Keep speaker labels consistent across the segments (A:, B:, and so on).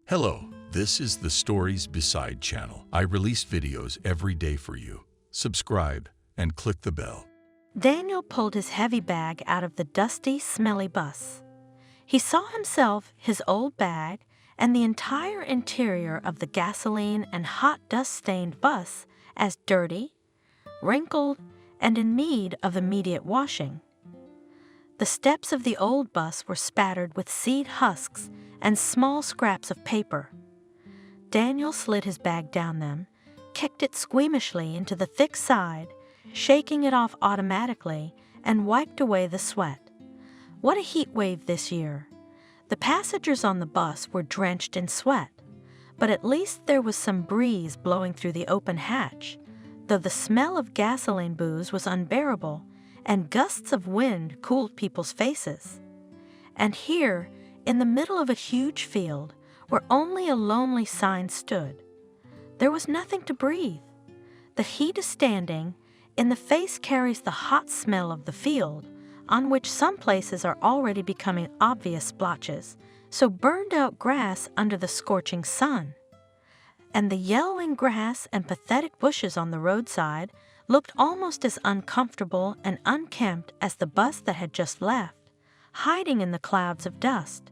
A: Hello, this is the Stories Beside channel. I release videos every day for you. Subscribe and click the bell.
B: Daniel pulled his heavy bag out of the dusty, smelly bus. He saw himself, his old bag, and the entire interior of the gasoline and hot dust-stained bus as dirty, wrinkled, and in need of immediate washing. The steps of the old bus were spattered with seed husks and small scraps of paper. Daniel slid his bag down them, kicked it squeamishly into the thick side, shaking it off automatically, and wiped away the sweat. What a heat wave this year! The passengers on the bus were drenched in sweat, but at least there was some breeze blowing through the open hatch, though the smell of gasoline booze was unbearable, and gusts of wind cooled people's faces. And here, in the middle of a huge field, where only a lonely sign stood, there was nothing to breathe. The heat is standing, in the face carries the hot smell of the field, on which some places are already becoming obvious splotches, so burned out grass under the scorching sun. And the yellowing grass and pathetic bushes on the roadside looked almost as uncomfortable and unkempt as the bus that had just left, hiding in the clouds of dust.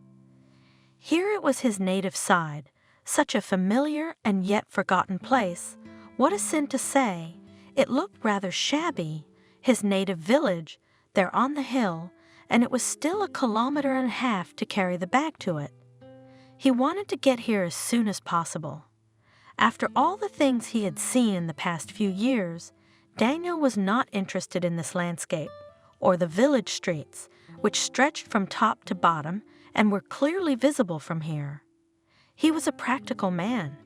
B: Here it was his native side, such a familiar and yet forgotten place. What a sin to say! It looked rather shabby, his native village, there on the hill, and it was still 1.5 kilometers to carry the bag to it. He wanted to get here as soon as possible. After all the things he had seen in the past few years, Daniel was not interested in this landscape, or the village streets, which stretched from top to bottom and were clearly visible from here. He was a practical man.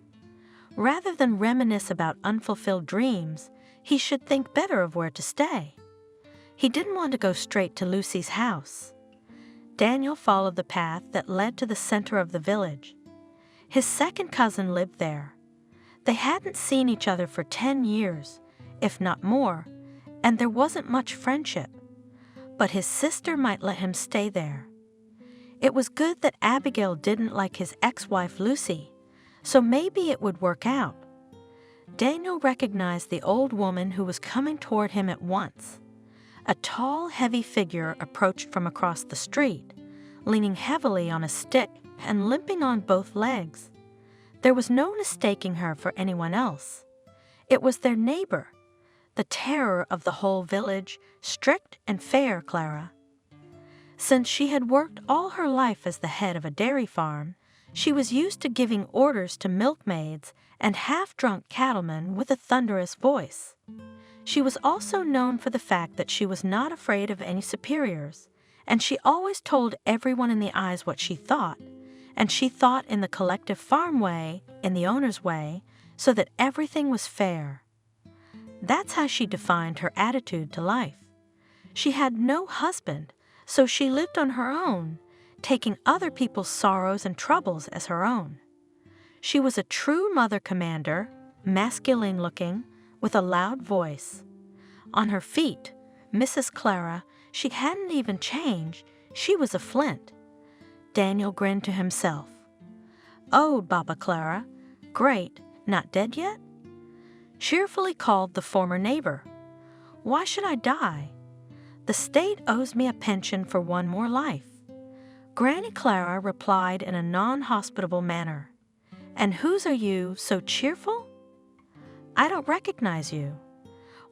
B: Rather than reminisce about unfulfilled dreams, he should think better of where to stay. He didn't want to go straight to Lucy's house. Daniel followed the path that led to the center of the village. His second cousin lived there. They hadn't seen each other for 10 years, if not more, and there wasn't much friendship. But his sister might let him stay there. It was good that Abigail didn't like his ex-wife Lucy, so maybe it would work out. Daniel recognized the old woman who was coming toward him at once. A tall, heavy figure approached from across the street, leaning heavily on a stick and limping on both legs. There was no mistaking her for anyone else. It was their neighbor, the terror of the whole village, strict and fair Clara. Since she had worked all her life as the head of a dairy farm, she was used to giving orders to milkmaids and half-drunk cattlemen with a thunderous voice. She was also known for the fact that she was not afraid of any superiors, and she always told everyone in the eyes what she thought, and she thought in the collective farm way, in the owner's way, so that everything was fair. That's how she defined her attitude to life. She had no husband, so she lived on her own, taking other people's sorrows and troubles as her own. She was a true mother commander, masculine-looking, with a loud voice. On her feet, Mrs. Clara, she hadn't even changed, she was a flint. Daniel grinned to himself. "Oh, Baba Clara, great, not dead yet?" Cheerfully called the former neighbor. "Why should I die? The state owes me a pension for one more life." Granny Clara replied in a non-hospitable manner. "And whose are you, so cheerful? I don't recognize you.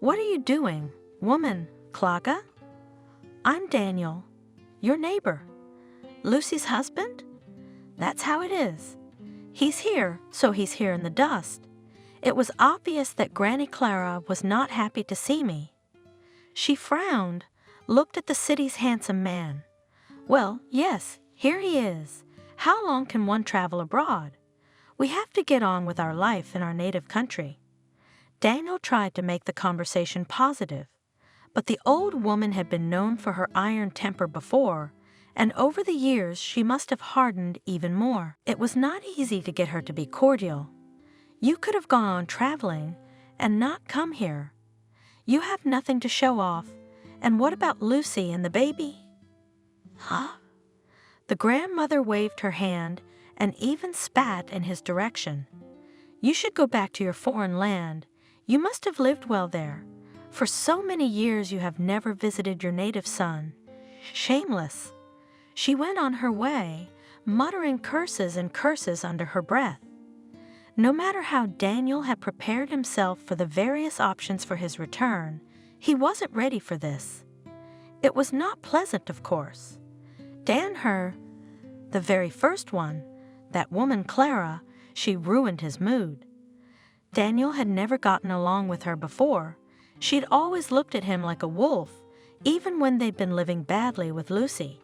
B: What are you doing, woman, Klaga?" "I'm Daniel, your neighbor. Lucy's husband? That's how it is. He's here, so he's here in the dust." It was obvious that Granny Clara was not happy to see me. She frowned, looked at the city's handsome man. "Well, yes, here he is. How long can one travel abroad? We have to get on with our life in our native country." Daniel tried to make the conversation positive, but the old woman had been known for her iron temper before, and over the years she must have hardened even more. It was not easy to get her to be cordial. "You could have gone on traveling and not come here. You have nothing to show off, and what about Lucy and the baby?" "Huh?" The grandmother waved her hand, and even spat in his direction. "You should go back to your foreign land. You must have lived well there. For so many years you have never visited your native son. Shameless." She went on her way, muttering curses and curses under her breath. No matter how Daniel had prepared himself for the various options for his return, he wasn't ready for this. It was not pleasant, of course. The very first one, that woman Clara, she ruined his mood. Daniel had never gotten along with her before. She'd always looked at him like a wolf, even when they'd been living badly with Lucy.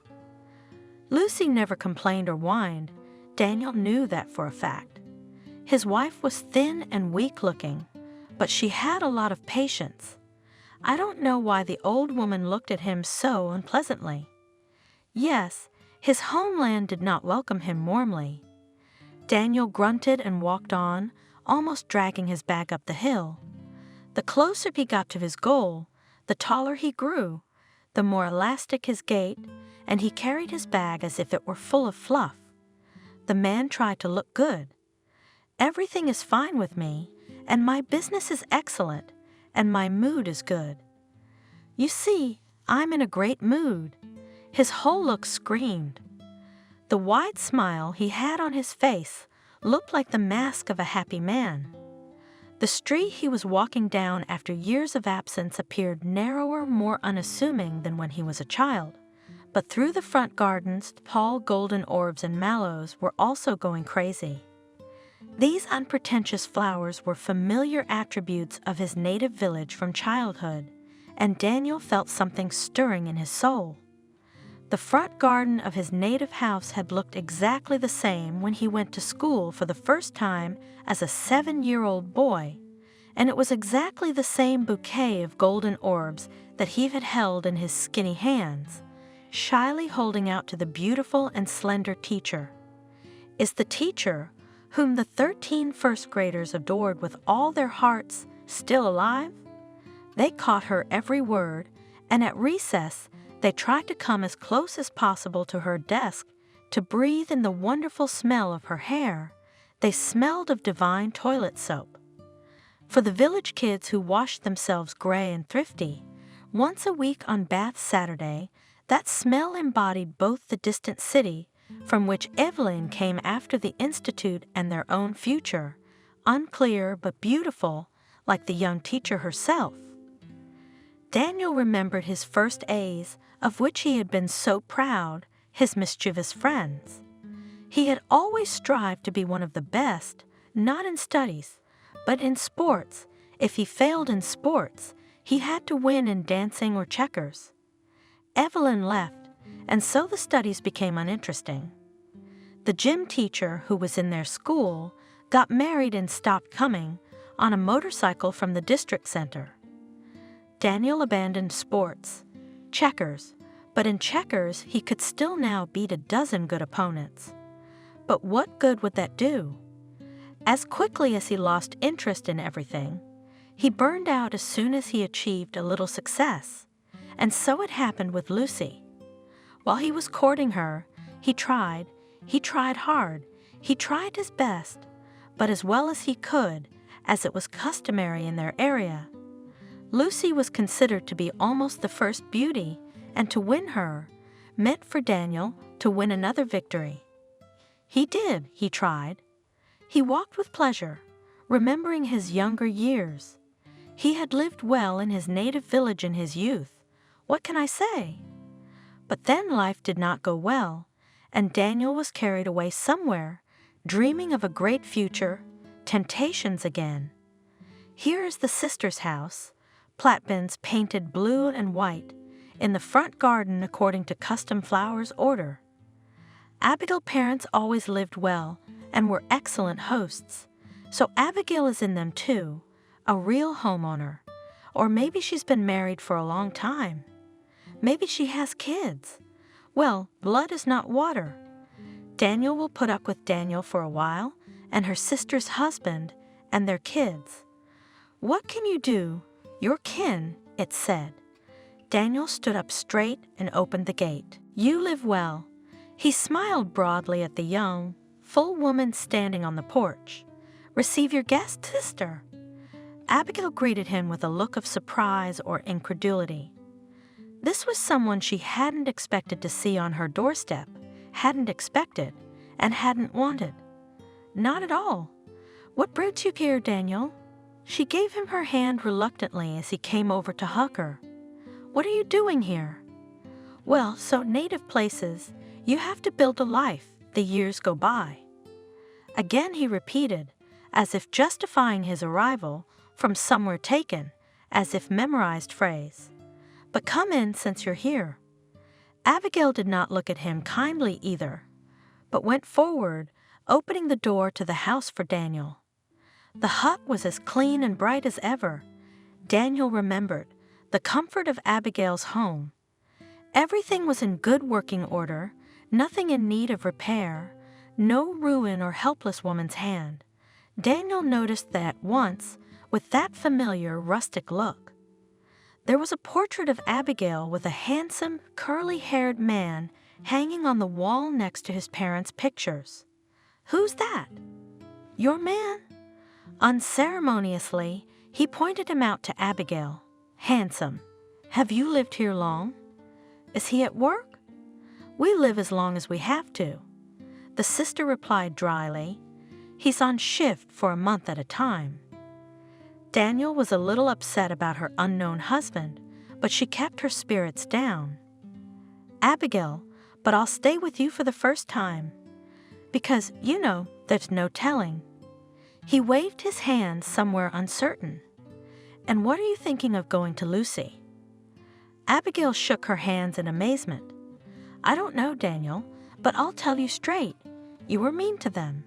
B: Lucy never complained or whined. Daniel knew that for a fact. His wife was thin and weak-looking, but she had a lot of patience. I don't know why the old woman looked at him so unpleasantly. Yes, his homeland did not welcome him warmly. Daniel grunted and walked on, almost dragging his bag up the hill. The closer he got to his goal, the taller he grew, the more elastic his gait, and he carried his bag as if it were full of fluff. The man tried to look good. "Everything is fine with me, and my business is excellent, and my mood is good. You see, I'm in a great mood." His whole look screamed. The wide smile he had on his face looked like the mask of a happy man. The street he was walking down after years of absence appeared narrower, more unassuming than when he was a child. But through the front gardens, tall golden orbs and mallows were also going crazy. These unpretentious flowers were familiar attributes of his native village from childhood, and Daniel felt something stirring in his soul. The front garden of his native house had looked exactly the same when he went to school for the first time as a 7-year-old boy, and it was exactly the same bouquet of golden orbs that he had held in his skinny hands, shyly holding out to the beautiful and slender teacher. Is the teacher, whom the 13 first graders adored with all their hearts, still alive? They caught her every word, and at recess they tried to come as close as possible to her desk to breathe in the wonderful smell of her hair. They smelled of divine toilet soap. For the village kids who washed themselves gray and thrifty, once a week on Bath Saturday, that smell embodied both the distant city, from which Evelyn came after the Institute, and their own future, unclear but beautiful, like the young teacher herself. Daniel remembered his first A's, of which he had been so proud, his mischievous friends. He had always strived to be one of the best, not in studies, but in sports. If he failed in sports, he had to win in dancing or checkers. Evelyn left, and so the studies became uninteresting. The gym teacher, who was in their school, got married and stopped coming on a motorcycle from the district center. Daniel abandoned sports, checkers, but in checkers he could still now beat a dozen good opponents. But what good would that do? As quickly as he lost interest in everything, he burned out as soon as he achieved a little success, and so it happened with Lucy. While he was courting her, he tried hard, he tried his best, but as well as he could, as it was customary in their area. Lucy was considered to be almost the first beauty, and to win her meant for Daniel to win another victory. He tried. He walked with pleasure, remembering his younger years. He had lived well in his native village in his youth. What can I say? But then life did not go well, and Daniel was carried away somewhere, dreaming of a great future, temptations again. Here is the sister's house, platbins painted blue and white, in the front garden according to custom flowers order. Abigail's parents always lived well and were excellent hosts, so Abigail is in them too, a real homeowner. Or maybe she's been married for a long time. Maybe she has kids. Well, blood is not water. Daniel will put up with Daniel for a while, and her sister's husband, and their kids. What can you do? Your kin, it said. Daniel stood up straight and opened the gate. You live well. He smiled broadly at the young, full woman standing on the porch. "Receive your guest, sister." Abigail greeted him with a look of surprise or incredulity. This was someone she hadn't expected to see on her doorstep, hadn't expected, and hadn't wanted. Not at all. "What brings you here, Daniel?" She gave him her hand reluctantly as he came over to hug her. "What are you doing here?" "Well, so native places, you have to build a life, the years go by." Again he repeated, as if justifying his arrival, from somewhere taken, as if memorized phrase. "But come in since you're here." Abigail did not look at him kindly either, but went forward, opening the door to the house for Daniel. The hut was as clean and bright as ever. Daniel remembered the comfort of Abigail's home. Everything was in good working order, nothing in need of repair, no ruin or helpless woman's hand. Daniel noticed that at once, with that familiar rustic look. There was a portrait of Abigail with a handsome, curly-haired man hanging on the wall next to his parents' pictures. "Who's that?" "Your man." Unceremoniously, he pointed him out to Abigail. "Handsome. Have you lived here long?" "Is he at work?" "We live as long as we have to." The sister replied dryly, "He's on shift for a month at a time." Daniel was a little upset about her unknown husband, but she kept her spirits down. "Abigail, but I'll stay with you for the first time. Because, there's no telling." He waved his hand somewhere uncertain. "And what are you thinking of going to Lucy?" Abigail shook her hands in amazement. "I don't know, Daniel, but I'll tell you straight. You were mean to them.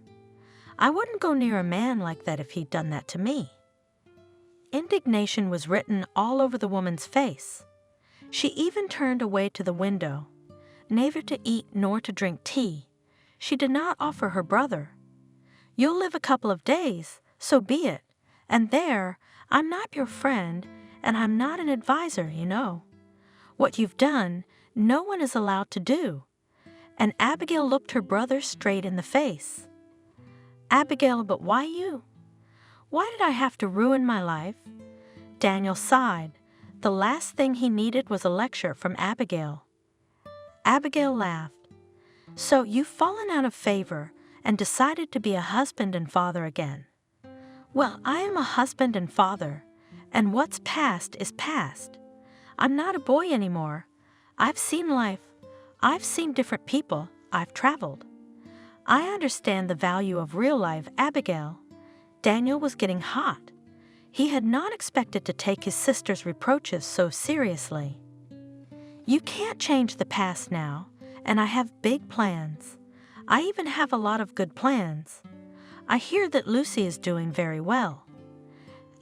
B: I wouldn't go near a man like that if he'd done that to me." Indignation was written all over the woman's face. She even turned away to the window, neither to eat nor to drink tea. She did not offer her brother. "You'll live a couple of days, so be it. And there, I'm not your friend, and I'm not an advisor, What you've done, no one is allowed to do." And Abigail looked her brother straight in the face. "Abigail, but why you? Why did I have to ruin my life?" Daniel sighed. The last thing he needed was a lecture from Abigail. Abigail laughed. "So you've fallen out of favor and decided to be a husband and father again." "Well, I am a husband and father, and what's past is past. I'm not a boy anymore. I've seen life. I've seen different people. I've traveled. I understand the value of real life, Abigail." Daniel was getting hot. He had not expected to take his sister's reproaches so seriously. "You can't change the past now, and I have big plans. I even have a lot of good plans. I hear that Lucy is doing very well."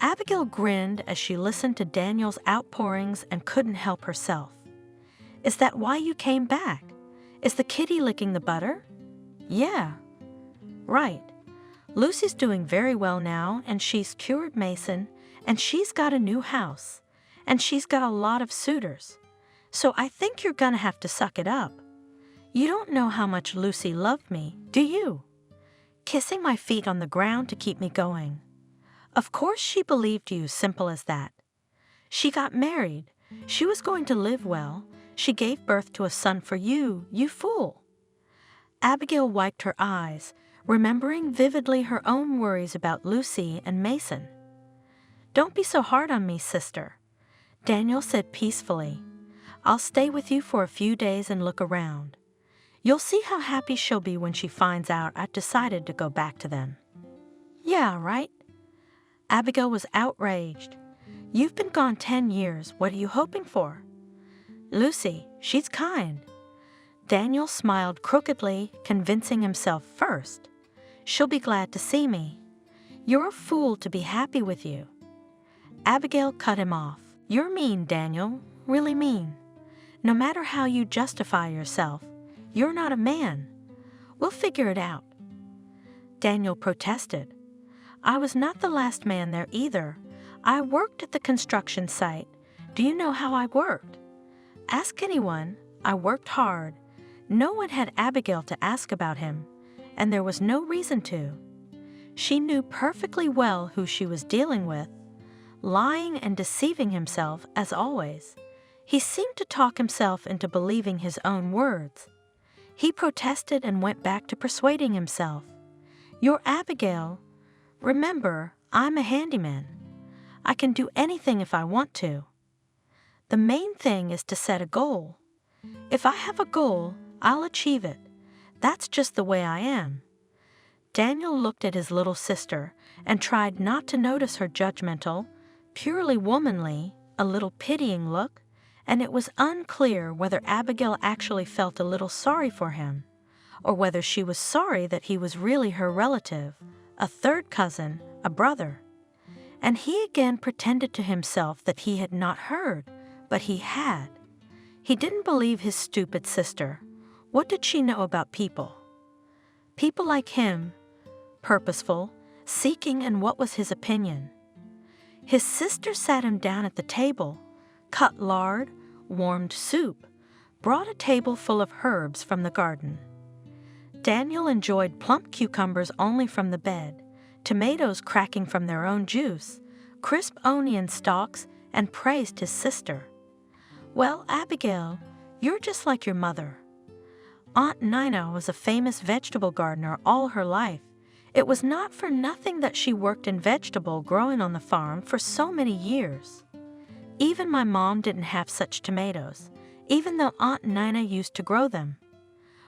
B: Abigail grinned as she listened to Daniel's outpourings and couldn't help herself. "Is that why you came back? Is the kitty licking the butter?" "Yeah." "Right. Lucy's doing very well now, and she's cured Mason, and she's got a new house, and she's got a lot of suitors. So I think you're gonna have to suck it up. You don't know how much Lucy loved me, do you? Kissing my feet on the ground to keep me going. Of course she believed you, simple as that. She got married. She was going to live well. She gave birth to a son for you, you fool." Abigail wiped her eyes, remembering vividly her own worries about Lucy and Mason. "Don't be so hard on me, sister," Daniel said peacefully. "I'll stay with you for a few days and look around. You'll see how happy she'll be when she finds out I've decided to go back to them." "Yeah, right?" Abigail was outraged. "You've been gone 10 years. What are you hoping for?" "Lucy, she's kind." Daniel smiled crookedly, convincing himself first. "She'll be glad to see me. You're a fool to be happy with you." Abigail cut him off. "You're mean, Daniel, really mean. No matter how you justify yourself, you're not a man. We'll figure it out." Daniel protested. "I was not the last man there either. I worked at the construction site. Do you know how I worked? Ask anyone. I worked hard. No one had Abigail to ask about him. and there was no reason to. She knew perfectly well who she was dealing with, lying and deceiving himself as always. He seemed to talk himself into believing his own words. He protested and went back to persuading himself. "You're Abigail. Remember, I'm a handyman. I can do anything if I want to. The main thing is to set a goal. If I have a goal, I'll achieve it. That's just the way I am." Daniel looked at his little sister and tried not to notice her judgmental, purely womanly, a little pitying look, and it was unclear whether Abigail actually felt a little sorry for him, or whether she was sorry that he was really her relative, a third cousin, a brother. And he again pretended to himself that he had not heard, but he had. He didn't believe his stupid sister. What did she know about people? People like him, purposeful, seeking, and what was his opinion? His sister sat him down at the table, cut lard, warmed soup, brought a table full of herbs from the garden. Daniel enjoyed plump cucumbers only from the bed, tomatoes cracking from their own juice, crisp onion stalks, and praised his sister. "Well, Abigail, you're just like your mother. Aunt Nina was a famous vegetable gardener all her life. It was not for nothing that she worked in vegetable growing on the farm for so many years. Even my mom didn't have such tomatoes, even though Aunt Nina used to grow them.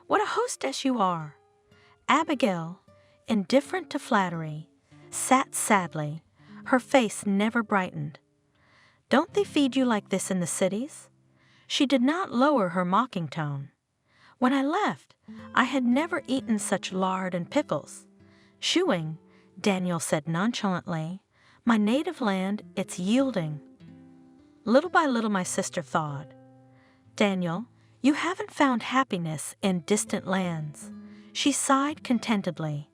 B: What a hostess you are!" Abigail, indifferent to flattery, sat sadly. Her face never brightened. "Don't they feed you like this in the cities?" She did not lower her mocking tone. "When I left, I had never eaten such lard and pickles. Shoeing," Daniel said nonchalantly. "My native land, it's yielding." Little by little my sister thawed. "Daniel, you haven't found happiness in distant lands." She sighed contentedly.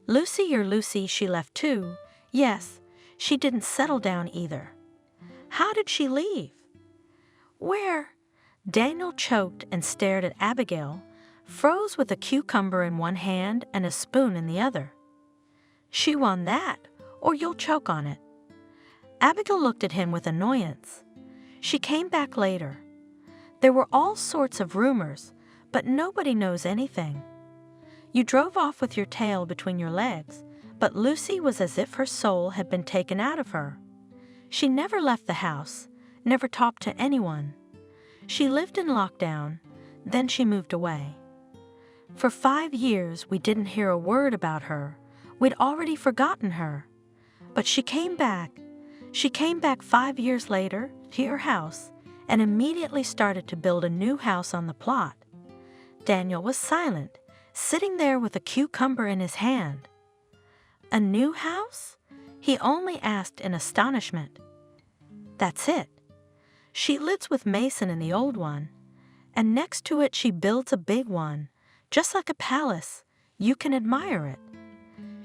B: "Lucy, your Lucy, she left too. Yes, she didn't settle down either." "How did she leave?" "Where?" Daniel choked and stared at Abigail, froze with a cucumber in one hand and a spoon in the other. "Chew on that, or you'll choke on it." Abigail looked at him with annoyance. She came back later. "There were all sorts of rumors, but nobody knows anything. You drove off with your tail between your legs, but Lucy was as if her soul had been taken out of her. She never left the house, never talked to anyone. She lived in lockdown, then she moved away. For 5 years we didn't hear a word about her. We'd already forgotten her. But she came back. She came back 5 years later to your house and immediately started to build a new house on the plot." Daniel was silent, sitting there with a cucumber in his hand. "A new house?" he only asked in astonishment. "That's it. She lives with Mason in the old one, and next to it she builds a big one, just like a palace. You can admire it.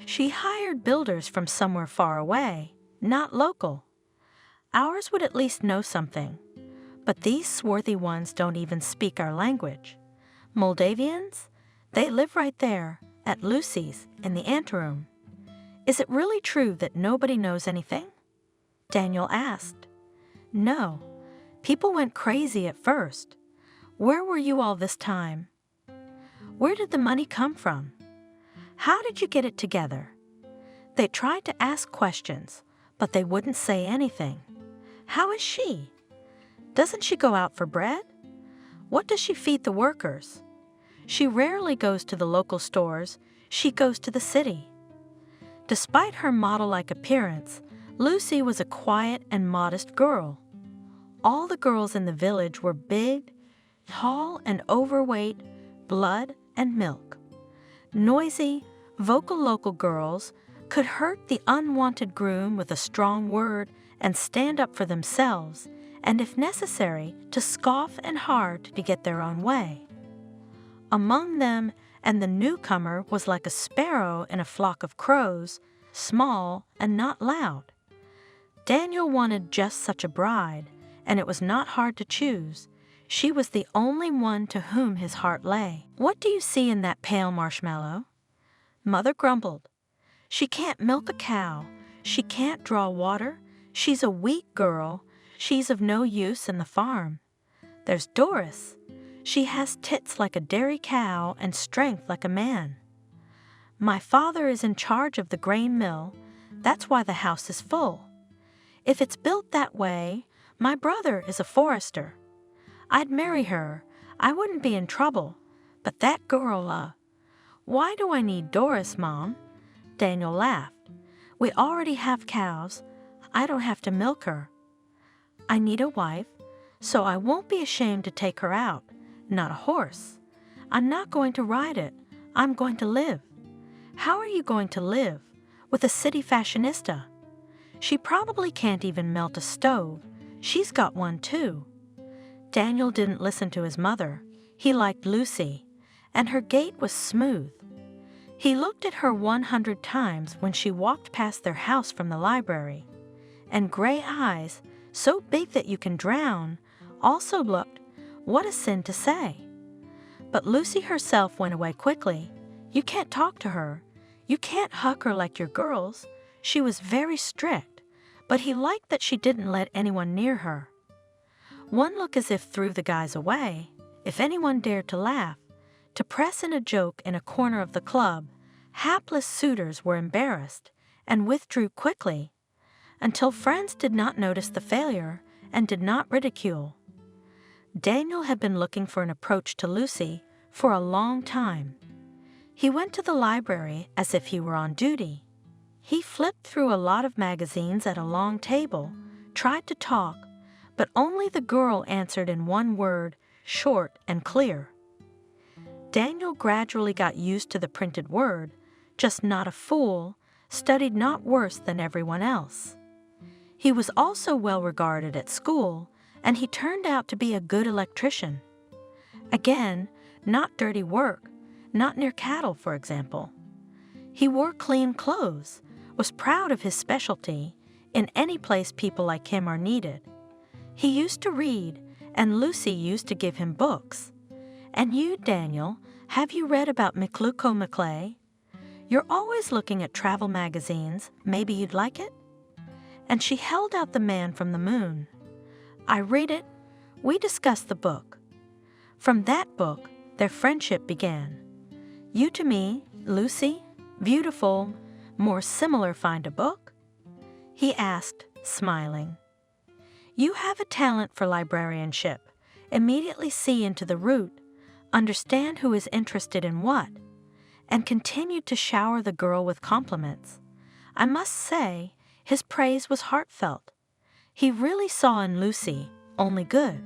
B: She hired builders from somewhere far away, not local. Ours would at least know something, but these swarthy ones don't even speak our language. Moldavians? They live right there, at Lucy's, in the anteroom. Is it really true that nobody knows anything?" Daniel asked. "No. People went crazy at first. Where were you all this time? Where did the money come from? How did you get it together?" They tried to ask questions, but they wouldn't say anything. "How is she? Doesn't she go out for bread? What does she feed the workers? She rarely goes to the local stores. She goes to the city." Despite her model-like appearance, Lucy was a quiet and modest girl. All the girls in the village were big, tall, and overweight, blood and milk. Noisy, vocal local girls could hurt the unwanted groom with a strong word and stand up for themselves, and if necessary, to scoff and hard to get their own way. Among them and the newcomer was like a sparrow in a flock of crows, small and not loud. Daniel wanted just such a bride, and it was not hard to choose. She was the only one to whom his heart lay. "What do you see in that pale marshmallow?" Mother grumbled. She can't milk a cow. She can't draw water. She's a weak girl. She's of no use in the farm. There's Doris. She has tits like a dairy cow and strength like a man. My father is in charge of the grain mill. That's why the house is full. If it's built that way, my brother is a forester. I'd marry her. I wouldn't be in trouble. But that girl, Why do I need Doris, Mom? Daniel laughed. We already have cows. I don't have to milk her. I need a wife, so I won't be ashamed to take her out. Not a horse. I'm not going to ride it. I'm going to live. How are you going to live with a city fashionista? She probably can't even melt a stove. She's got one too. Daniel didn't listen to his mother. He liked Lucy, and her gait was smooth. He looked at her 100 times when she walked past their house from the library, and gray eyes, so big that you can drown, also looked, what a sin to say. But Lucy herself went away quickly. You can't talk to her. You can't hug her like your girls. She was very strict, but he liked that she didn't let anyone near her. One look as if threw the guys away. If anyone dared to laugh, to press in a joke in a corner of the club, hapless suitors were embarrassed and withdrew quickly, until friends did not notice the failure and did not ridicule. Daniel had been looking for an approach to Lucy for a long time. He went to the library as if he were on duty. He flipped through a lot of magazines at a long table, tried to talk, but only the girl answered in one word, short and clear. Daniel gradually got used to the printed word, just not a fool, studied not worse than everyone else. He was also well regarded at school, and he turned out to be a good electrician. Again, not dirty work, not near cattle, for example. He wore clean clothes, was proud of his specialty. In any place people like him are needed. He used to read, and Lucy used to give him books. And you, Daniel, have you read about McCluco McClay? You're always looking at travel magazines. Maybe you'd like it? And she held out The Man from the Moon. I read it. We discussed the book. From that book, their friendship began. You to me, Lucy, beautiful, more similar find a book? He asked, smiling. You have a talent for librarianship. Immediately see into the root, understand who is interested in what, and continued to shower the girl with compliments. I must say, his praise was heartfelt. He really saw in Lucy only good.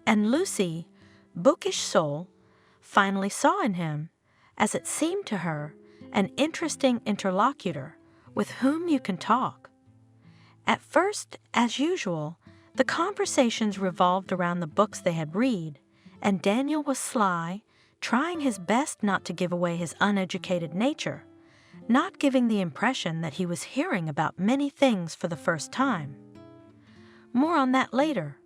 B: And Lucy, bookish soul, finally saw in him, as it seemed to her, an interesting interlocutor with whom you can talk. At first, as usual, the conversations revolved around the books they had read, and Daniel was sly, trying his best not to give away his uneducated nature, not giving the impression that he was hearing about many things for the first time. More on that later.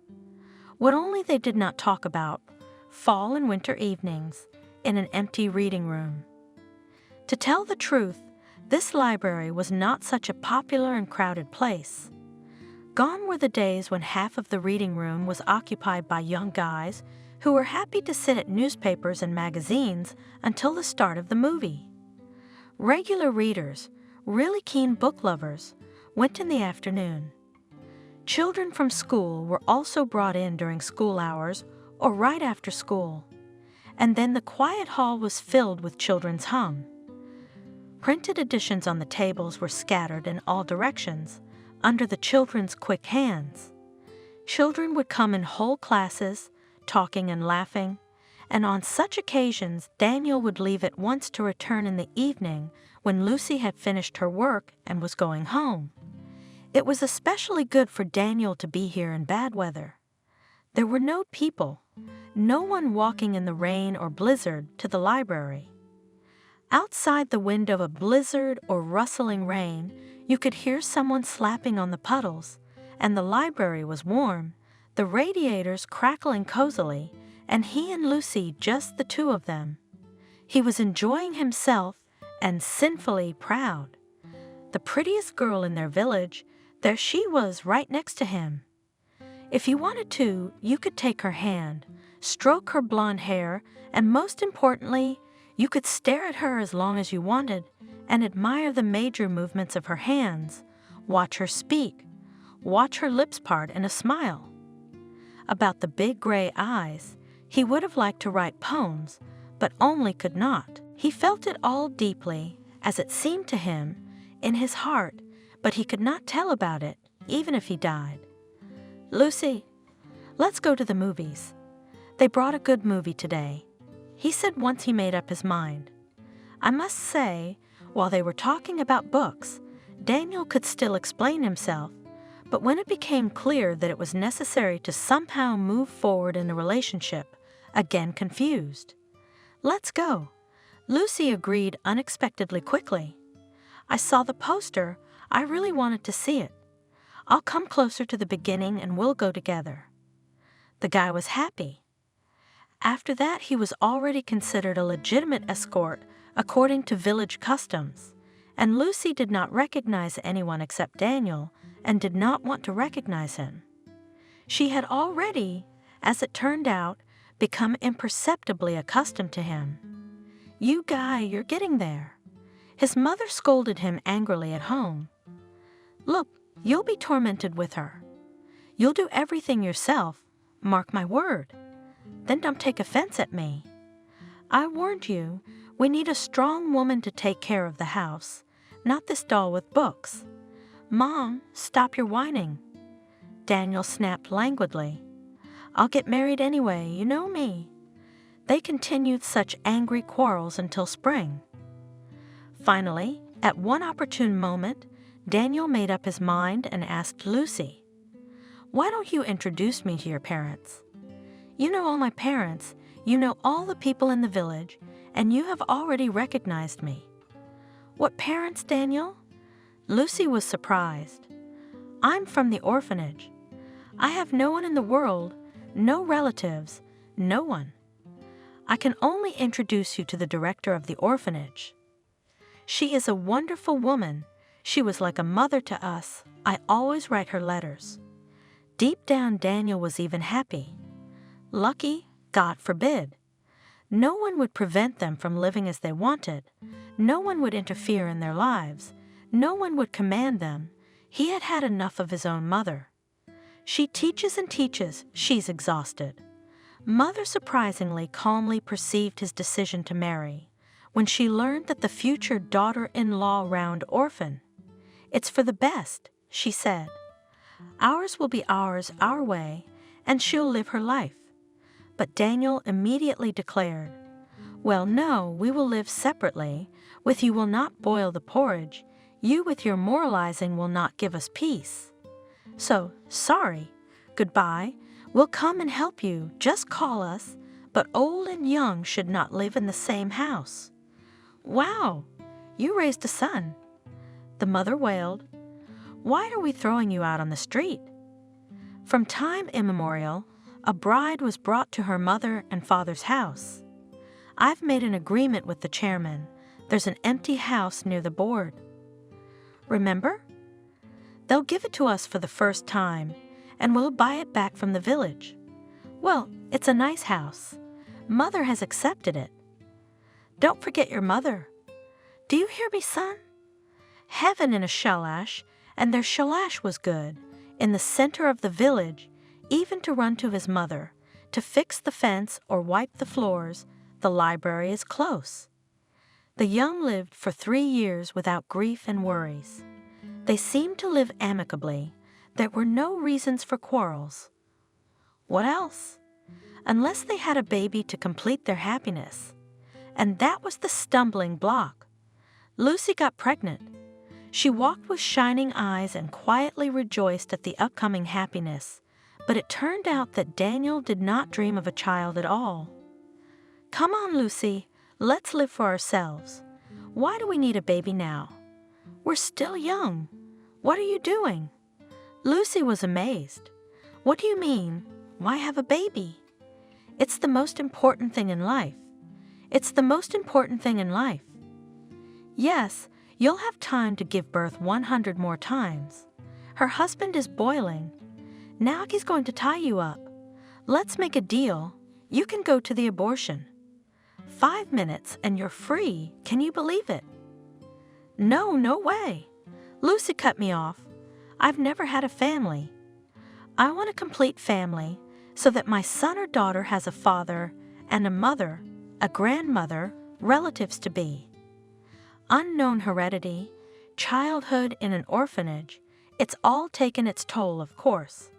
B: What only they did not talk about, fall and winter evenings, in an empty reading room. To tell the truth, this library was not such a popular and crowded place. Gone were the days when half of the reading room was occupied by young guys who were happy to sit at newspapers and magazines until the start of the movie. Regular readers, really keen book lovers, went in the afternoon. Children from school were also brought in during school hours or right after school, and then the quiet hall was filled with children's hum. Printed editions on the tables were scattered in all directions, under the children's quick hands. Children would come in whole classes, talking and laughing, and on such occasions Daniel would leave at once to return in the evening when Lucy had finished her work and was going home. It was especially good for Daniel to be here in bad weather. There were no people, no one walking in the rain or blizzard to the library. Outside the window of blizzard or rustling rain, you could hear someone slapping on the puddles, and the library was warm, the radiators crackling cozily, and he and Lucy just the two of them. He was enjoying himself, and sinfully proud. The prettiest girl in their village, there she was right next to him. If you wanted to, you could take her hand, stroke her blonde hair, and most importantly, you could stare at her as long as you wanted and admire the major movements of her hands, watch her speak, watch her lips part in a smile. About the big gray eyes, he would have liked to write poems, but only could not. He felt it all deeply, as it seemed to him, in his heart, but he could not tell about it, even if he died. "Lucy, let's go to the movies. They brought a good movie today," he said once he made up his mind. I must say, while they were talking about books, Daniel could still explain himself, but when it became clear that it was necessary to somehow move forward in the relationship, again confused. "Let's go," Lucy agreed unexpectedly quickly. "I saw the poster. I really wanted to see it. I'll come closer to the beginning and we'll go together." The guy was happy. After that, he was already considered a legitimate escort according to village customs, and Lucy did not recognize anyone except Daniel and did not want to recognize him. She had already, as it turned out, become imperceptibly accustomed to him. "You guy, you're getting there." His mother scolded him angrily at home. "Look, you'll be tormented with her. You'll do everything yourself, mark my word. Then don't take offense at me. I warned you, we need a strong woman to take care of the house, not this doll with books. Mom, stop your whining." Daniel snapped languidly. "I'll get married anyway, you know me." They continued such angry quarrels until spring. Finally, at one opportune moment, Daniel made up his mind and asked Lucy, "Why don't you introduce me to your parents? You know all my parents, you know all the people in the village, and you have already recognized me." "What parents, Daniel?" Lucy was surprised. "I'm from the orphanage. I have no one in the world, no relatives, no one. I can only introduce you to the director of the orphanage. She is a wonderful woman. She was like a mother to us. I always write her letters." Deep down, Daniel was even happy. Lucky, God forbid. No one would prevent them from living as they wanted. No one would interfere in their lives. No one would command them. He had had enough of his own mother. She teaches and teaches, she's exhausted. Mother surprisingly calmly perceived his decision to marry when she learned that the future daughter-in-law round orphan. "It's for the best," she said. "Ours will be ours our way, and she'll live her life." But Daniel immediately declared, "Well, no, we will live separately. With you will not boil the porridge. You with your moralizing will not give us peace. So, sorry. Goodbye. We'll come and help you. Just call us. But old and young should not live in the same house." "Wow, you raised a son," the mother wailed. "Why are we throwing you out on the street?" From time immemorial, a bride was brought to her mother and father's house. "I've made an agreement with the chairman. There's an empty house near the board. Remember? They'll give it to us for the first time, and we'll buy it back from the village. Well, it's a nice house. Mother has accepted it. Don't forget your mother. Do you hear me, son?" Heaven in a shalash, and their shalash was good, in the center of the village, even to run to his mother, to fix the fence or wipe the floors. The library is close. The young lived for 3 years without grief and worries. They seemed to live amicably. There were no reasons for quarrels. What else? Unless they had a baby to complete their happiness. And that was the stumbling block. Lucy got pregnant. She walked with shining eyes and quietly rejoiced at the upcoming happiness, but it turned out that Daniel did not dream of a child at all. "Come on, Lucy, let's live for ourselves. Why do we need a baby now? We're still young. What are you doing?" Lucy was amazed. "What do you mean? Why have a baby?" "It's the most important thing in life. It's the most important thing in life." Yes, you'll have time to give birth 100 more times. Her husband is boiling. Now he's going to tie you up. Let's make a deal. You can go to the abortion. 5 minutes and you're free. Can you believe it? No, no way. Lucy cut me off. I've never had a family. I want a complete family so that my son or daughter has a father and a mother, a grandmother, relatives to be. Unknown heredity, childhood in an orphanage, it's all taken its toll, of course.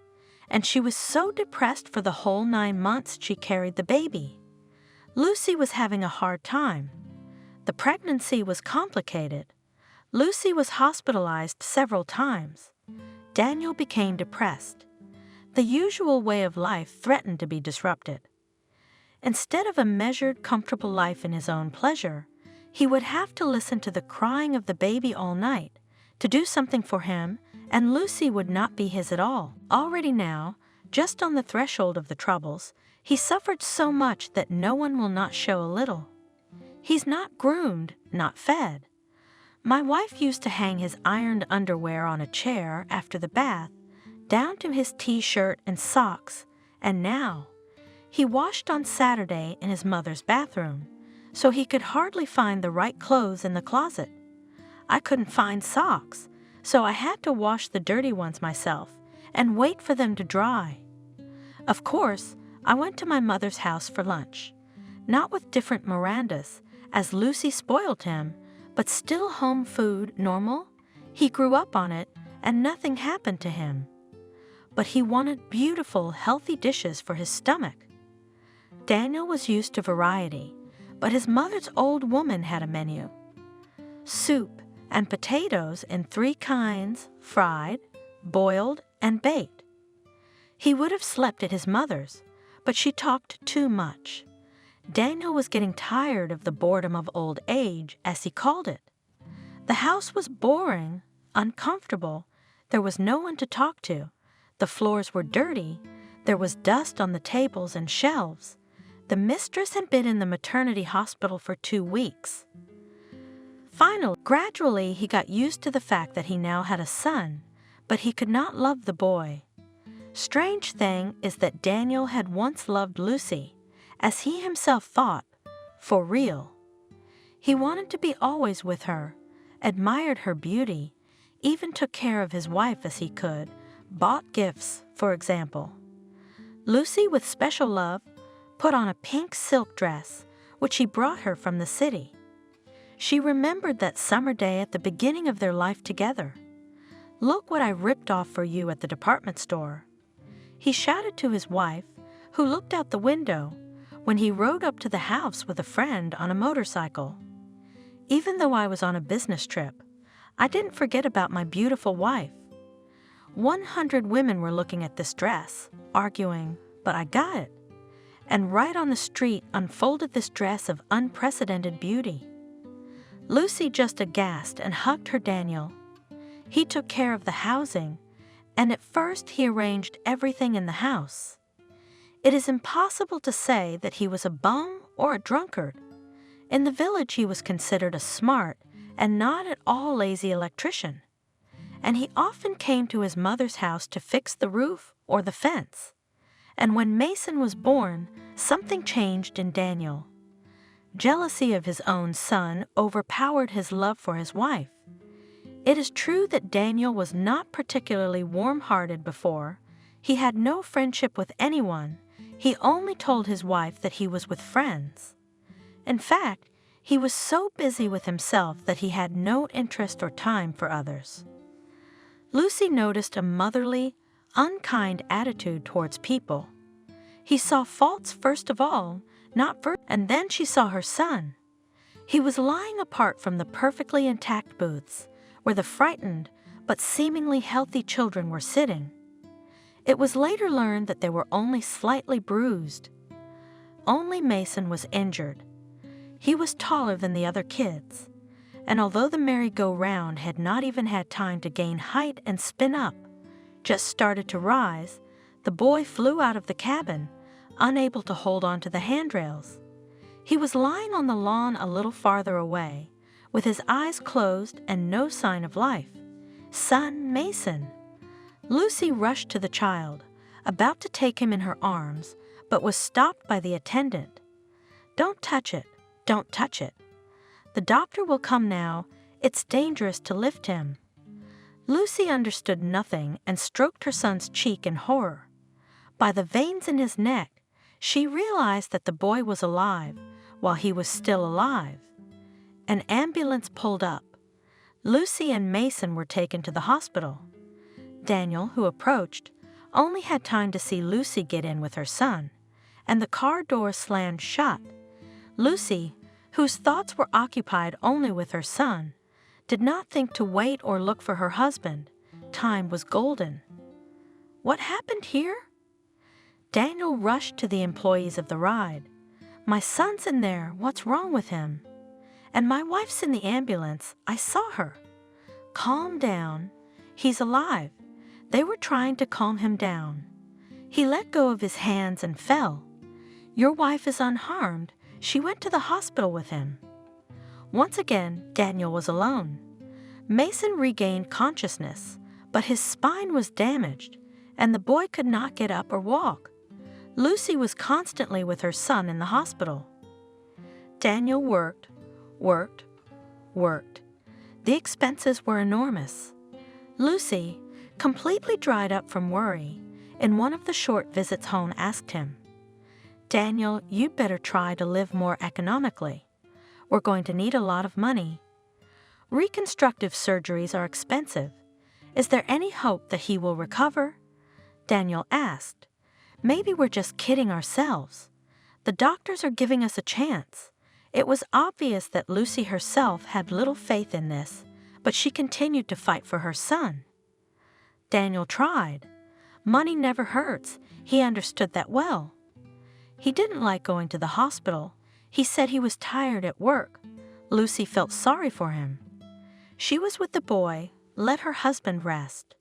B: And she was so depressed for the whole 9 months she carried the baby. Lucy was having a hard time. The pregnancy was complicated. Lucy was hospitalized several times. Daniel became depressed. The usual way of life threatened to be disrupted. Instead of a measured, comfortable life in his own pleasure, he would have to listen to the crying of the baby all night, to do something for him, and Lucy would not be his at all. Already now, just on the threshold of the troubles, he suffered so much that no one will not show a little. He's not groomed, not fed. My wife used to hang his ironed underwear on a chair after the bath, down to his t-shirt and socks, and now he washed on Saturday in his mother's bathroom, so he could hardly find the right clothes in the closet. I couldn't find socks, so I had to wash the dirty ones myself and wait for them to dry. Of course, I went to my mother's house for lunch, not with different Mirandas, as Lucy spoiled him, but still home food, normal. He grew up on it, and nothing happened to him. But he wanted beautiful, healthy dishes for his stomach. Daniel was used to variety, but his mother's old woman had a menu. Soup and potatoes in 3 kinds, fried, boiled, and baked. He would have slept at his mother's, but she talked too much. Daniel was getting tired of the boredom of old age, as he called it. The house was boring, uncomfortable. There was no one to talk to. The floors were dirty. There was dust on the tables and shelves. The mistress had been in the maternity hospital for 2 weeks. Finally, gradually, he got used to the fact that he now had a son, but he could not love the boy. Strange thing is that Daniel had once loved Lucy, as he himself thought, for real. He wanted to be always with her, admired her beauty, even took care of his wife as he could, bought gifts, for example. Lucy, with special love, put on a pink silk dress, which he brought her from the city. She remembered that summer day at the beginning of their life together. "Look what I ripped off for you at the department store." He shouted to his wife, who looked out the window, when he rode up to the house with a friend on a motorcycle. Even though I was on a business trip, I didn't forget about my beautiful wife. 100 women were looking at this dress, arguing, but I got it. And right on the street unfolded this dress of unprecedented beauty. Lucy just aghast and hugged her Daniel. He took care of the housing, and at first he arranged everything in the house. It is impossible to say that he was a bum or a drunkard. In the village he was considered a smart and not at all lazy electrician, and he often came to his mother's house to fix the roof or the fence. And when Mason was born, something changed in Daniel. Jealousy of his own son overpowered his love for his wife. It is true that Daniel was not particularly warm-hearted before. He had no friendship with anyone. He only told his wife that he was with friends. In fact, he was so busy with himself that he had no interest or time for others. Lucy noticed a motherly, unkind attitude towards people. He saw faults first of all, and then she saw her son. He was lying apart from the perfectly intact booths, where the frightened but seemingly healthy children were sitting. It was later learned that they were only slightly bruised. Only Mason was injured. He was taller than the other kids, and although the merry-go-round had not even had time to gain height and spin up, just started to rise, the boy flew out of the cabin, unable to hold on to the handrails. He was lying on the lawn a little farther away, with his eyes closed and no sign of life. "Son Mason!" Lucy rushed to the child, about to take him in her arms, but was stopped by the attendant. "Don't touch it, don't touch it. The doctor will come now. It's dangerous to lift him." Lucy understood nothing and stroked her son's cheek in horror. By the veins in his neck, she realized that the boy was alive while he was still alive. An ambulance pulled up. Lucy and Mason were taken to the hospital. Daniel, who approached, only had time to see Lucy get in with her son, and the car door slammed shut. Lucy, whose thoughts were occupied only with her son, did not think to wait or look for her husband. Time was golden. "What happened here?" Daniel rushed to the employees of the ride. "My son's in there. What's wrong with him? And my wife's in the ambulance. I saw her." "Calm down. He's alive." They were trying to calm him down. He let go of his hands and fell. "Your wife is unharmed. She went to the hospital with him." Once again, Daniel was alone. Mason regained consciousness, but his spine was damaged, and the boy could not get up or walk. Lucy was constantly with her son in the hospital. Daniel worked. The expenses were enormous. Lucy, completely dried up from worry, in one of the short visits home asked him, "Daniel, you'd better try to live more economically. We're going to need a lot of money. Reconstructive surgeries are expensive. Is there any hope that he will recover?" Daniel asked. "Maybe we're just kidding ourselves. The doctors are giving us a chance." It was obvious that Lucy herself had little faith in this, but she continued to fight for her son. Daniel tried. Money never hurts. He understood that well. He didn't like going to the hospital. He said he was tired at work. Lucy felt sorry for him. She was with the boy, let her husband rest.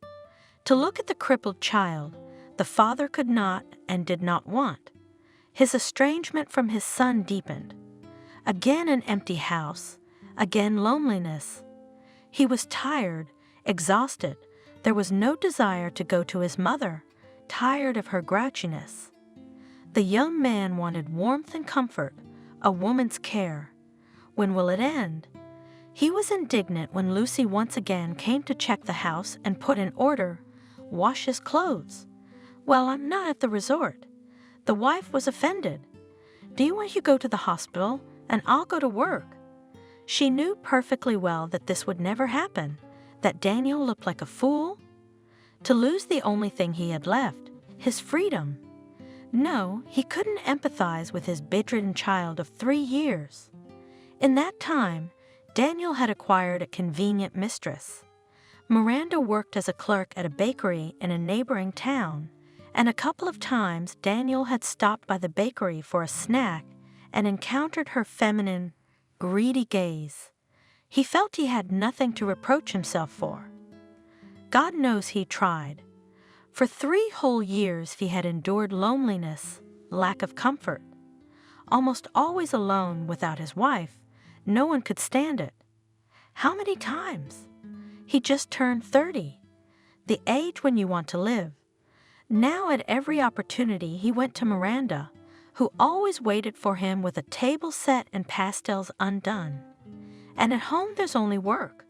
B: To look at the crippled child, the father could not and did not want. His estrangement from his son deepened. Again an empty house, again loneliness. He was tired, exhausted. There was no desire to go to his mother, tired of her grouchiness. The young man wanted warmth and comfort, a woman's care. When will it end? He was indignant when Lucy once again came to check the house and put in order, wash his clothes. "Well, I'm not at the resort." The wife was offended. "Do you want to go to the hospital, and I'll go to work?" She knew perfectly well that this would never happen, that Daniel looked like a fool. To lose the only thing he had left, his freedom. No, he couldn't empathize with his bedridden child of 3 years. In that time, Daniel had acquired a convenient mistress. Miranda worked as a clerk at a bakery in a neighboring town, and a couple of times Daniel had stopped by the bakery for a snack and encountered her feminine, greedy gaze. He felt he had nothing to reproach himself for. God knows he tried. For 3 whole years he had endured loneliness, lack of comfort. Almost always alone without his wife, no one could stand it. How many times? He just turned 30, the age when you want to live. Now at every opportunity he went to Miranda, who always waited for him with a table set and pastels undone. And at home there's only work.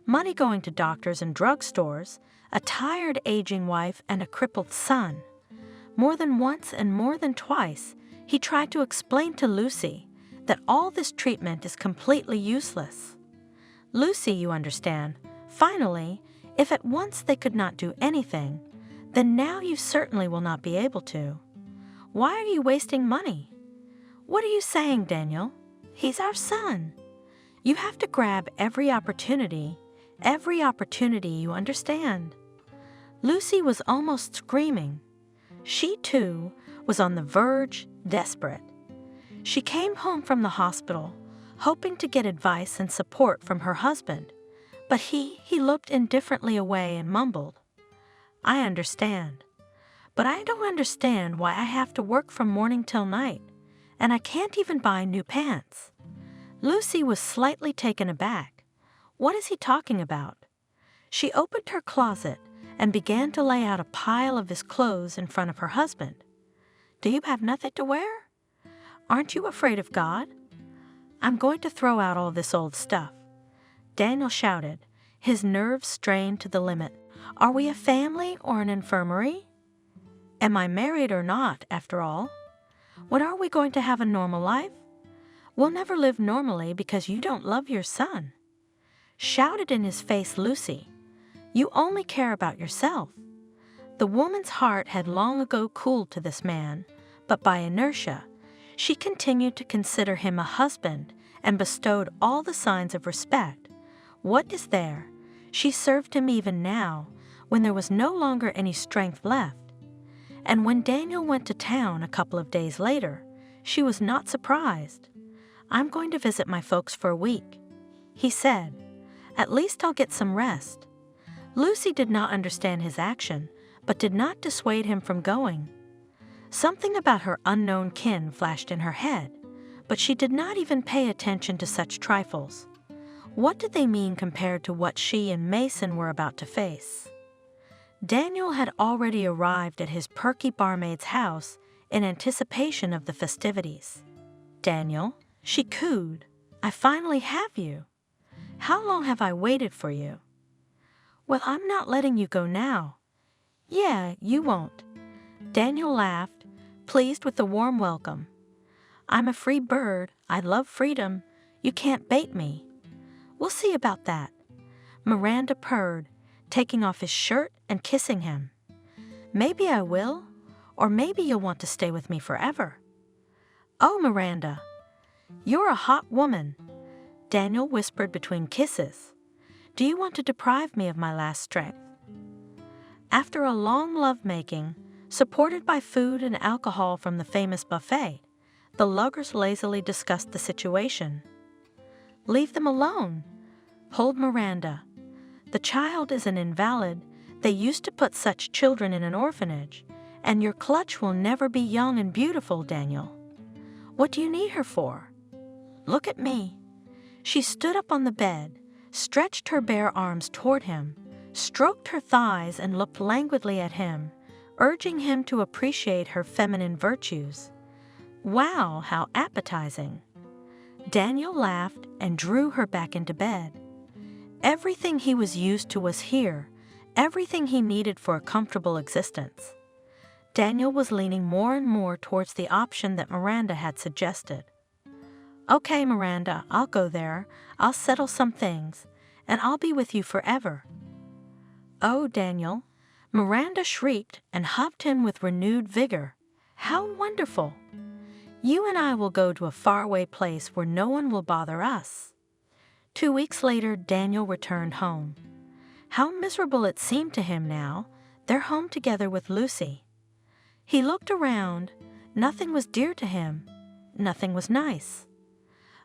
B: Money going to doctors and drugstores, a tired aging wife and a crippled son. More than once and more than twice, he tried to explain to Lucy that all this treatment is completely useless. "Lucy, you understand, finally, if at once they could not do anything, then now you certainly will not be able to. Why are you wasting money?" "What are you saying, Daniel? He's our son. You have to grab every opportunity, you understand." Lucy was almost screaming. She, too, was on the verge, desperate. She came home from the hospital, hoping to get advice and support from her husband, but he looked indifferently away and mumbled, "I understand. But I don't understand why I have to work from morning till night, and I can't even buy new pants. Lucy was slightly taken aback. What is he talking about? She opened her closet and began to lay out a pile of his clothes in front of her husband. Do you have nothing to wear? Aren't you afraid of God? I'm going to throw out all this old stuff. Daniel shouted, his nerves strained to the limit. Are we a family or an infirmary? Am I married or not, after all? When are we going to have a normal life? We'll never live normally because you don't love your son. Shouted in his face Lucy, you only care about yourself. The woman's heart had long ago cooled to this man, but by inertia, she continued to consider him a husband and bestowed all the signs of respect. What is there? She served him even now, when there was no longer any strength left. And when Daniel went to town a couple of days later, she was not surprised. I'm going to visit my folks for a week, he said. At least I'll get some rest. Lucy did not understand his action, but did not dissuade him from going. Something about her unknown kin flashed in her head, but she did not even pay attention to such trifles. What did they mean compared to what she and Mason were about to face? Daniel had already arrived at his perky barmaid's house in anticipation of the festivities. Daniel, she cooed, I finally have you. How long have I waited for you? Well, I'm not letting you go now. Yeah, you won't. Daniel laughed, pleased with the warm welcome. I'm a free bird. I love freedom. You can't bait me. We'll see about that. Miranda purred, taking off his shirt and kissing him. Maybe I will, or maybe you'll want to stay with me forever. Oh, Miranda, you're a hot woman, Daniel whispered between kisses. Do you want to deprive me of my last strength? After a long lovemaking, supported by food and alcohol from the famous buffet, the luggers lazily discussed the situation. Leave them alone, pulled Miranda. The child is an invalid. They used to put such children in an orphanage, and your clutch will never be young and beautiful, Daniel. What do you need her for? Look at me. She stood up on the bed, stretched her bare arms toward him, stroked her thighs and looked languidly at him, urging him to appreciate her feminine virtues. Wow, how appetizing. Daniel laughed and drew her back into bed. Everything he was used to was here, everything he needed for a comfortable existence. Daniel was leaning more and more towards the option that Miranda had suggested. Okay, Miranda, I'll go there. I'll settle some things, and I'll be with you forever. Oh, Daniel, Miranda shrieked and hugged him with renewed vigor. How wonderful! You and I will go to a faraway place where no one will bother us. 2 weeks later, Daniel returned home. How miserable it seemed to him now, their home together with Lucy. He looked around. Nothing was dear to him. Nothing was nice.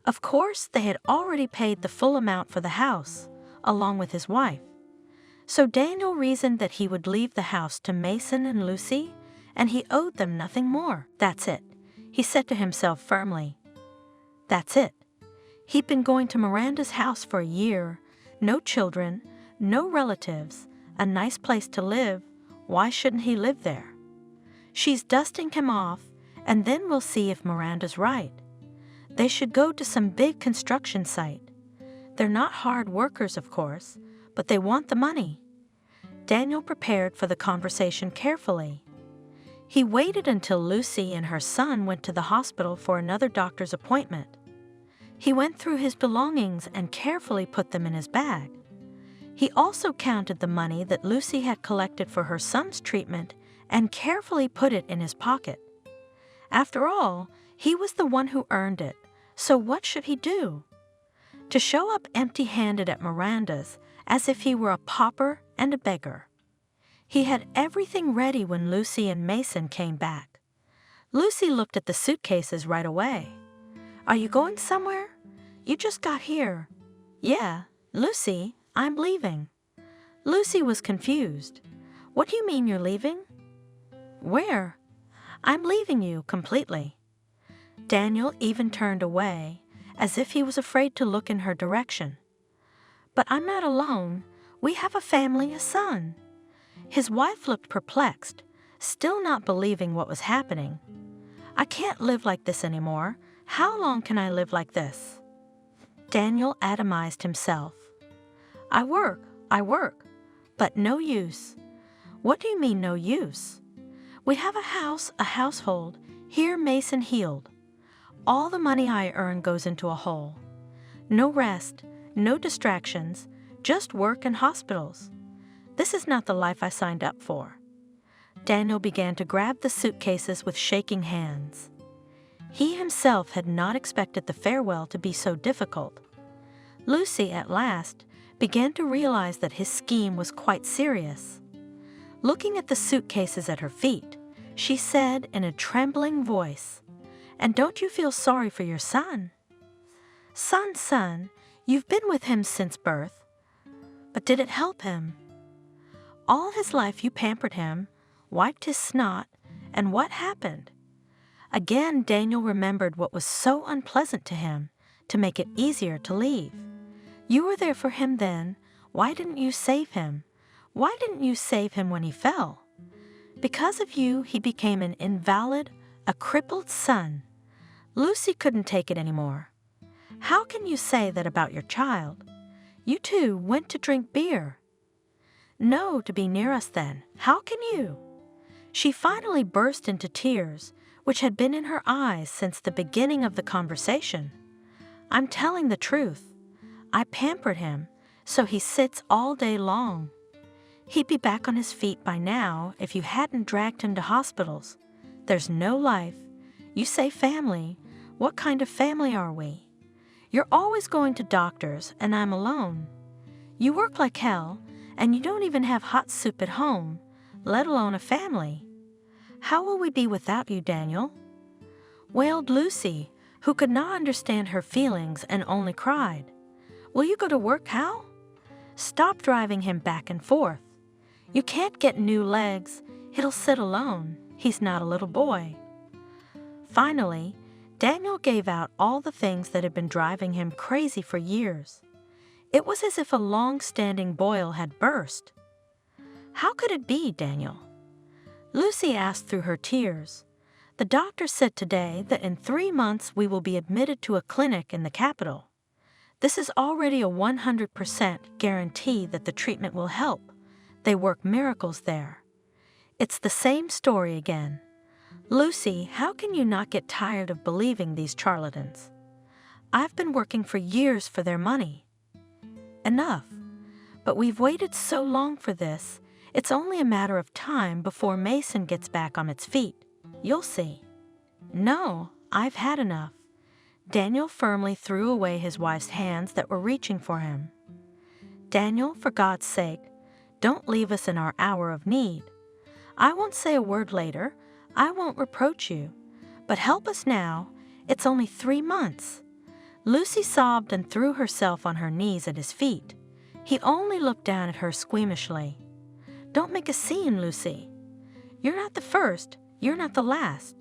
B: Of course, they had already paid the full amount for the house, along with his wife. So Daniel reasoned that he would leave the house to Mason and Lucy, and he owed them nothing more. That's it, he said to himself firmly. That's it. He'd been going to Miranda's house for a year. No children, no relatives, a nice place to live. Why shouldn't he live there? She's dusting him off, and then we'll see if Miranda's right. They should go to some big construction site. They're not hard workers, of course, but they want the money. Daniel prepared for the conversation carefully. He waited until Lucy and her son went to the hospital for another doctor's appointment. He went through his belongings and carefully put them in his bag. He also counted the money that Lucy had collected for her son's treatment and carefully put it in his pocket. After all, he was the one who earned it, so what should he do? To show up empty-handed at Miranda's as if he were a pauper and a beggar. He had everything ready when Lucy and Mason came back. Lucy looked at the suitcases right away. Are you going somewhere? You just got here. Yeah, Lucy, I'm leaving. Lucy was confused. What do you mean you're leaving? Where? I'm leaving you completely. Daniel even turned away, as if he was afraid to look in her direction. "But I'm not alone. We have a family, a son." His wife looked perplexed, still not believing what was happening. "I can't live like this anymore. How long can I live like this?" Daniel atomized himself. I work, but no use." "What do you mean, no use?" "We have a house, a household, here Mason healed. All the money I earn goes into a hole. No rest, no distractions, just work and hospitals. This is not the life I signed up for." Daniel began to grab the suitcases with shaking hands. He himself had not expected the farewell to be so difficult. Lucy, at last, began to realize that his scheme was quite serious. Looking at the suitcases at her feet, she said in a trembling voice, "And don't you feel sorry for your son?" Son, you've been with him since birth. But did it help him? All his life you pampered him, wiped his snot, and what happened?" Again Daniel remembered what was so unpleasant to him, to make it easier to leave. "You were there for him then. Why didn't you save him? Why didn't you save him when he fell? Because of you, he became an invalid, a crippled son. Lucy couldn't take it anymore. How can you say that about your child? You two went to drink beer. No, to be near us then. How can you?" She finally burst into tears, which had been in her eyes since the beginning of the conversation. "I'm telling the truth. I pampered him, so he sits all day long. He'd be back on his feet by now if you hadn't dragged him to hospitals. There's no life. You say family. What kind of family are we? You're always going to doctors, and I'm alone. You work like hell, and you don't even have hot soup at home, let alone a family. How will we be without you, Daniel?" Wailed Lucy, who could not understand her feelings and only cried. "Will you go to work, Hal? Stop driving him back and forth. You can't get new legs. He'll sit alone. He's not a little boy." Finally, Daniel gave out all the things that had been driving him crazy for years. It was as if a long-standing boil had burst. "How could it be, Daniel?" Lucy asked through her tears. "The doctor said today that in 3 months we will be admitted to a clinic in the capital. This is already a 100% guarantee that the treatment will help. They work miracles there. It's the same story again. Lucy, how can you not get tired of believing these charlatans? I've been working for years for their money." "Enough. But we've waited so long for this, it's only a matter of time before Mason gets back on its feet. You'll see." "No, I've had enough." Daniel firmly threw away his wife's hands that were reaching for him. "Daniel, for God's sake, don't leave us in our hour of need. I won't say a word later. I won't reproach you. But help us now. It's only 3 months." Lucy sobbed and threw herself on her knees at his feet. He only looked down at her squeamishly. "Don't make a scene, Lucy. You're not the first. You're not the last.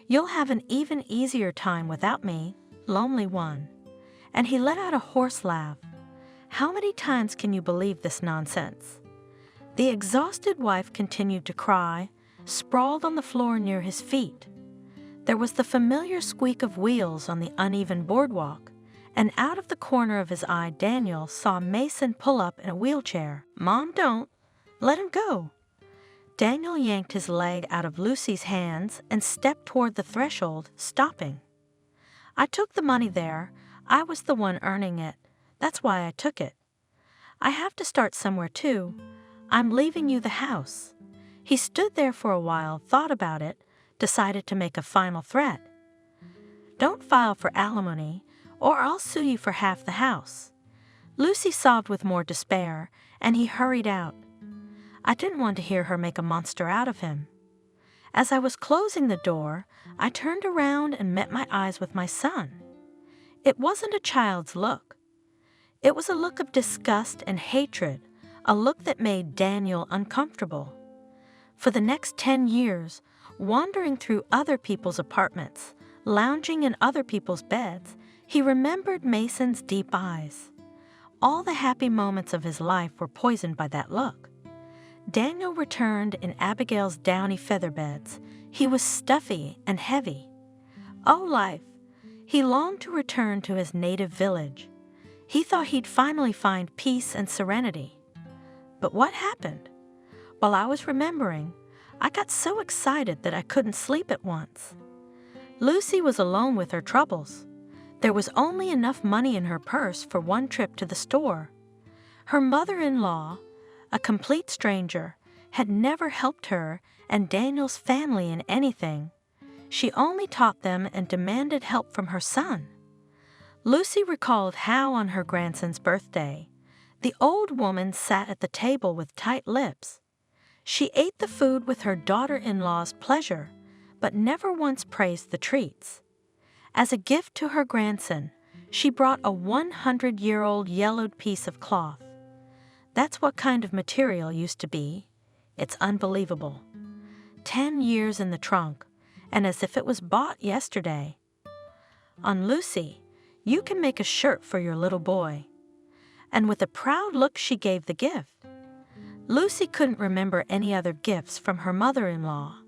B: You'll have an even easier time without me, lonely one." And he let out a hoarse laugh. How many times can you believe this nonsense? The exhausted wife continued to cry, sprawled on the floor near his feet. There was the familiar squeak of wheels on the uneven boardwalk, and out of the corner of his eye Daniel saw Mason pull up in a wheelchair. "Mom, don't. Let him go." Daniel yanked his leg out of Lucy's hands and stepped toward the threshold, stopping. "I took the money there. I was the one earning it. That's why I took it. I have to start somewhere too. I'm leaving you the house." He stood there for a while, thought about it, decided to make a final threat. "Don't file for alimony, or I'll sue you for half the house." Lucy sobbed with more despair, and he hurried out. I didn't want to hear her make a monster out of him. As I was closing the door, I turned around and met my eyes with my son. It wasn't a child's look. It was a look of disgust and hatred, a look that made Daniel uncomfortable. For the next 10 years, wandering through other people's apartments, lounging in other people's beds, He remembered Mason's deep eyes. All the happy moments of his life were poisoned by that look. Daniel returned in Abigail's downy feather beds. He was stuffy and heavy. Oh, life! He longed to return to his native village. He thought he'd finally find peace and serenity. But what happened? While I was remembering, I got so excited that I couldn't sleep at once. Lucy was alone with her troubles. There was only enough money in her purse for one trip to the store. Her mother-in-law, a complete stranger, had never helped her and Daniel's family in anything. She only taught them and demanded help from her son. Lucy recalled how on her grandson's birthday, the old woman sat at the table with tight lips. She ate the food with her daughter-in-law's pleasure, but never once praised the treats. As a gift to her grandson, she brought a 100-year-old yellowed piece of cloth. That's what kind of material used to be. It's unbelievable. 10 years in the trunk, and as if it was bought yesterday. On Lucy, you can make a shirt for your little boy. And with a proud look she gave the gift. Lucy couldn't remember any other gifts from her mother-in-law.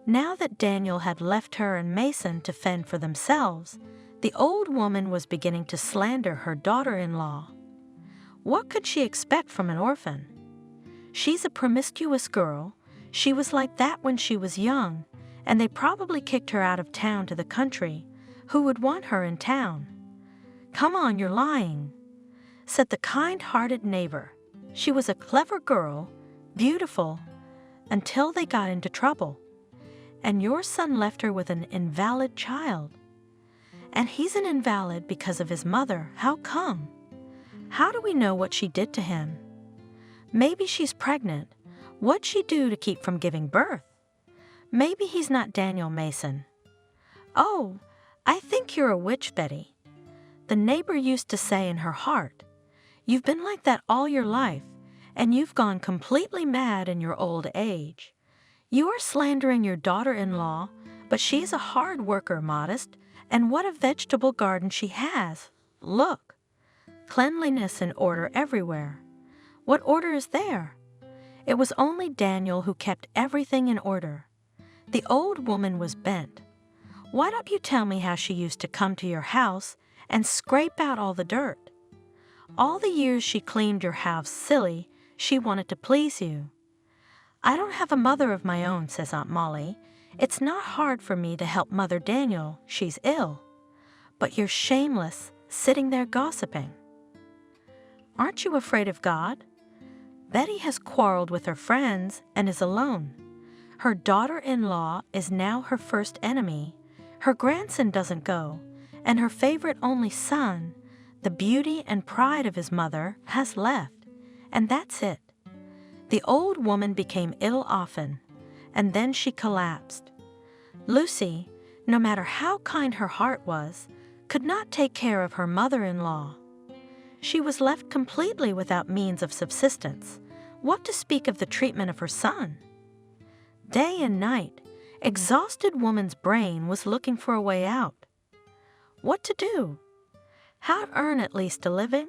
B: Now that Daniel had left her and Mason to fend for themselves, the old woman was beginning to slander her daughter-in-law. What could she expect from an orphan? She's a promiscuous girl. She was like that when she was young, and they probably kicked her out of town to the country. Who would want her in town? Come on, you're lying, said the kind-hearted neighbor. She was a clever girl, beautiful, until they got into trouble. And your son left her with an invalid child. And he's an invalid because of his mother. How come? How do we know what she did to him? Maybe she's pregnant. What'd she do to keep from giving birth? Maybe he's not Daniel Mason. Oh, I think you're a witch, Betty. The neighbor used to say in her heart, you've been like that all your life, and you've gone completely mad in your old age. You are slandering your daughter-in-law, but she's a hard worker, Modest, and what a vegetable garden she has. Look, cleanliness and order everywhere. What order is there? It was only Daniel who kept everything in order. The old woman was bent. Why don't you tell me how she used to come to your house and scrape out all the dirt? All the years she cleaned your house silly, she wanted to please you. I don't have a mother of my own, says Aunt Molly. It's not hard for me to help Mother Daniel. She's ill. But you're shameless, sitting there gossiping. Aren't you afraid of God? Betty has quarreled with her friends and is alone. Her daughter-in-law is now her first enemy. Her grandson doesn't go, and her favorite only son, the beauty and pride of his mother, has left. And that's it. The old woman became ill often, and then she collapsed. Lucy, no matter how kind her heart was, could not take care of her mother-in-law. She was left completely without means of subsistence, what to speak of the treatment of her son. Day and night, exhausted woman's brain was looking for a way out. What to do? How to earn at least a living?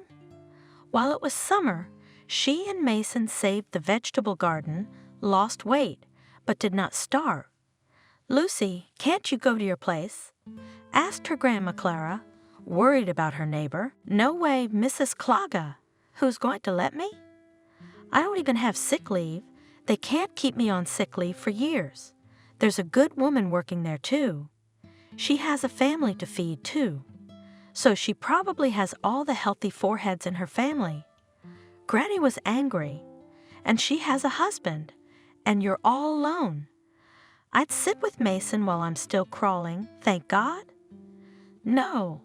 B: While it was summer, she and Mason saved the vegetable garden, lost weight, but did not starve. Lucy, can't you go to your place? Asked her Grandma Clara, worried about her neighbor. No way, Mrs. Claga. Who's going to let me? I don't even have sick leave. They can't keep me on sick leave for years. There's a good woman working there, too. She has a family to feed, too. So she probably has all the healthy foreheads in her family. Granny was angry, and she has a husband, and you're all alone. I'd sit with Mason while I'm still crawling, thank God. No,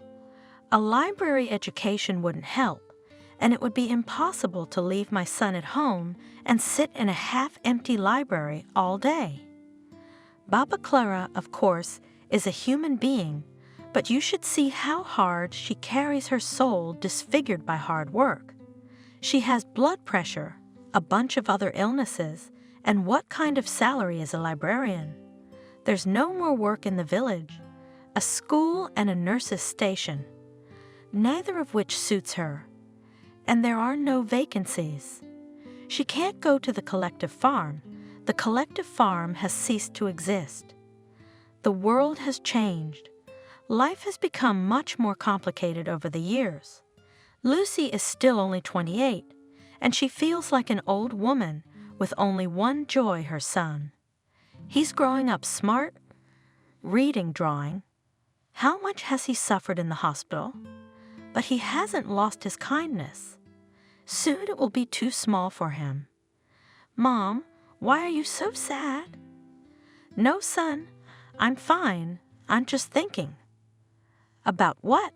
B: a library education wouldn't help, and it would be impossible to leave my son at home and sit in a half-empty library all day. Baba Clara, of course, is a human being, but you should see how hard she carries her soul disfigured by hard work. She has blood pressure, a bunch of other illnesses, and what kind of salary is a librarian? There's no more work in the village. A school and a nurse's station. neither of which suits her, and there are no vacancies. She can't go to the collective farm. The collective farm has ceased to exist. The world has changed. Life has become much more complicated over the years. Lucy is still only 28, and she feels like an old woman with only one joy, her son. He's growing up smart, reading, drawing. How much has he suffered in the hospital? But he hasn't lost his kindness. Soon it will be too small for him. Mom, why are you so sad? No, son, I'm fine. I'm just thinking. About what?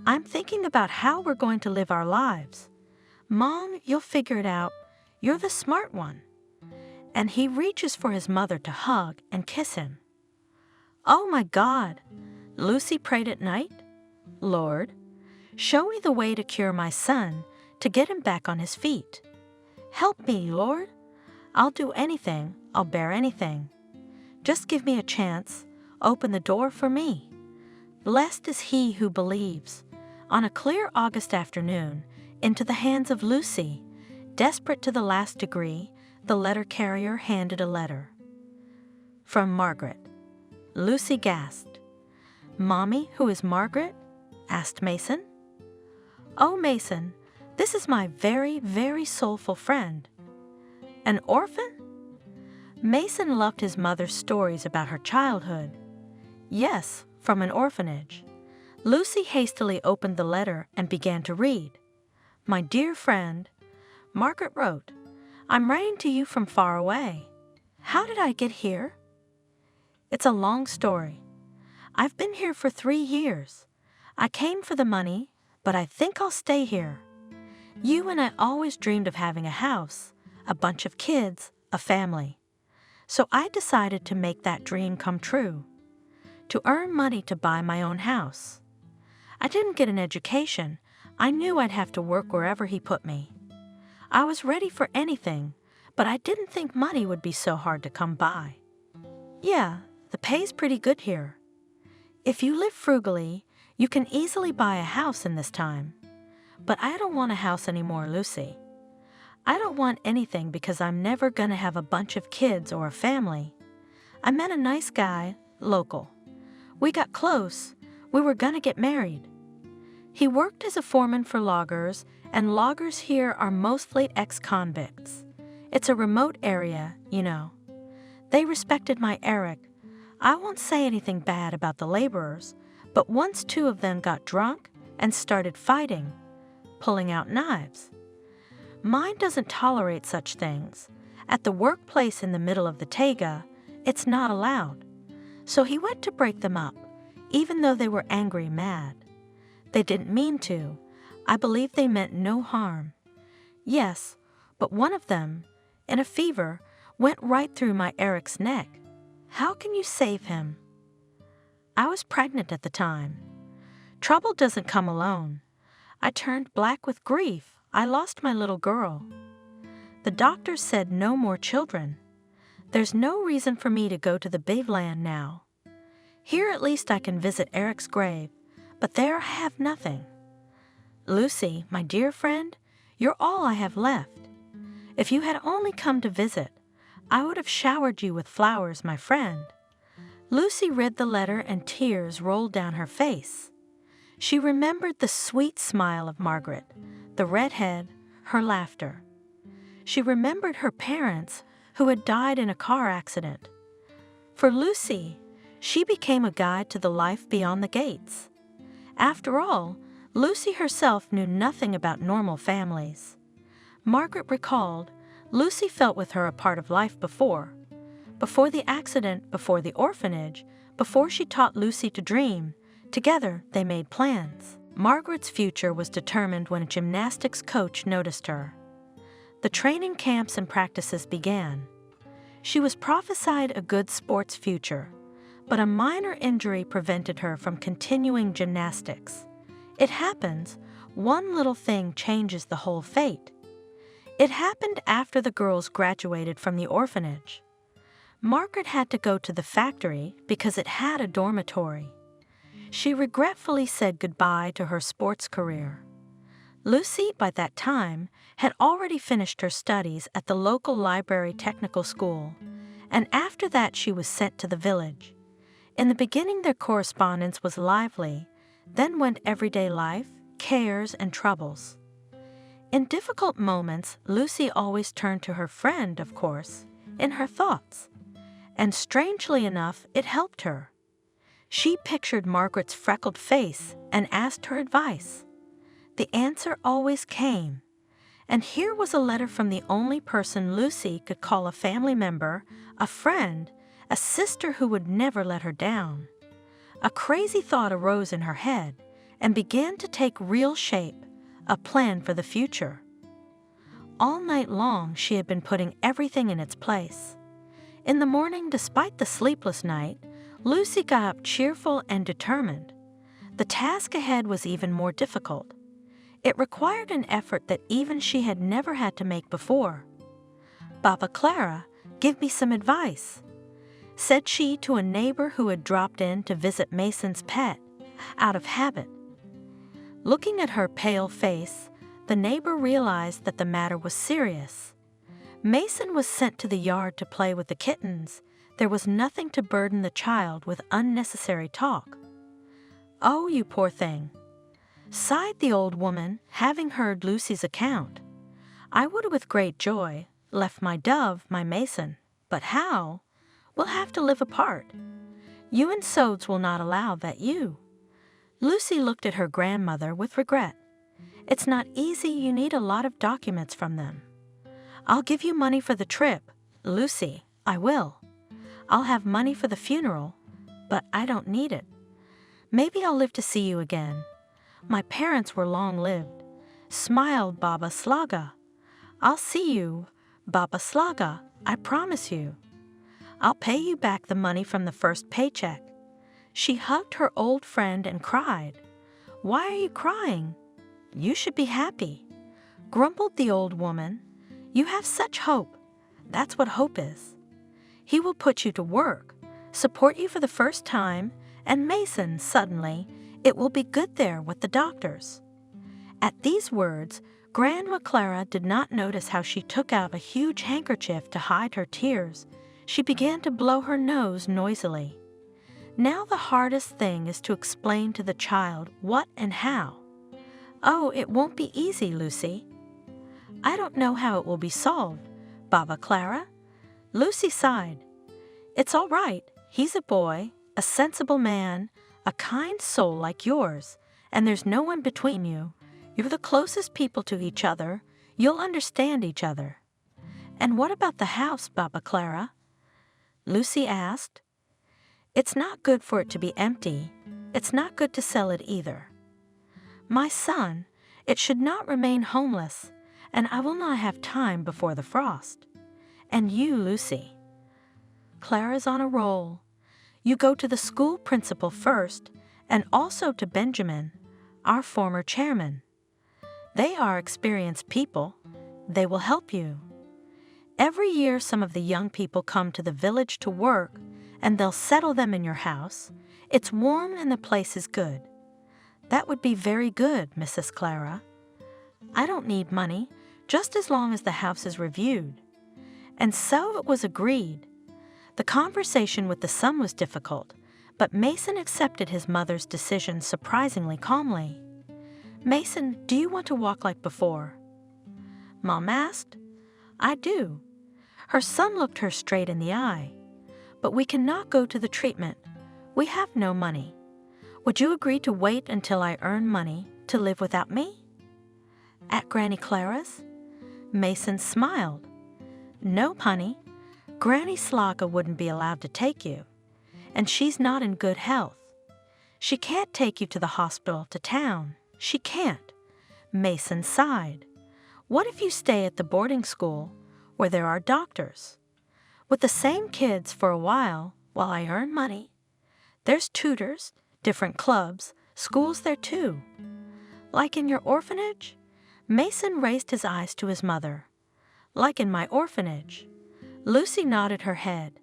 B: I'm thinking about how we're going to live our lives. Mom, you'll figure it out. You're the smart one. And he reaches for his mother to hug and kiss him. Oh my God! Lucy prayed at night. Lord, show me the way to cure my son, to get him back on his feet. Help me, Lord. I'll do anything. I'll bear anything. Just give me a chance. Open the door for me. Blessed is he who believes. On a clear August afternoon, into the hands of Lucy, desperate to the last degree, the letter carrier handed a letter. From Margaret. Lucy gasped. Mommy, who is Margaret? Asked Mason. Oh, Mason, this is my very, very soulful friend. An orphan? Mason loved his mother's stories about her childhood. Yes, from an orphanage. Lucy hastily opened the letter and began to read. My dear friend, Margaret wrote, I'm writing to you from far away. How did I get here? It's a long story. I've been here for 3 years. I came for the money, but I think I'll stay here. You and I always dreamed of having a house, a bunch of kids, a family. So I decided to make that dream come true, to earn money to buy my own house. I didn't get an education. I knew I'd have to work wherever he put me. I was ready for anything, but I didn't think money would be so hard to come by. Yeah, the pay's pretty good here. If you live frugally, you can easily buy a house in this time. But I don't want a house anymore, Lucy. I don't want anything because I'm never going to have a bunch of kids or a family. I met a nice guy, local. We got close. We were going to get married. He worked as a foreman for loggers, and loggers here are mostly ex-convicts. It's a remote area, you know. They respected my Eric. I won't say anything bad about the laborers, but once 2 of them got drunk and started fighting, pulling out knives. Mine doesn't tolerate such things. At the workplace in the middle of the taiga, it's not allowed. So he went to break them up, even though they were angry mad. They didn't mean to. I believe they meant no harm. Yes, but one of them, in a fever, went right through my Eric's neck. How can you save him? I was pregnant at the time. Trouble doesn't come alone. I turned black with grief. I lost my little girl. The doctors said no more children. There's no reason for me to go to the big land now. Here at least I can visit Eric's grave, but there I have nothing. Lucy, my dear friend, you're all I have left. If you had only come to visit, I would have showered you with flowers, my friend. Lucy read the letter and tears rolled down her face. She remembered the sweet smile of Margaret, the redhead, her laughter. She remembered her parents who had died in a car accident. For Lucy, she became a guide to the life beyond the gates. After all, Lucy herself knew nothing about normal families. Margaret recalled, Lucy felt with her a part of life before the accident, before the orphanage, before she taught Lucy to dream. Together, they made plans. Margaret's future was determined when a gymnastics coach noticed her. The training camps and practices began. She was prophesied a good sports future, but a minor injury prevented her from continuing gymnastics. It happens, one little thing changes the whole fate. It happened after the girls graduated from the orphanage. Margaret had to go to the factory because it had a dormitory. She regretfully said goodbye to her sports career. Lucy, by that time, had already finished her studies at the local library technical school, and after that she was sent to the village. In the beginning their correspondence was lively, then went everyday life, cares, and troubles. In difficult moments, Lucy always turned to her friend, of course, in her thoughts. And strangely enough, it helped her. She pictured Margaret's freckled face and asked her advice. The answer always came. And here was a letter from the only person Lucy could call a family member, a friend, a sister who would never let her down. A crazy thought arose in her head and began to take real shape, a plan for the future. All night long she had been putting everything in its place. In the morning, despite the sleepless night, Lucy got up cheerful and determined. The task ahead was even more difficult. It required an effort that even she had never had to make before. "Baba Clara, give me some advice," said she to a neighbor who had dropped in to visit Mason's pet, out of habit. Looking at her pale face, the neighbor realized that the matter was serious. Mason was sent to the yard to play with the kittens. There was nothing to burden the child with unnecessary talk. "Oh, you poor thing," sighed the old woman, having heard Lucy's account. "I would with great joy left my dove, my Mason, but how? We'll have to live apart. You and Sodes will not allow that you." Lucy looked at her grandmother with regret. "It's not easy, you need a lot of documents from them." "I'll give you money for the trip, Lucy, I will. I'll have money for the funeral, but I don't need it. Maybe I'll live to see you again. My parents were long-lived," smiled Baba Slaga. "I'll see you, Baba Slaga, I promise you. I'll pay you back the money from the first paycheck." She hugged her old friend and cried. "Why are you crying? You should be happy," grumbled the old woman. "You have such hope. That's what hope is. He will put you to work, support you for the first time, and Mason, suddenly, it will be good there with the doctors." At these words, Grandma Clara did not notice how she took out a huge handkerchief to hide her tears. She began to blow her nose noisily. Now the hardest thing is to explain to the child what and how. "Oh, it won't be easy, Lucy." "I don't know how it will be solved, Baba Clara." Lucy sighed. "It's all right. He's a boy, a sensible man, a kind soul like yours, and there's no one between you. You're the closest people to each other. You'll understand each other." "And what about the house, Baba Clara?" Lucy asked. "It's not good for it to be empty. It's not good to sell it either. My son, it should not remain homeless, and I will not have time before the frost. And you, Lucy." Clara's on a roll. "You go to the school principal first, and also to Benjamin, our former chairman. They are experienced people. They will help you. Every year some of the young people come to the village to work, and they'll settle them in your house. It's warm and the place is good." "That would be very good, Mrs. Clara." "I don't need money, just as long as the house is reviewed." And so it was agreed. The conversation with the son was difficult, but Mason accepted his mother's decision surprisingly calmly. "Mason, do you want to walk like before?" Mom asked. "I do." Her son looked her straight in the eye. "But we cannot go to the treatment. We have no money. Would you agree to wait until I earn money to live without me?" "At Granny Clara's?" Mason smiled. "Nope, honey. Granny Slaga wouldn't be allowed to take you. And she's not in good health. She can't take you to the hospital to town. She can't." Mason sighed. "What if you stay at the boarding school where there are doctors? With the same kids for a while I earn money. There's tutors, different clubs, schools there too." "Like in your orphanage?" Mason raised his eyes to his mother. "Like in my orphanage." Lucy nodded her head.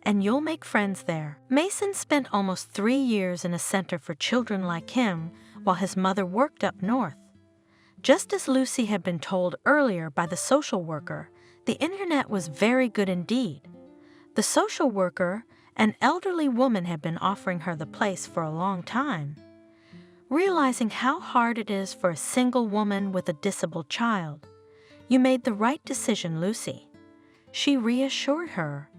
B: and you'll make friends there. Mason spent almost 3 years in a center for children like him while his mother worked up north. Just as Lucy had been told earlier by the social worker, the internet was very good indeed. The social worker, an elderly woman, had been offering her the place for a long time. Realizing how hard it is for a single woman with a disabled child, "You made the right decision, Lucy," she reassured her.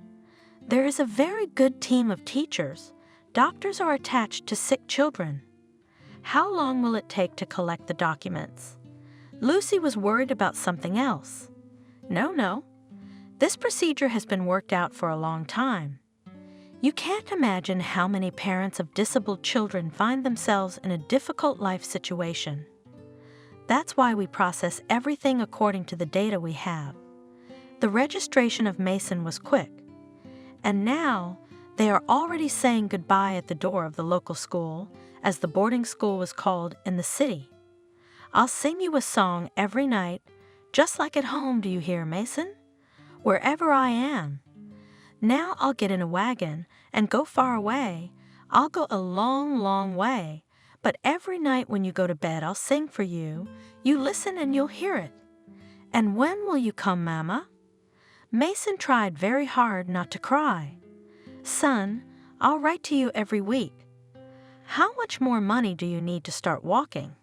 B: "There is a very good team of teachers. Doctors are attached to sick children. How long will it take to collect the documents?" Lucy was worried about something else. No. This procedure has been worked out for a long time. You can't imagine how many parents of disabled children find themselves in a difficult life situation. That's why we process everything according to the data we have. The registration of Mason was quick, and now they are already saying goodbye at the door of the local school, as the boarding school was called in the city. "I'll sing you a song every night, just like at home, do you hear, Mason? Wherever I am. Now I'll get in a wagon and go far away. I'll go a long, long way. But every night when you go to bed, I'll sing for you. You listen and you'll hear it. And when will you come, Mama?" Mason tried very hard not to cry. "Son, I'll write to you every week. How much more money do you need to start walking?"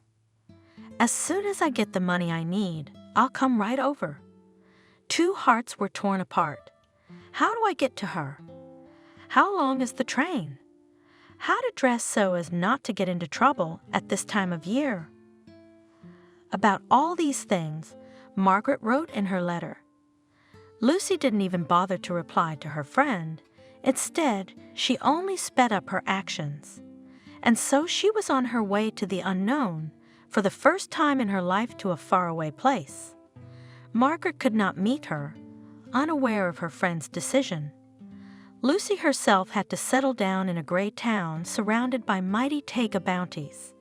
B: "As soon as I get the money I need, I'll come right over." Two hearts were torn apart. How do I get to her? How long is the train? How to dress so as not to get into trouble at this time of year? About all these things, Margaret wrote in her letter. Lucy didn't even bother to reply to her friend. Instead, she only sped up her actions. And so she was on her way to the unknown, for the first time in her life to a faraway place. Margaret could not meet her, unaware of her friend's decision. Lucy herself had to settle down in a gray town surrounded by mighty taiga bounties,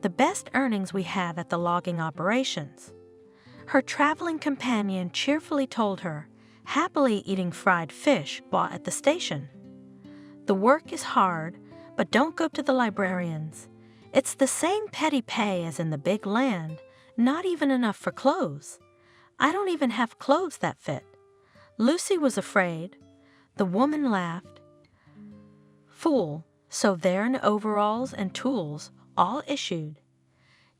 B: the best earnings we have at the logging operations. Her traveling companion cheerfully told her, happily eating fried fish bought at the station. "The work is hard, but don't go to the librarians. It's the same petty pay as in the big land, not even enough for clothes. I don't even have clothes that fit." Lucy was afraid. The woman laughed. "Fool, so they're in overalls and tools, all issued.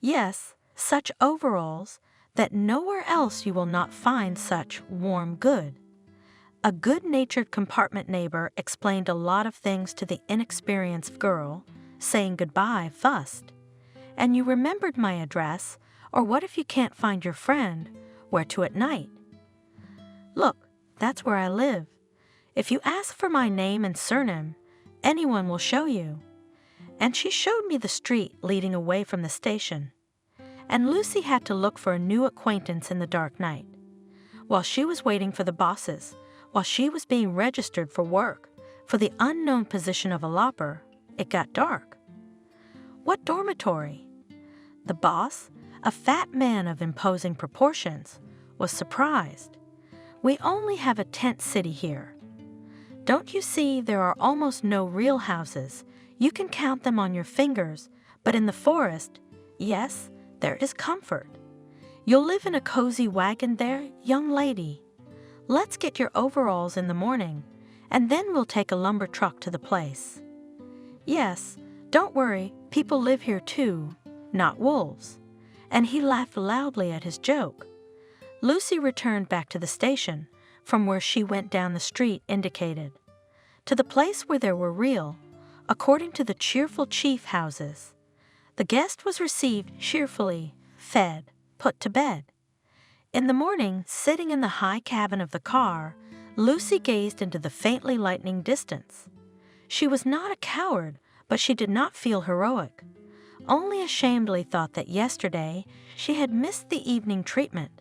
B: Yes, such overalls that nowhere else you will not find such warm good." A good-natured compartment neighbor explained a lot of things to the inexperienced girl, saying goodbye fussed. "And you remembered my address, or what if you can't find your friend, where to at night?" "Look, that's where I live. If you ask for my name and surname, anyone will show you." And she showed me the street leading away from the station. And Lucy had to look for a new acquaintance in the dark night. While she was waiting for the bosses, while she was being registered for work, for the unknown position of a lopper, it got dark. "What dormitory?" The boss, a fat man of imposing proportions, was surprised. "We only have a tent city here. Don't you see there are almost no real houses? You can count them on your fingers, but in the forest, yes, there is comfort. You'll live in a cozy wagon there, young lady. Let's get your overalls in the morning, and then we'll take a lumber truck to the place. Yes, don't worry, people live here too, not wolves." And he laughed loudly at his joke. Lucy returned back to the station, from where she went down the street indicated, to the place where there were real, according to the cheerful chief houses. The guest was received cheerfully, fed, put to bed. In the morning, sitting in the high cabin of the car, Lucy gazed into the faintly lightening distance. She was not a coward, but she did not feel heroic. Only ashamedly thought that yesterday she had missed the evening treatment.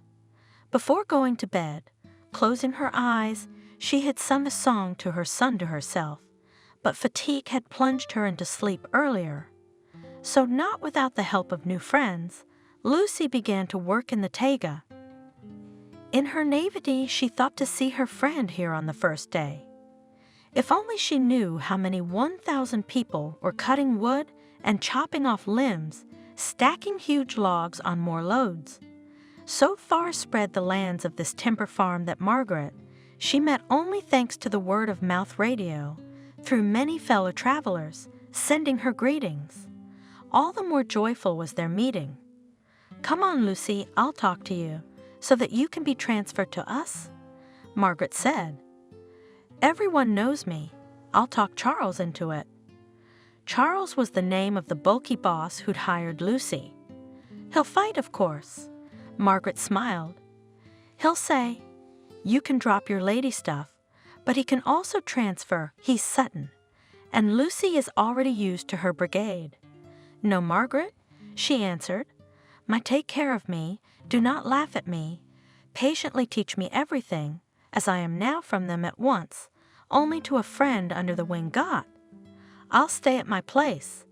B: Before going to bed, closing her eyes, she had sung a song to her son to herself, but fatigue had plunged her into sleep earlier. So not without the help of new friends, Lucy began to work in the taiga. In her naivety, she thought to see her friend here on the first day. If only she knew how many 1,000 people were cutting wood and chopping off limbs, stacking huge logs on more loads. So far spread the lands of this timber farm that Margaret, she met only thanks to the word-of-mouth radio, through many fellow travelers, sending her greetings. All the more joyful was their meeting. "Come on, Lucy, I'll talk to you, so that you can be transferred to us," Margaret said. "Everyone knows me. I'll talk Charles into it." Charles was the name of the bulky boss who'd hired Lucy. "He'll fight, of course." Margaret smiled. "He'll say, 'You can drop your lady stuff,' but he can also transfer, he's Sutton. And Lucy is already used to her brigade." "No, Margaret," she answered. "My take care of me, do not laugh at me, patiently teach me everything, as I am now from them at once, only to a friend under the wing got. I'll stay at my place.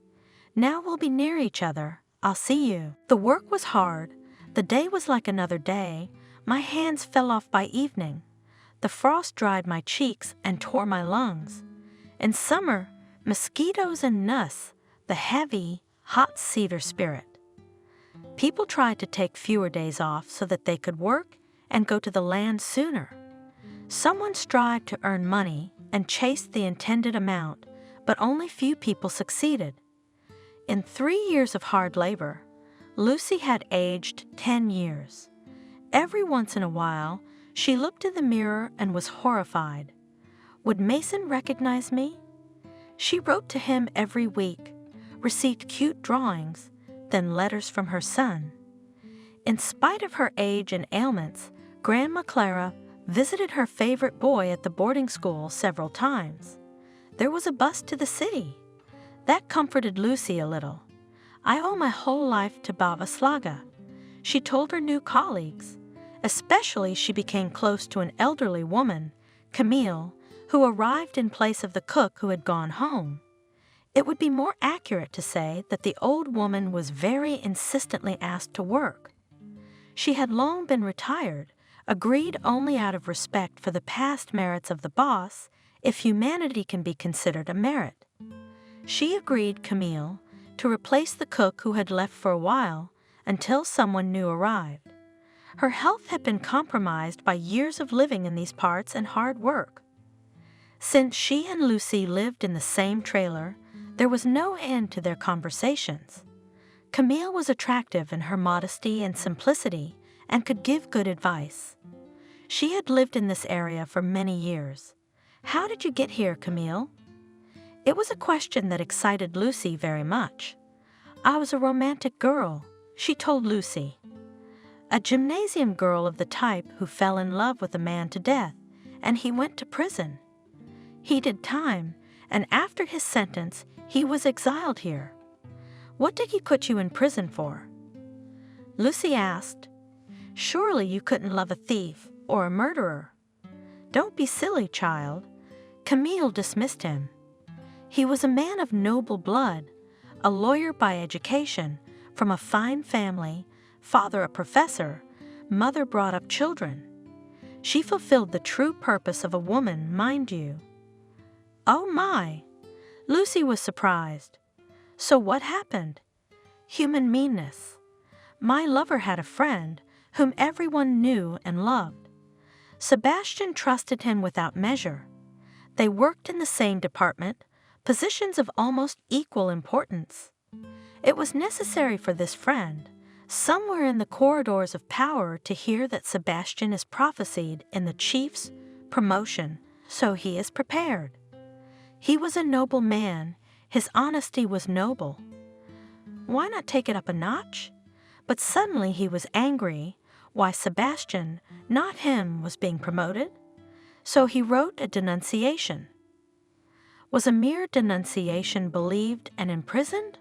B: Now we'll be near each other, I'll see you." The work was hard, the day was like another day, my hands fell off by evening. The frost dried my cheeks and tore my lungs. In summer, mosquitoes and nuss, the heavy, hot cedar spirit. People tried to take fewer days off so that they could work and go to the land sooner. Someone strived to earn money and chased the intended amount, but only few people succeeded. In 3 years of hard labor, Lucy had aged 10 years. Every once in a while, she looked in the mirror and was horrified. Would Mason recognize me? She wrote to him every week, received cute drawings, then letters from her son. In spite of her age and ailments, Grandma Clara visited her favorite boy at the boarding school several times. There was a bus to the city. That comforted Lucy a little. "I owe my whole life to Baba Slaga," she told her new colleagues. Especially she became close to an elderly woman, Camille, who arrived in place of the cook who had gone home. It would be more accurate to say that the old woman was very insistently asked to work. She had long been retired, agreed only out of respect for the past merits of the boss, if humanity can be considered a merit. She agreed, Camille, to replace the cook who had left for a while until someone new arrived. Her health had been compromised by years of living in these parts and hard work. Since she and Lucy lived in the same trailer, there was no end to their conversations. Camille was attractive in her modesty and simplicity and could give good advice. She had lived in this area for many years. "How did you get here, Camille?" It was a question that excited Lucy very much. "I was a romantic girl," she told Lucy. "A gymnasium girl of the type who fell in love with a man to death, and he went to prison. He did time, and after his sentence, he was exiled here." "What did he put you in prison for?" Lucy asked. "Surely you couldn't love a thief or a murderer." "Don't be silly, child." Camille dismissed him. "He was a man of noble blood, a lawyer by education, from a fine family, father a professor, mother brought up children. She fulfilled the true purpose of a woman, mind you." "Oh my!" Lucy was surprised. "So what happened?" "Human meanness. My lover had a friend whom everyone knew and loved. Sebastian trusted him without measure. They worked in the same department, positions of almost equal importance. It was necessary for this friend, somewhere in the corridors of power, to hear that Sebastian is prophesied in the chief's promotion, so he is prepared. He was a noble man, his honesty was noble. Why not take it up a notch? But suddenly he was angry. Why Sebastian, not him, was being promoted? So he wrote a denunciation. Was a mere denunciation believed and imprisoned?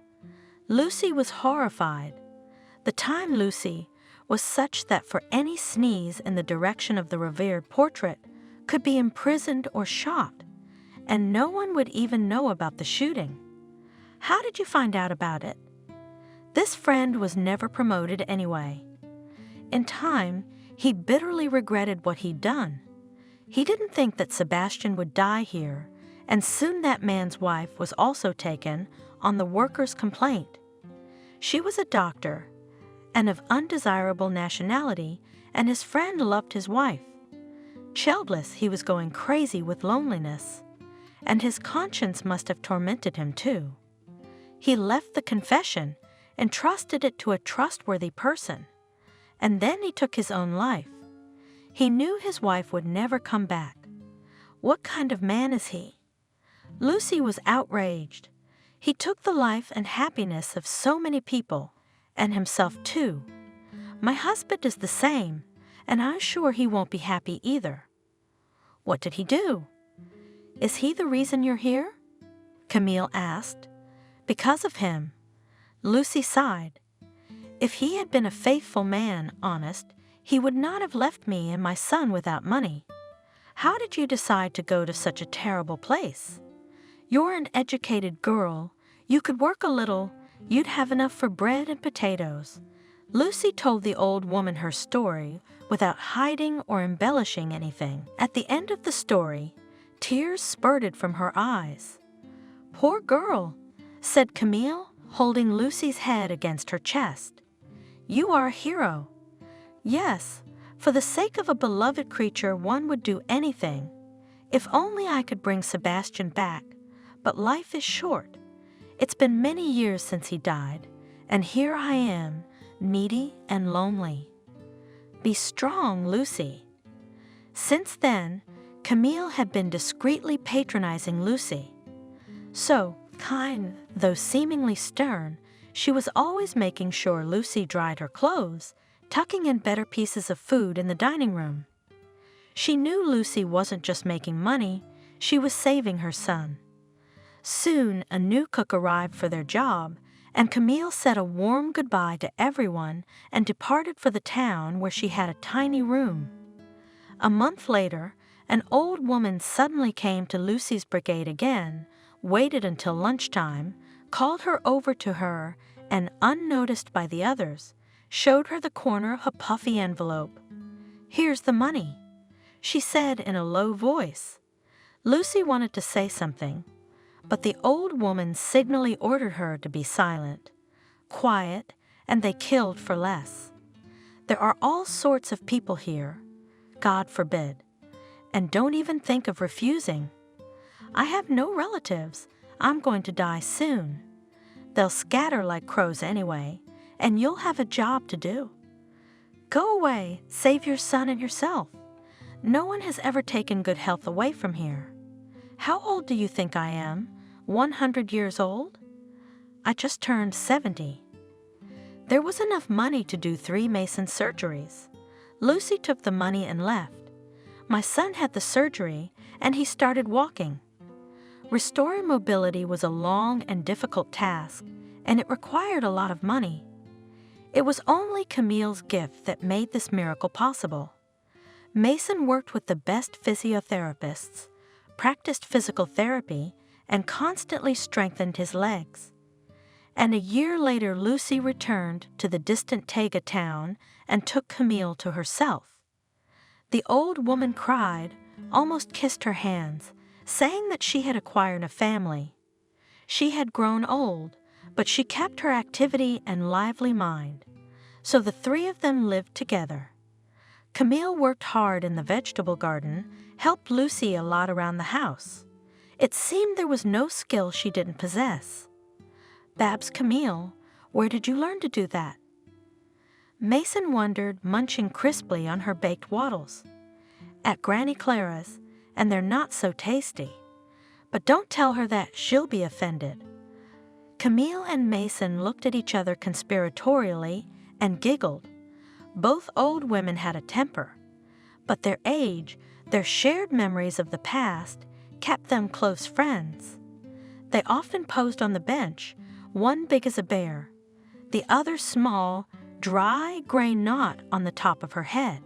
B: Lucy was horrified. The time, Lucy, was such that for any sneeze in the direction of the revered portrait could be imprisoned or shot, and no one would even know about the shooting. How did you find out about it? This friend was never promoted anyway. In time, he bitterly regretted what he'd done. He didn't think that Sebastian would die here, and soon that man's wife was also taken on the workers' complaint. She was a doctor and of undesirable nationality, and his friend loved his wife. Childless, he was going crazy with loneliness, and his conscience must have tormented him too. He left the confession and trusted it to a trustworthy person, and then he took his own life. He knew his wife would never come back. What kind of man is he? Lucy was outraged. He took the life and happiness of so many people, and himself too. My husband is the same, and I'm sure he won't be happy either. What did he do? Is he the reason you're here? Camille asked. Because of him. Lucy sighed. If he had been a faithful man, honest, he would not have left me and my son without money. How did you decide to go to such a terrible place? You're an educated girl. You could work a little. You'd have enough for bread and potatoes. Lucy told the old woman her story without hiding or embellishing anything. At the end of the story, tears spurted from her eyes. Poor girl, said Camille, holding Lucy's head against her chest. You are a hero. Yes, for the sake of a beloved creature one would do anything. If only I could bring Sebastian back, but life is short. It's been many years since he died, and here I am, needy and lonely. Be strong, Lucy. Since then, Camille had been discreetly patronizing Lucy. So, kind, though seemingly stern, she was always making sure Lucy dried her clothes, tucking in better pieces of food in the dining room. She knew Lucy wasn't just making money, she was saving her son. Soon, a new cook arrived for their job, and Camille said a warm goodbye to everyone and departed for the town where she had a tiny room. A month later, an old woman suddenly came to Lucy's brigade again, waited until lunchtime, called her over to her, and, unnoticed by the others, showed her the corner of a puffy envelope. Here's the money, she said in a low voice. Lucy wanted to say something, but the old woman signally ordered her to be silent, quiet, and they killed for less. There are all sorts of people here, God forbid, and don't even think of refusing. I have no relatives. I'm going to die soon. They'll scatter like crows anyway, and you'll have a job to do. Go away, save your son and yourself. No one has ever taken good health away from here. How old do you think I am? 100 years old? I just turned 70. There was enough money to do 3 Mason surgeries. Lucy took the money and left. My son had the surgery, and he started walking. Restoring mobility was a long and difficult task, and it required a lot of money. It was only Camille's gift that made this miracle possible. Mason worked with the best physiotherapists, practiced physical therapy, and constantly strengthened his legs. And a year later, Lucy returned to the distant Tega town and took Camille to herself. The old woman cried, almost kissed her hands, saying that she had acquired a family. She had grown old, but she kept her activity and lively mind. So the 3 of them lived together. Camille worked hard in the vegetable garden, helped Lucy a lot around the house. It seemed there was no skill she didn't possess. Babs, Camille, where did you learn to do that? Mason wondered, munching crisply on her baked waddles. At Granny Clara's, and they're not so tasty. But don't tell her that, she'll be offended. Camille and Mason looked at each other conspiratorially and giggled. Both old women had a temper, but their age, their shared memories of the past, kept them close friends. They often posed on the bench, one big as a bear, the other small, dry gray knot on the top of her head.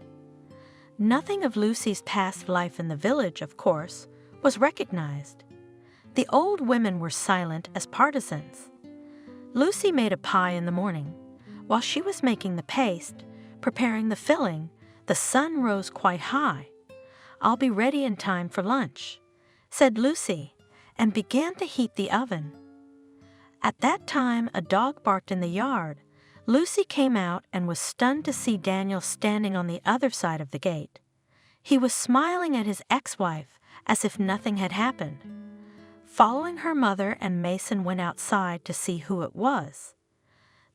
B: Nothing of Lucy's past life in the village, of course, was recognized. The old women were silent as partisans. Lucy made a pie in the morning. While she was making the paste, preparing the filling, the sun rose quite high. I'll be ready in time for lunch, said Lucy, and began to heat the oven. At that time, a dog barked in the yard. Lucy came out and was stunned to see Daniel standing on the other side of the gate. He was smiling at his ex-wife as if nothing had happened. Following her mother and Mason went outside to see who it was.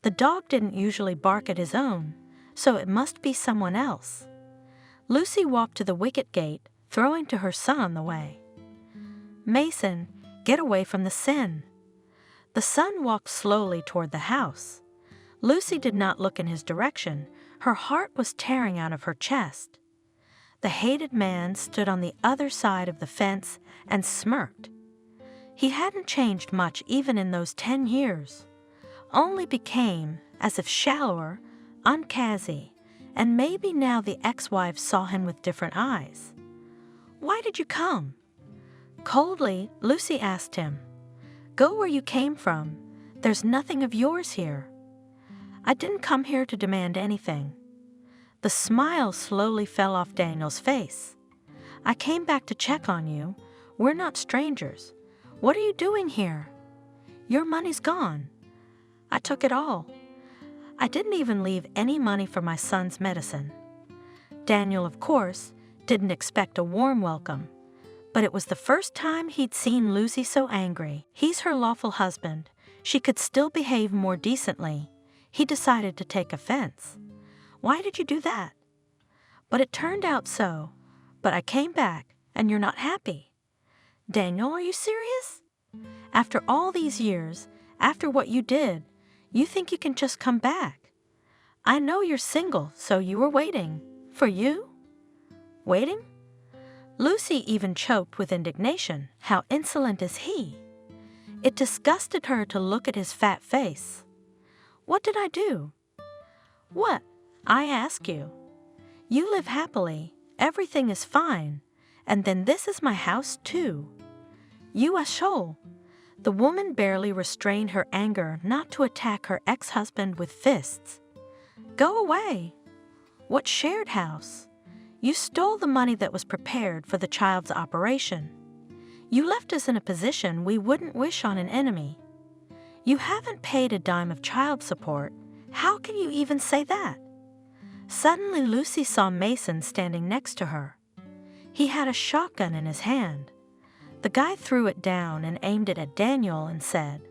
B: The dog didn't usually bark at his own, so it must be someone else. Lucy walked to the wicket gate, throwing to her son on the way. "Mason, get away from the sin." The son walked slowly toward the house. Lucy did not look in his direction. Her heart was tearing out of her chest. The hated man stood on the other side of the fence and smirked. He hadn't changed much even in those 10 years, only became, as if shallower, uncasey, and maybe now the ex-wife saw him with different eyes. "Why did you come?" Coldly, Lucy asked him. "Go where you came from. There's nothing of yours here." "I didn't come here to demand anything." The smile slowly fell off Daniel's face. "I came back to check on you. We're not strangers. What are you doing here?" "Your money's gone." "I took it all. I didn't even leave any money for my son's medicine." Daniel, of course, didn't expect a warm welcome, but it was the first time he'd seen Lucy so angry. He's her lawful husband. She could still behave more decently. He decided to take offense. "Why did you do that?" "But it turned out so. But I came back, and you're not happy." "Daniel, are you serious? After all these years, after what you did, you think you can just come back? I know you're single, so you were waiting. For you?" "Waiting?" Lucy even choked with indignation. How insolent is he? It disgusted her to look at his fat face. "What did I do?" "What? I ask you. You live happily, everything is fine, and then this is my house too. You a shoal." The woman barely restrained her anger not to attack her ex-husband with fists. "Go away." "What shared house? You stole the money that was prepared for the child's operation. You left us in a position we wouldn't wish on an enemy. You haven't paid a dime of child support. How can you even say that?" Suddenly, Lucy saw Mason standing next to her. He had a shotgun in his hand. The guy threw it down and aimed it at Daniel and said,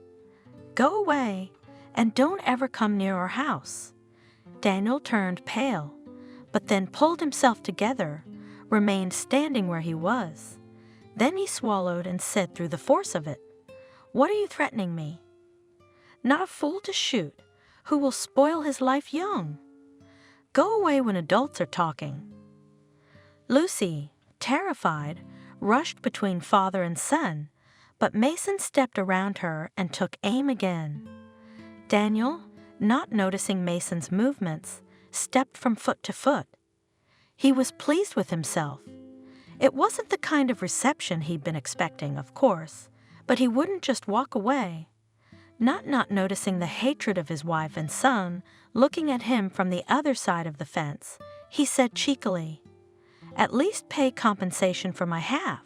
B: "Go away, and don't ever come near our house." Daniel turned pale, but then pulled himself together, remained standing where he was. Then he swallowed and said through the force of it, "What are you threatening me?" "Not a fool to shoot, who will spoil his life young. Go away when adults are talking." Lucy, terrified, rushed between father and son, but Mason stepped around her and took aim again. Daniel, not noticing Mason's movements, stepped from foot to foot. He was pleased with himself. It wasn't the kind of reception he'd been expecting, of course, but he wouldn't just walk away. Not noticing the hatred of his wife and son looking at him from the other side of the fence, he said cheekily, "At least pay compensation for my half."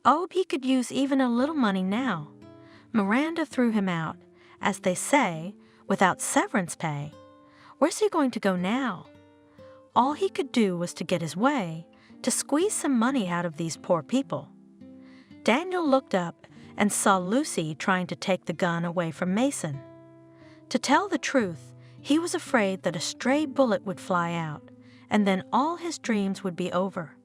B: Oh, he could use even a little money now. Miranda threw him out, as they say, without severance pay. Where's he going to go now? All he could do was to get his way, to squeeze some money out of these poor people. Daniel looked up and saw Lucy trying to take the gun away from Mason. To tell the truth, he was afraid that a stray bullet would fly out, and then all his dreams would be over.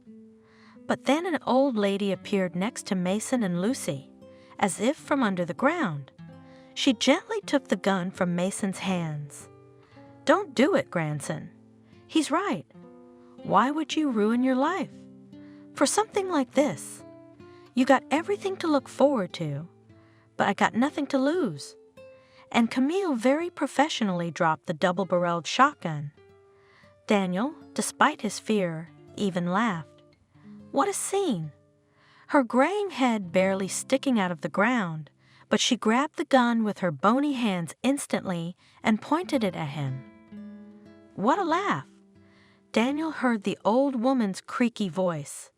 B: But then an old lady appeared next to Mason and Lucy, as if from under the ground. She gently took the gun from Mason's hands. "Don't do it, grandson. He's right. Why would you ruin your life? For something like this. You got everything to look forward to, but I got nothing to lose." And Camille very professionally dropped the double-barreled shotgun. Daniel, despite his fear, even laughed. What a scene! Her graying head barely sticking out of the ground, but she grabbed the gun with her bony hands instantly and pointed it at him. What a laugh! Daniel heard the old woman's creaky voice.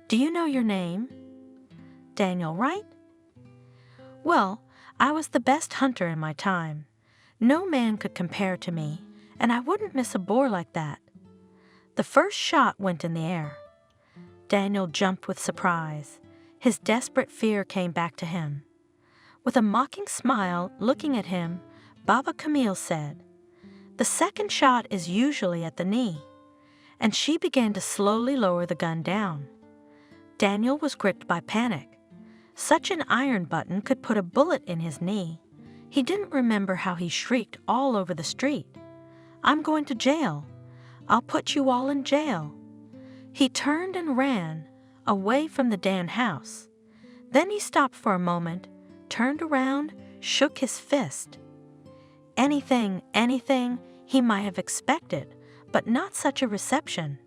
B: "Do you know your name?" Daniel, right? Well, I was the best hunter in my time. No man could compare to me, and I wouldn't miss a boar like that. The first shot went in the air. Daniel jumped with surprise. His desperate fear came back to him. With a mocking smile, looking at him, Baba Camille said, "The second shot is usually at the knee." And she began to slowly lower the gun down. Daniel was gripped by panic. Such an iron button could put a bullet in his knee. He didn't remember how he shrieked all over the street, "I'm going to jail. I'll put you all in jail." He turned and ran, away from the Dan house. Then he stopped for a moment, turned around, shook his fist. Anything he might have expected, but not such a reception.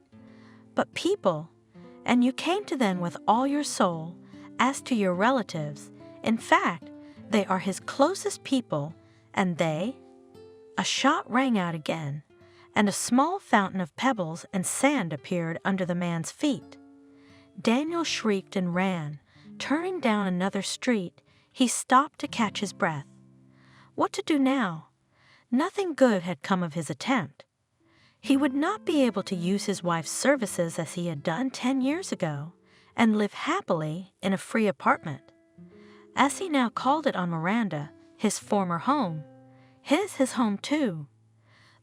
B: But people, and you came to them with all your soul. As to your relatives, in fact, they are his closest people, and they... A shot rang out again, and a small fountain of pebbles and sand appeared under the man's feet. Daniel shrieked and ran. Turning down another street, he stopped to catch his breath. What to do now? Nothing good had come of his attempt. He would not be able to use his wife's services as he had done 10 years ago, and live happily in a free apartment. As he now called it on Miranda, his former home, his home too.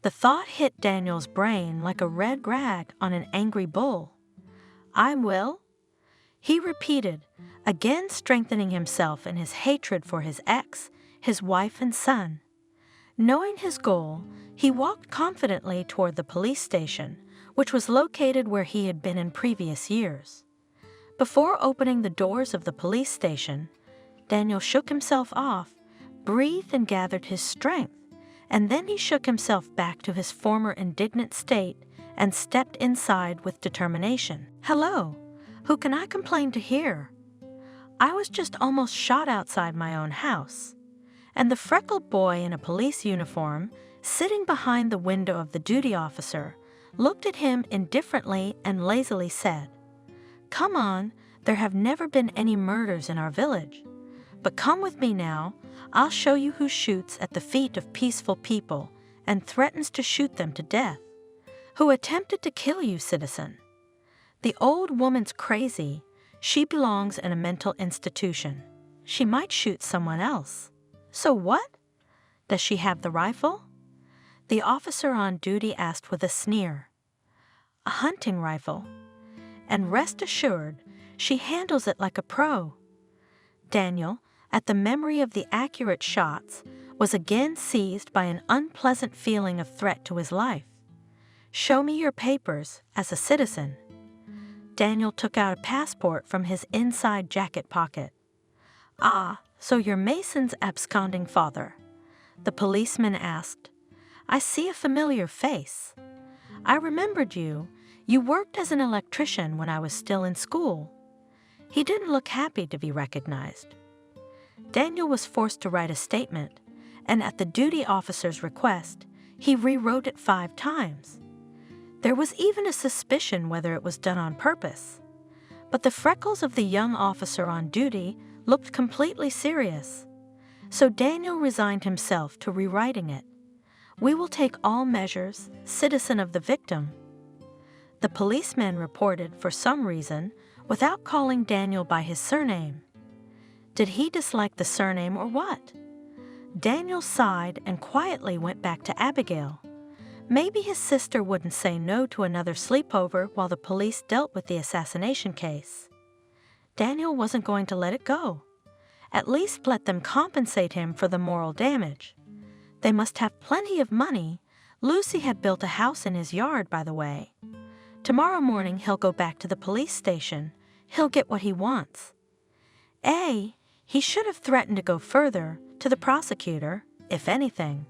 B: The thought hit Daniel's brain like a red rag on an angry bull. "I will," he repeated, again strengthening himself in his hatred for his ex, his wife and son. Knowing his goal, he walked confidently toward the police station, which was located where he had been in previous years. Before opening the doors of the police station, Daniel shook himself off, breathed and gathered his strength, and then he shook himself back to his former indignant state and stepped inside with determination. "Hello, who can I complain to here? I was just almost shot outside my own house." And the freckled boy in a police uniform, sitting behind the window of the duty officer, looked at him indifferently and lazily said, "Come on, there have never been any murders in our village. But come with me now, I'll show you who shoots at the feet of peaceful people and threatens to shoot them to death. Who attempted to kill you, citizen? The old woman's crazy. She belongs in a mental institution. She might shoot someone else. So what? Does she have the rifle?" The officer on duty asked with a sneer. "A hunting rifle. And rest assured, she handles it like a pro." Daniel, at the memory of the accurate shots, was again seized by an unpleasant feeling of threat to his life. "Show me your papers as a citizen." Daniel took out a passport from his inside jacket pocket. "Ah, so you're Mason's absconding father?" the policeman asked. "I see a familiar face. I remembered you. You worked as an electrician when I was still in school." He didn't look happy to be recognized. Daniel was forced to write a statement, and at the duty officer's request, he rewrote it 5 times. There was even a suspicion whether it was done on purpose. But the freckles of the young officer on duty looked completely serious. So Daniel resigned himself to rewriting it. "We will take all measures, citizen of the victim." The policeman reported, for some reason, without calling Daniel by his surname. Did he dislike the surname or what? Daniel sighed and quietly went back to Abigail. Maybe his sister wouldn't say no to another sleepover while the police dealt with the assassination case. Daniel wasn't going to let it go. At least let them compensate him for the moral damage. They must have plenty of money. Lucy had built a house in his yard, by the way. Tomorrow morning he'll go back to the police station. He'll get what he wants. He should have threatened to go further, to the prosecutor, if anything.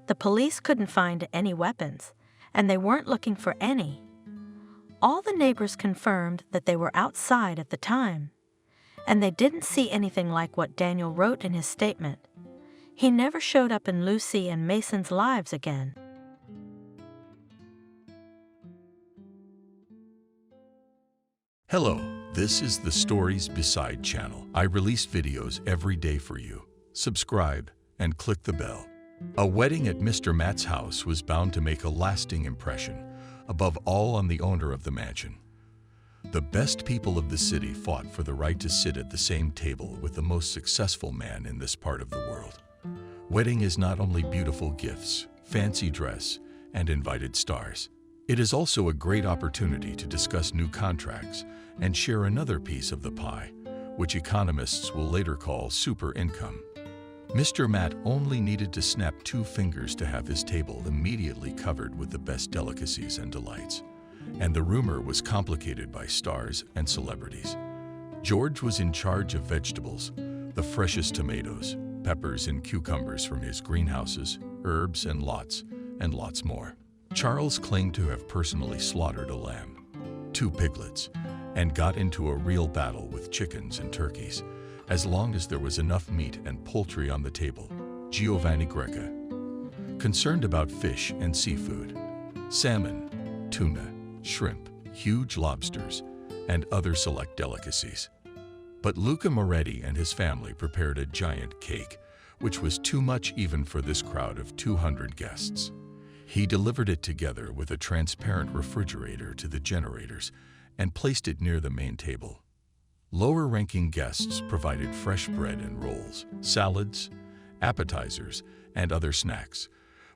B: The police couldn't find any weapons, and they weren't looking for any. All the neighbors confirmed that they were outside at the time, and they didn't see anything like what Daniel wrote in his statement. He never showed up in Lucy and Mason's lives again.
A: Hello, This is the Stories Beside channel. I release videos every day for you. Subscribe and click the bell. A wedding at Mr. Matt's house was bound to make a lasting impression, above all on the owner of the mansion. The best people of the city fought for the right to sit at the same table with the most successful man in this part of the world. Wedding is not only beautiful gifts, fancy dress, and invited stars. It is also a great opportunity to discuss new contracts and share another piece of the pie, which economists will later call super income. Mr. Matt only needed to snap 2 fingers to have his table immediately covered with the best delicacies and delights. And the rumor was complicated by stars and celebrities. George was in charge of vegetables, the freshest tomatoes, peppers and cucumbers from his greenhouses, herbs and lots more. Charles claimed to have personally slaughtered a lamb, 2 piglets, and got into a real battle with chickens and turkeys, as long as there was enough meat and poultry on the table. Giovanni Greca, concerned about fish and seafood, salmon, tuna, shrimp, huge lobsters, and other select delicacies. But Luca Moretti and his family prepared a giant cake, which was too much even for this crowd of 200 guests. He delivered it together with a transparent refrigerator to the generators and placed it near the main table. Lower-ranking guests provided fresh bread and rolls, salads, appetizers, and other snacks,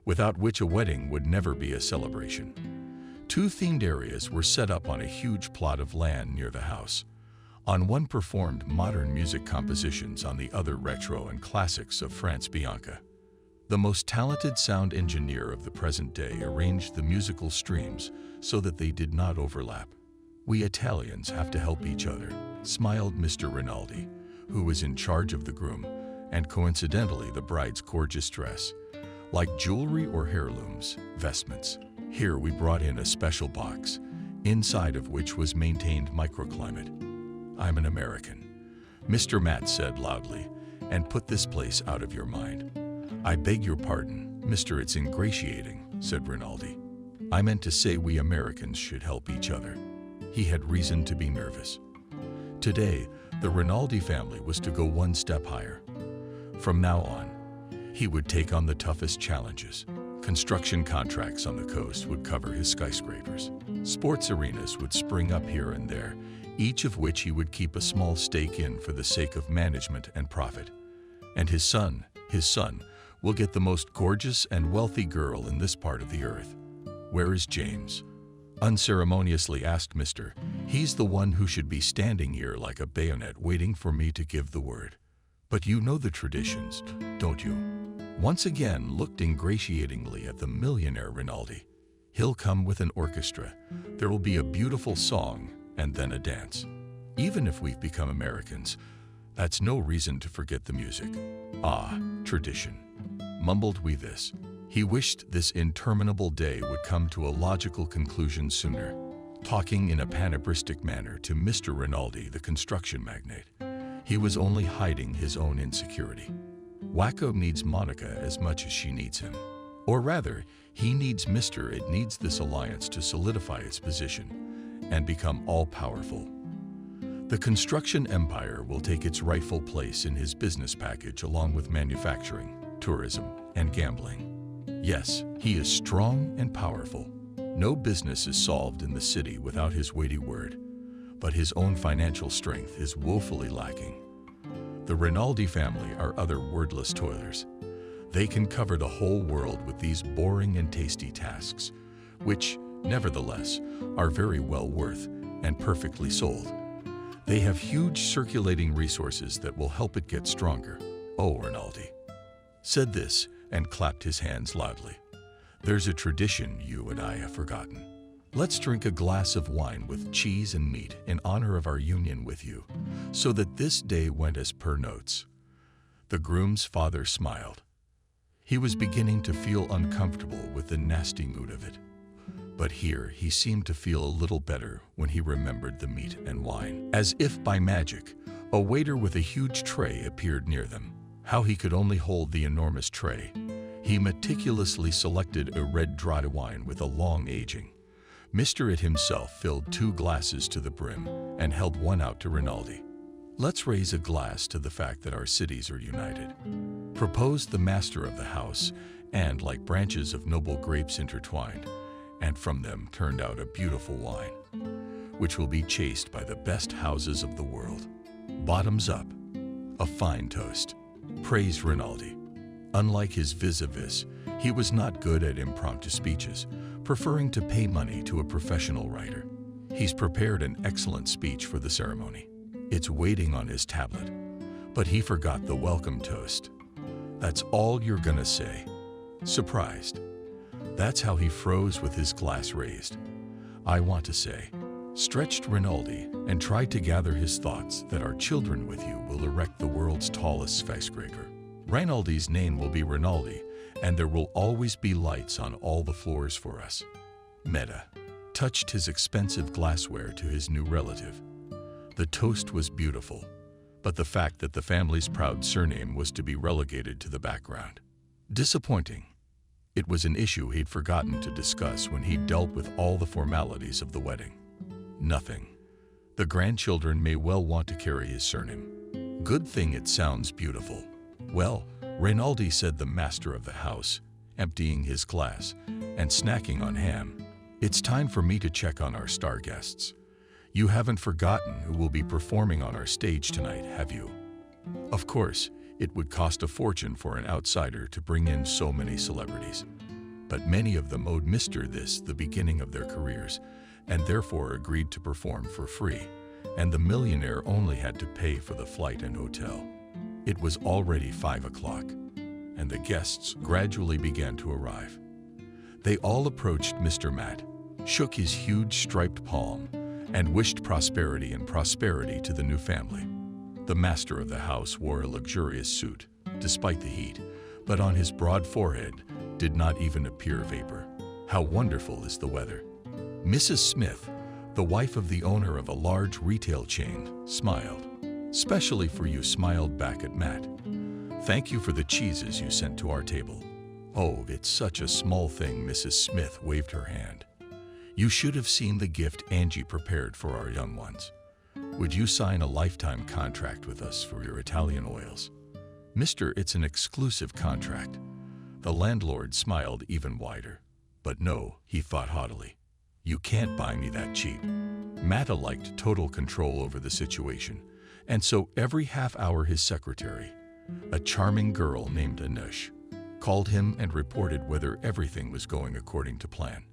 A: without which a wedding would never be a celebration. 2 themed areas were set up on a huge plot of land near the house. On one performed modern music compositions, on the other retro and classics of Franz Bianca. The most talented sound engineer of the present day arranged the musical streams so that they did not overlap. "We Italians have to help each other," smiled Mr. Rinaldi, who was in charge of the groom, and coincidentally the bride's gorgeous dress. Like jewelry or heirlooms, vestments. Here we brought in a special box, inside of which was maintained microclimate. "I'm an American," Mr. Matt said loudly, "and put this place out of your mind." "I beg your pardon, Mr. It's ingratiating," said Rinaldi. "I meant to say we Americans should help each other." He had reason to be nervous. Today, the Rinaldi family was to go 1 step higher. From now on, he would take on the toughest challenges. Construction contracts on the coast would cover his skyscrapers. Sports arenas would spring up here and there, each of which he would keep a small stake in for the sake of management and profit. And his son, will get the most gorgeous and wealthy girl in this part of the earth. "Where is James?" unceremoniously asked Mr. "He's the one who should be standing here like a bayonet waiting for me to give the word. But you know the traditions, don't you?" Once again looked ingratiatingly at the millionaire Rinaldi. "He'll come with an orchestra. There will be a beautiful song and then a dance. Even if we've become Americans, that's no reason to forget the music." "Ah, tradition," mumbled we this. He wished this interminable day would come to a logical conclusion sooner. Talking in a panebristic manner to Mr. Rinaldi, the construction magnate, he was only hiding his own insecurity. Wacko needs Monica as much as she needs him. Or rather, he needs Mr. It needs this alliance to solidify its position and become all-powerful. The construction empire will take its rightful place in his business package along with manufacturing, tourism, and gambling. Yes, he is strong and powerful. No business is solved in the city without his weighty word, but his own financial strength is woefully lacking. The Rinaldi family are other wordless toilers. They can cover the whole world with these boring and tasty tasks, which, nevertheless, are very well worth and perfectly sold. They have huge circulating resources that will help it get stronger. "Oh, Rinaldi," said this and clapped his hands loudly. "There's a tradition you and I have forgotten. Let's drink a glass of wine with cheese and meat in honor of our union with you, so that this day went as per notes." The groom's father smiled. He was beginning to feel uncomfortable with the nasty mood of it. But here he seemed to feel a little better when he remembered the meat and wine. As if by magic, a waiter with a huge tray appeared near them. How he could only hold the enormous tray. He meticulously selected a red dry wine with a long aging, Mr. It himself filled 2 glasses to the brim and held one out to Rinaldi. "Let's raise a glass to the fact that our cities are united," proposed the master of the house, and like branches of noble grapes intertwined, and from them turned out a beautiful wine, which will be chased by the best houses of the world. Bottoms up. A fine toast. Praised Rinaldi. Unlike his vis-a-vis, he was not good at impromptu speeches, preferring to pay money to a professional writer. He's prepared an excellent speech for the ceremony. It's waiting on his tablet, but he forgot the welcome toast. "That's all you're gonna say?" Surprised. That's how he froze with his glass raised. "I want to say," stretched Rinaldi and tried to gather his thoughts, "that our children with you will erect the world's tallest skyscraper. Rinaldi's name will be Rinaldi, and there will always be lights on all the floors for us." Meta touched his expensive glassware to his new relative. The toast was beautiful, but the fact that the family's proud surname was to be relegated to the background. Disappointing. It was an issue he'd forgotten to discuss when he dealt with all the formalities of the wedding. Nothing. The grandchildren may well want to carry his surname. Good thing it sounds beautiful. "Well," Rinaldi said, the master of the house, emptying his glass and snacking on ham, "it's time for me to check on our star guests. You haven't forgotten who will be performing on our stage tonight, have you?" Of course, it would cost a fortune for an outsider to bring in so many celebrities. But many of them owed Mr. This the beginning of their careers, and therefore agreed to perform for free, and the millionaire only had to pay for the flight and hotel. It was already 5 o'clock, and the guests gradually began to arrive. They all approached Mr. Matt, shook his huge striped palm, and wished prosperity and prosperity to the new family. The master of the house wore a luxurious suit, despite the heat, but on his broad forehead did not even appear vapor. How wonderful is the weather. Mrs. Smith, the wife of the owner of a large retail chain, smiled. "Specially for you," smiled back at Matt. "Thank you for the cheeses you sent to our table." "Oh, it's such a small thing," Mrs. Smith waved her hand. "You should have seen the gift Angie prepared for our young ones. Would you sign a lifetime contract with us for your Italian oils?" "Mister, it's an exclusive contract." The landlord smiled even wider. "But no," he thought haughtily. "You can't buy me that cheap." Matta liked total control over the situation, and so every half hour his secretary, a charming girl named Anush, called him and reported whether everything was going according to plan.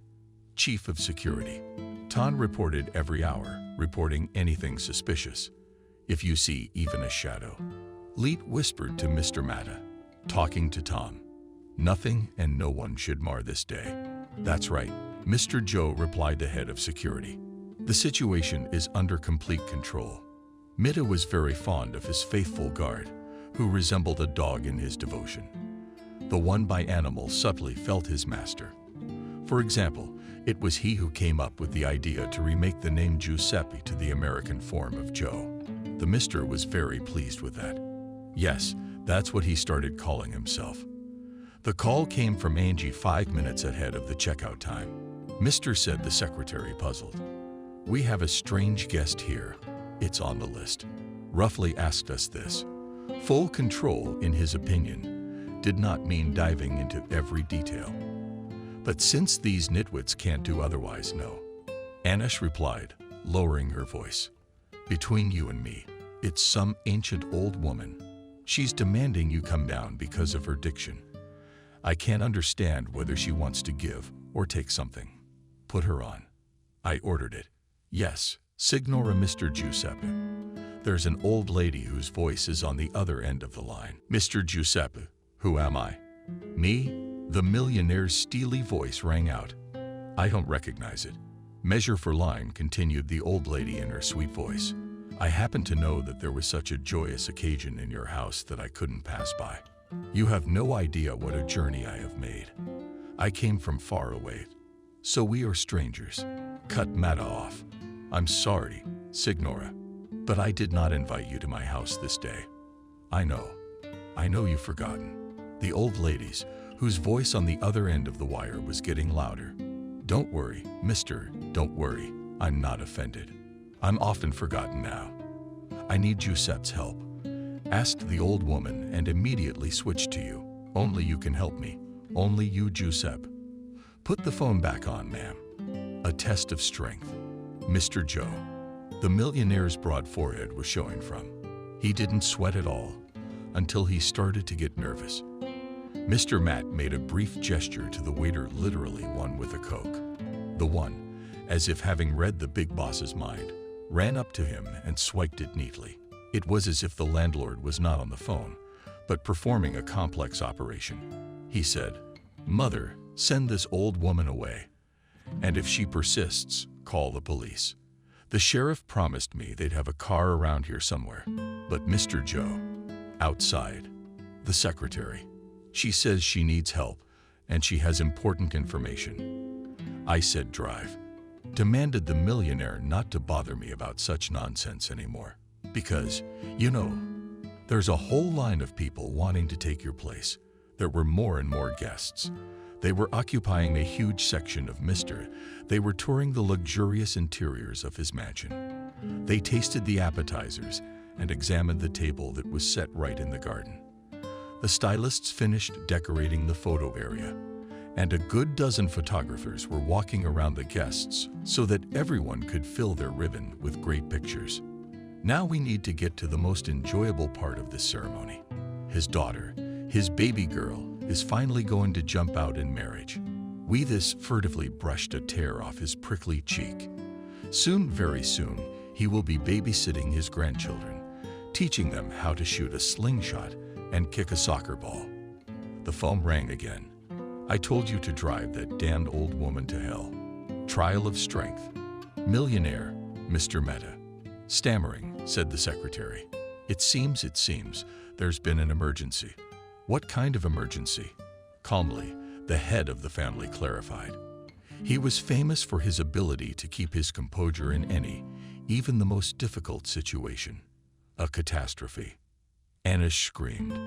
A: Chief of Security Tan reported every hour, reporting anything suspicious. "If you see even a shadow." Leet whispered to Mr. Matta, talking to Tom. "Nothing and no one should mar this day." "That's right," Mr. Joe replied, the head of security. "The situation is under complete control." Mitta was very fond of his faithful guard, who resembled a dog in his devotion. The one by animal subtly felt his master. For example, it was he who came up with the idea to remake the name Giuseppe to the American form of Joe. The Mr. was very pleased with that. Yes, that's what he started calling himself. The call came from Angie 5 minutes ahead of the checkout time. "Mr. said," the secretary, puzzled. "We have a strange guest here. It's on the list." Roughly asked us this. Full control, in his opinion, did not mean diving into every detail. "But since these nitwits can't do otherwise, no." Anish replied, lowering her voice. "Between you and me, it's some ancient old woman. She's demanding you come down because of her diction. I can't understand whether she wants to give or take something. Put her on." I ordered it. "Yes, Signora Mr. Giuseppe." There's an old lady whose voice is on the other end of the line. "Mr. Giuseppe, who am I?" "Me?" The millionaire's steely voice rang out. "I don't recognize it." "Measure for line," continued the old lady in her sweet voice. "I happen to know that there was such a joyous occasion in your house that I couldn't pass by. You have no idea what a journey I have made. I came from far away. So we are strangers." Cut Matta off. "I'm sorry, Signora, but I did not invite you to my house this day." I know you've forgotten." The old lady's, whose voice on the other end of the wire was getting louder. "Don't worry, Mr. Don't worry, I'm not offended. I'm often forgotten now. I need Giuseppe's help. Asked the old woman and immediately switched to you. Only you can help me. Only you, Giuseppe. Put the phone back on, ma'am. A test of strength. Mr. Joe. The millionaire's broad forehead was showing from. He didn't sweat at all until he started to get nervous. Mr. Matt made a brief gesture to the waiter, literally one with a Coke. The one, as if having read the big boss's mind, ran up to him and swiped it neatly. It was as if the landlord was not on the phone, but performing a complex operation. He said, "Mother, send this old woman away. And if she persists, call the police. The sheriff promised me they'd have a car around here somewhere. But Mr. Joe, outside, the secretary. She says she needs help, and she has important information." I said drive. Demanded the millionaire not to bother me about such nonsense anymore. Because, you know, there's a whole line of people wanting to take your place. There were more and more guests. They were occupying a huge section of Mr. They were touring the luxurious interiors of his mansion. They tasted the appetizers and examined the table that was set right in the garden. The stylists finished decorating the photo area, and a good dozen photographers were walking around the guests so that everyone could fill their ribbon with great pictures. Now we need to get to the most enjoyable part of this ceremony. His daughter, his baby girl, is finally going to jump out in marriage. This furtively brushed a tear off his prickly cheek. Soon, very soon, he will be babysitting his grandchildren, teaching them how to shoot a slingshot and kick a soccer ball. The phone rang again. I told you to drive that damned old woman to hell. Trial of strength. Millionaire, Mr. Mehta. Stammering, said the secretary. It seems, there's been an emergency. What kind of emergency? Calmly, the head of the family clarified. He was famous for his ability to keep his composure in any, even the most difficult situation. A catastrophe. Anish screamed.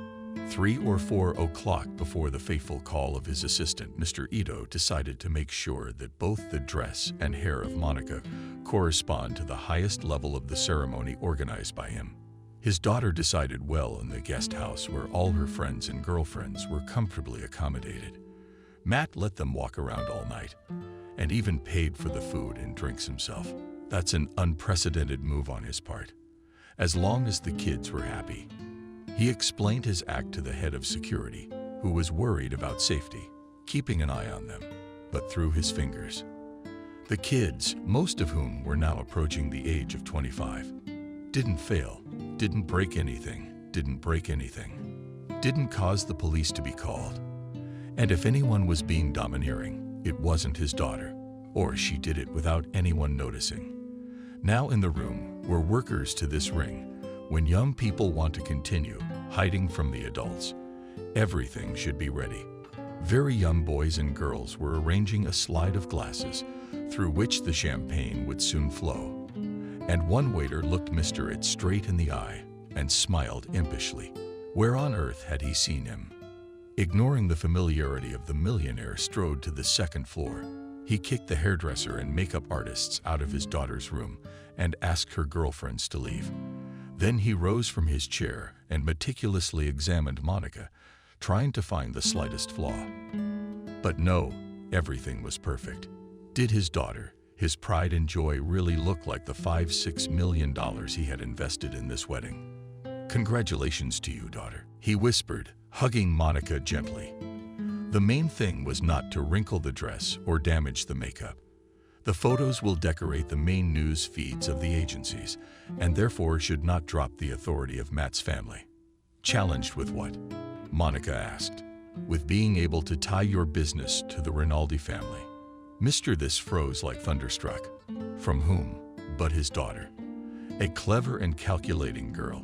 A: 3 or 4 o'clock before the fateful call of his assistant, Mr. Ito decided to make sure that both the dress and hair of Monica correspond to the highest level of the ceremony organized by him. His daughter decided well in the guest house where all her friends and girlfriends were comfortably accommodated. Matt let them walk around all night and even paid for the food and drinks himself. That's an unprecedented move on his part. As long as the kids were happy. He explained his act to the head of security, who was worried about safety, keeping an eye on them, but through his fingers. The kids, most of whom were now approaching the age of 25, didn't fail, didn't break anything, didn't cause the police to be called. And if anyone was being domineering, it wasn't his daughter, or she did it without anyone noticing. Now in the room were workers to this ring. When young people want to continue hiding from the adults, everything should be ready. Very young boys and girls were arranging a slide of glasses through which the champagne would soon flow. And one waiter looked Mr. It straight in the eye and smiled impishly. Where on earth had he seen him? Ignoring the familiarity of the millionaire, strode to the second floor. He kicked the hairdresser and makeup artists out of his daughter's room and asked her girlfriends to leave. Then he rose from his chair and meticulously examined Monica, trying to find the slightest flaw. But no, everything was perfect. Did his daughter, his pride and joy, really look like the $5-6 million he had invested in this wedding? "Congratulations to you, daughter," he whispered, hugging Monica gently. The main thing was not to wrinkle the dress or damage the makeup. The photos will decorate the main news feeds of the agencies, and therefore should not drop the authority of Matt's family. Challenged with what? Monica asked. With being able to tie your business to the Rinaldi family. Mr. This froze like thunderstruck. From whom but his daughter? A clever and calculating girl.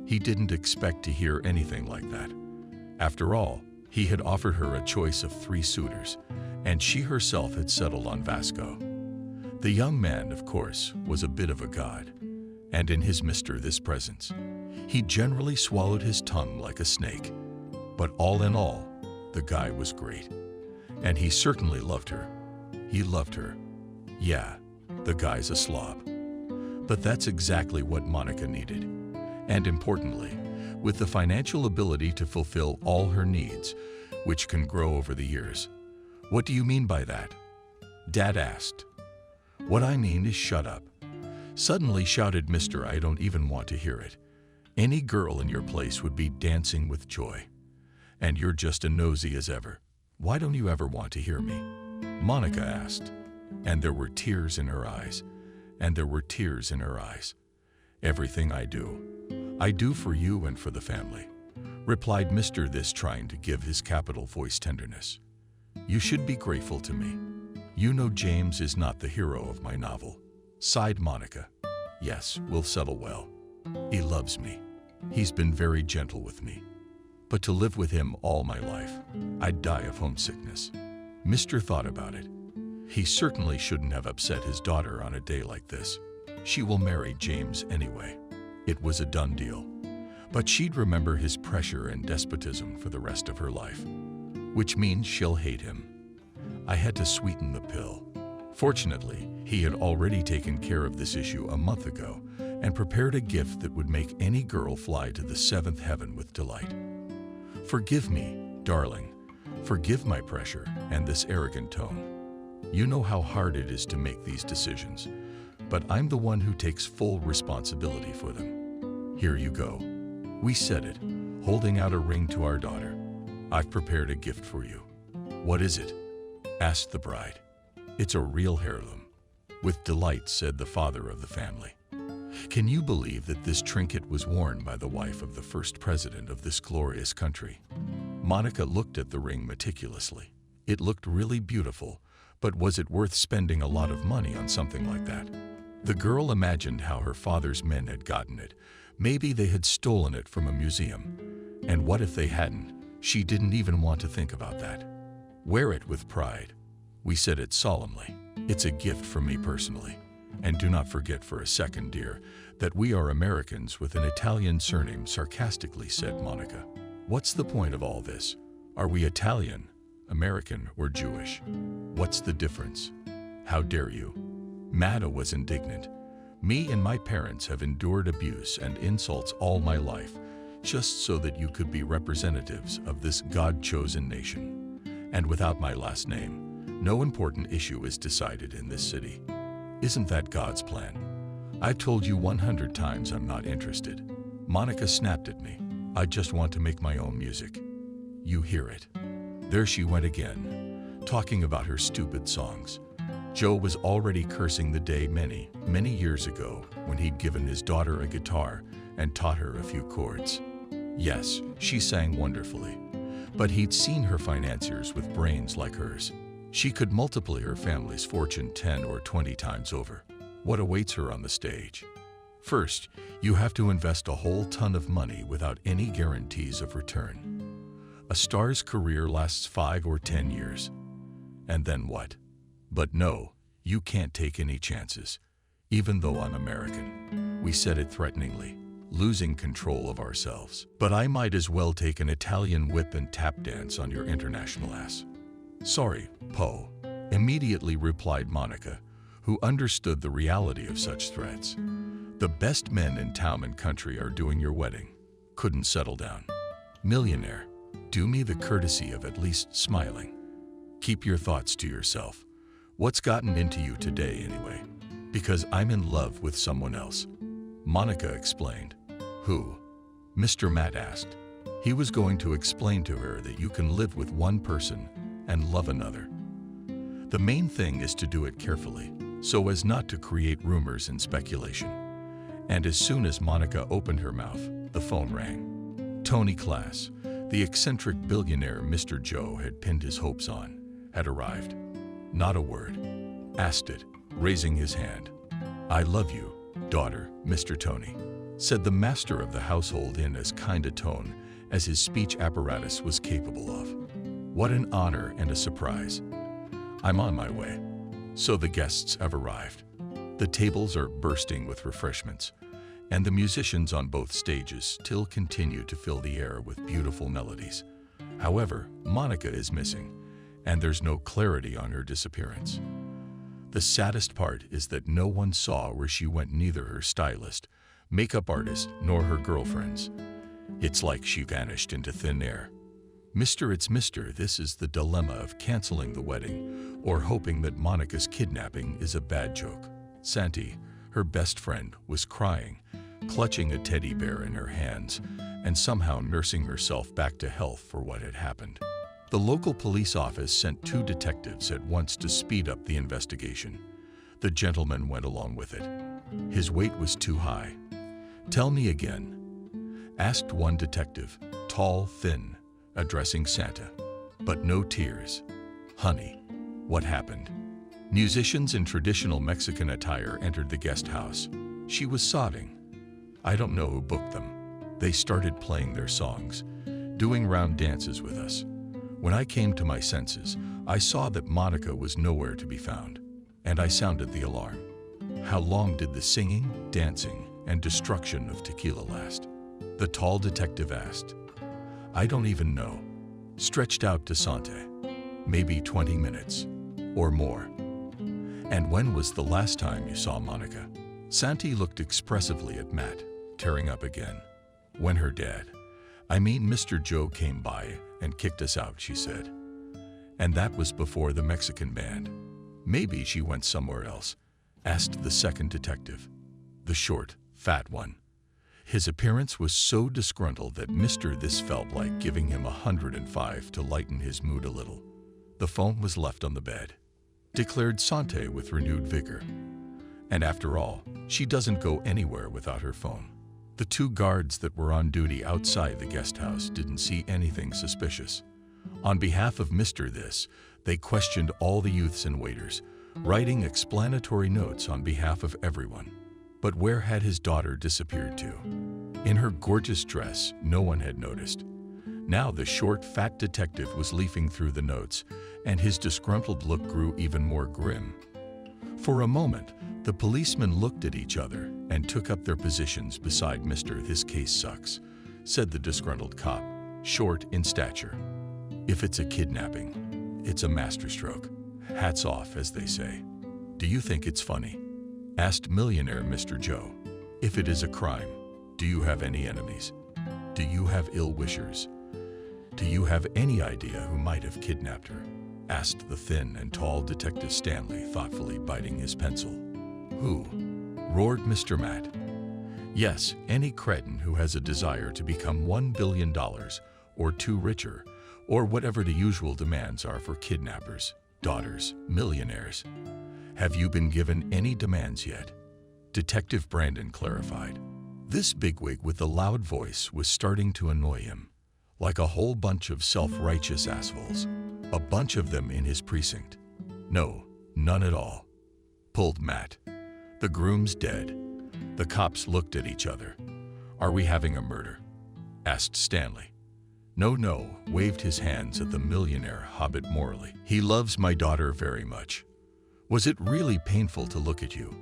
A: He didn't expect to hear anything like that. After all, he had offered her a choice of 3 suitors, and she herself had settled on Vasco. The young man, of course, was a bit of a god, and in his Mr. This presence, he generally swallowed his tongue like a snake. But all in all, the guy was great, and he certainly loved her. He loved her. Yeah, the guy's a slob. But that's exactly what Monica needed. And importantly, with the financial ability to fulfill all her needs, which can grow over the years. What do you mean by that? Dad asked. What I mean is shut up. Suddenly shouted Mr. I don't even want to hear it. Any girl in your place would be dancing with joy. And you're just as nosy as ever. Why don't you ever want to hear me? Monica asked. And there were tears in her eyes. And there were tears in her eyes. Everything I do for you and for the family, replied Mr. This, trying to give his capital voice tenderness. You should be grateful to me. You know James is not the hero of my novel, sighed Monica. Yes, we'll settle well. He loves me. He's been very gentle with me. But to live with him all my life, I'd die of homesickness. Mr. thought about it. He certainly shouldn't have upset his daughter on a day like this. She will marry James anyway. It was a done deal. But she'd remember his pressure and despotism for the rest of her life, which means she'll hate him. I had to sweeten the pill. Fortunately, he had already taken care of this issue a month ago and prepared a gift that would make any girl fly to the seventh heaven with delight. Forgive me, darling. Forgive my pressure and this arrogant tone. You know how hard it is to make these decisions, but I'm the one who takes full responsibility for them. Here you go. We said it, holding out a ring to our daughter. I've prepared a gift for you. What is it? Asked the bride. It's a real heirloom. With delight, said the father of the family. Can you believe that this trinket was worn by the wife of the first president of this glorious country? Monica looked at the ring meticulously. It looked really beautiful, but was it worth spending a lot of money on something like that? The girl imagined how her father's men had gotten it. Maybe they had stolen it from a museum. And what if they hadn't? She didn't even want to think about that. Wear it with pride. We said it solemnly. It's a gift from me personally. And do not forget for a second, dear, that we are Americans with an Italian surname, sarcastically said Monica. What's the point of all this? Are we Italian, American, or Jewish? What's the difference? How dare you? Mada was indignant. Me and my parents have endured abuse and insults all my life, just so that you could be representatives of this God-chosen nation. And without my last name, no important issue is decided in this city. Isn't that God's plan? I've told you 100 times I'm not interested. Monica snapped at me. I just want to make my own music. You hear it. There she went again, talking about her stupid songs. Joe was already cursing the day many, many years ago when he'd given his daughter a guitar and taught her a few chords. Yes, she sang wonderfully, but he'd seen her financiers with brains like hers. She could multiply her family's fortune 10 or 20 times over. What awaits her on the stage? First, you have to invest a whole ton of money without any guarantees of return. A star's career lasts 5 or 10 years. And then what? But no, you can't take any chances. Even though I'm American, we said it threateningly, losing control of ourselves. But I might as well take an Italian whip and tap dance on your international ass. Sorry, Po, immediately replied Monica, who understood the reality of such threats. The best men in town and country are doing your wedding. Couldn't settle down. Millionaire, do me the courtesy of at least smiling. Keep your thoughts to yourself. What's gotten into you today anyway? Because I'm in love with someone else. Monica explained. Who? Mr. Matt asked. He was going to explain to her that you can live with one person and love another. The main thing is to do it carefully, so as not to create rumors and speculation. And as soon as Monica opened her mouth, the phone rang. Tony Class, the eccentric billionaire Mr. Joe had pinned his hopes on, had arrived. Not a word. Asked it, raising his hand. I love you, daughter, Mr. Tony, said the master of the household in as kind a tone as his speech apparatus was capable of. What an honor and a surprise. I'm on my way. So the guests have arrived. The tables are bursting with refreshments, and the musicians on both stages still continue to fill the air with beautiful melodies. However, Monica is missing, and there's no clarity on her disappearance. The saddest part is that no one saw where she went, neither her stylist, makeup artist, nor her girlfriends. It's like she vanished into thin air. It's Mister, this is the dilemma of canceling the wedding or hoping that Monica's kidnapping is a bad joke. Santi, her best friend, was crying, clutching a teddy bear in her hands, and somehow nursing herself back to health for what had happened. The local police office sent 2 detectives at once to speed up the investigation. The gentleman went along with it. His weight was too high. "Tell me again," asked one detective, tall, thin, addressing Santa. But no tears. "Honey, what happened?" Musicians in traditional Mexican attire entered the guest house. She was sobbing. "I don't know who booked them. They started playing their songs, doing round dances with us. When I came to my senses, I saw that Monica was nowhere to be found, and I sounded the alarm." "How long did the singing, dancing, and destruction of tequila last?" the tall detective asked. "I don't even know." Stretched out to Sante. "Maybe 20 minutes, or more." "And when was the last time you saw Monica?" Santi looked expressively at Matt, tearing up again. "When her dad, Mr. Joe, came by and kicked us out," she said. "And that was before the Mexican band." "Maybe she went somewhere else?" asked the second detective, the short, fat one. His appearance was so disgruntled that this felt like giving him 105 to lighten his mood a little. "The phone was left on the bed," declared Sante with renewed vigor. "And after all, she doesn't go anywhere without her phone." The 2 guards that were on duty outside the guest house didn't see anything suspicious. On behalf of they questioned all the youths and waiters, writing explanatory notes on behalf of everyone. But where had his daughter disappeared to? In her gorgeous dress, no one had noticed. Now the short, fat detective was leafing through the notes, and his disgruntled look grew even more grim. For a moment, the policemen looked at each other and took up their positions beside "This case sucks," said the disgruntled cop, short in stature. "If it's a kidnapping, it's a masterstroke. Hats off, as they say." "Do you think it's funny?" asked millionaire Mr. Joe. "If it is a crime, do you have any enemies? Do you have ill wishers? Do you have any idea who might have kidnapped her?" asked the thin and tall Detective Stanley, thoughtfully biting his pencil. "Who?" roared Mr. Matt. "Yes, any cretin who has a desire to become $1 billion or 2 richer, or whatever the usual demands are for kidnappers, daughters, millionaires." "Have you been given any demands yet?" Detective Brandon clarified. This bigwig with the loud voice was starting to annoy him, like a whole bunch of self-righteous assholes, a bunch of them in his precinct. "No, none at all," pulled Matt. "The groom's dead." The cops looked at each other. "Are we having a murder?" asked Stanley. No, waved his hands at the millionaire hobbit morally. "He loves my daughter very much. Was it really painful to look at you?"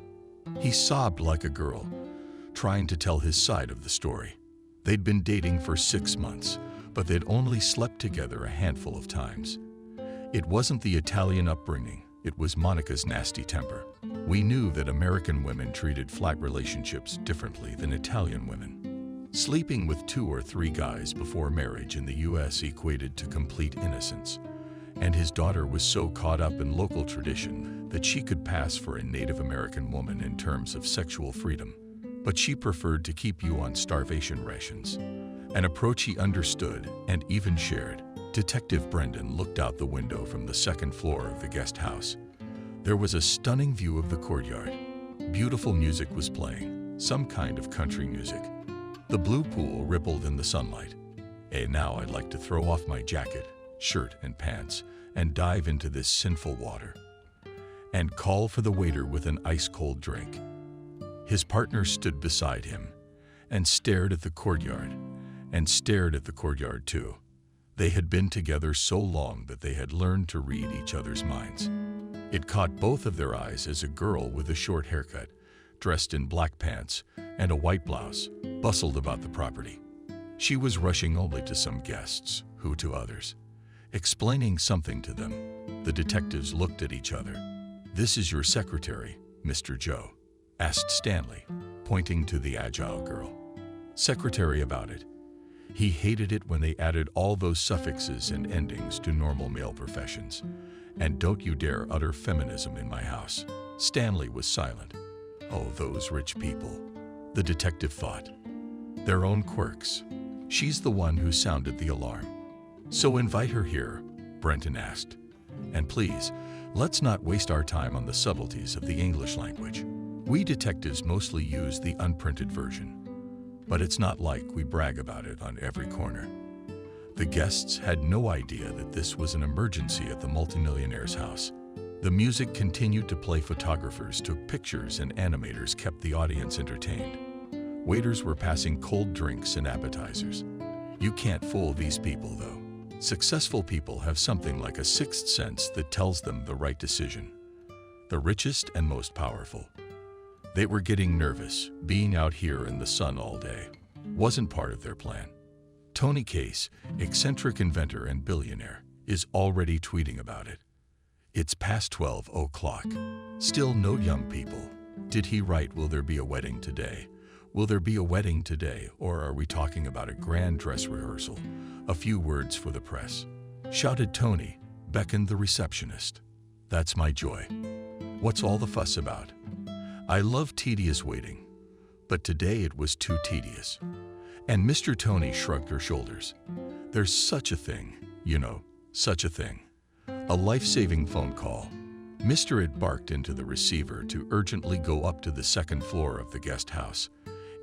A: He sobbed like a girl, trying to tell his side of the story. They'd been dating for 6 months, but they'd only slept together a handful of times. It wasn't the Italian upbringing, it was Monica's nasty temper. We knew that American women treated flat relationships differently than Italian women. Sleeping with 2 or 3 guys before marriage in the US equated to complete innocence, and his daughter was so caught up in local tradition that she could pass for a Native American woman in terms of sexual freedom, but she preferred to keep you on starvation rations, an approach he understood and even shared. Detective Brendan looked out the window from the 2nd floor of the guest house. There was a stunning view of the courtyard. Beautiful music was playing, some kind of country music. The blue pool rippled in the sunlight. Now I'd like to throw off my jacket, shirt, and pants and dive into this sinful water and call for the waiter with an ice-cold drink. His partner stood beside him and stared at the courtyard too. They had been together so long that they had learned to read each other's minds. It caught both of their eyes as a girl with a short haircut, dressed in black pants and a white blouse, bustled about the property. She was rushing only to some guests, who to others, explaining something to them. The detectives looked at each other. "This is your secretary, Mr. Joe," asked Stanley, pointing to the agile girl. "Secretary about it." He hated it when they added all those suffixes and endings to normal male professions. "And don't you dare utter feminism in my house." Stanley was silent. Oh, those rich people, the detective thought. Their own quirks. She's the one who sounded the alarm. "So invite her here," Brenton asked. "And please, let's not waste our time on the subtleties of the English language. We detectives mostly use the unprinted version. But it's not like we brag about it on every corner." The guests had no idea that this was an emergency at the multimillionaire's house. The music continued to play, photographers took pictures, and animators kept the audience entertained. Waiters were passing cold drinks and appetizers. You can't fool these people, though. Successful people have something like a sixth sense that tells them the right decision. The richest and most powerful. They were getting nervous. Being out here in the sun all day wasn't part of their plan. Tony Case, eccentric inventor and billionaire, is already tweeting about it. It's past 12 o'clock. Still no young people. Did he write, "Will there be a wedding today? Will there be a wedding today? Or are we talking about a grand dress rehearsal? A few words for the press," shouted Tony, beckoned the receptionist. "That's my joy. What's all the fuss about? I love tedious waiting, but today it was too tedious." And Mr. Tony shrugged her shoulders. "There's such a thing, you know, such a thing. A life-saving phone call." Mr. It barked into the receiver to urgently go up to the second floor of the guest house.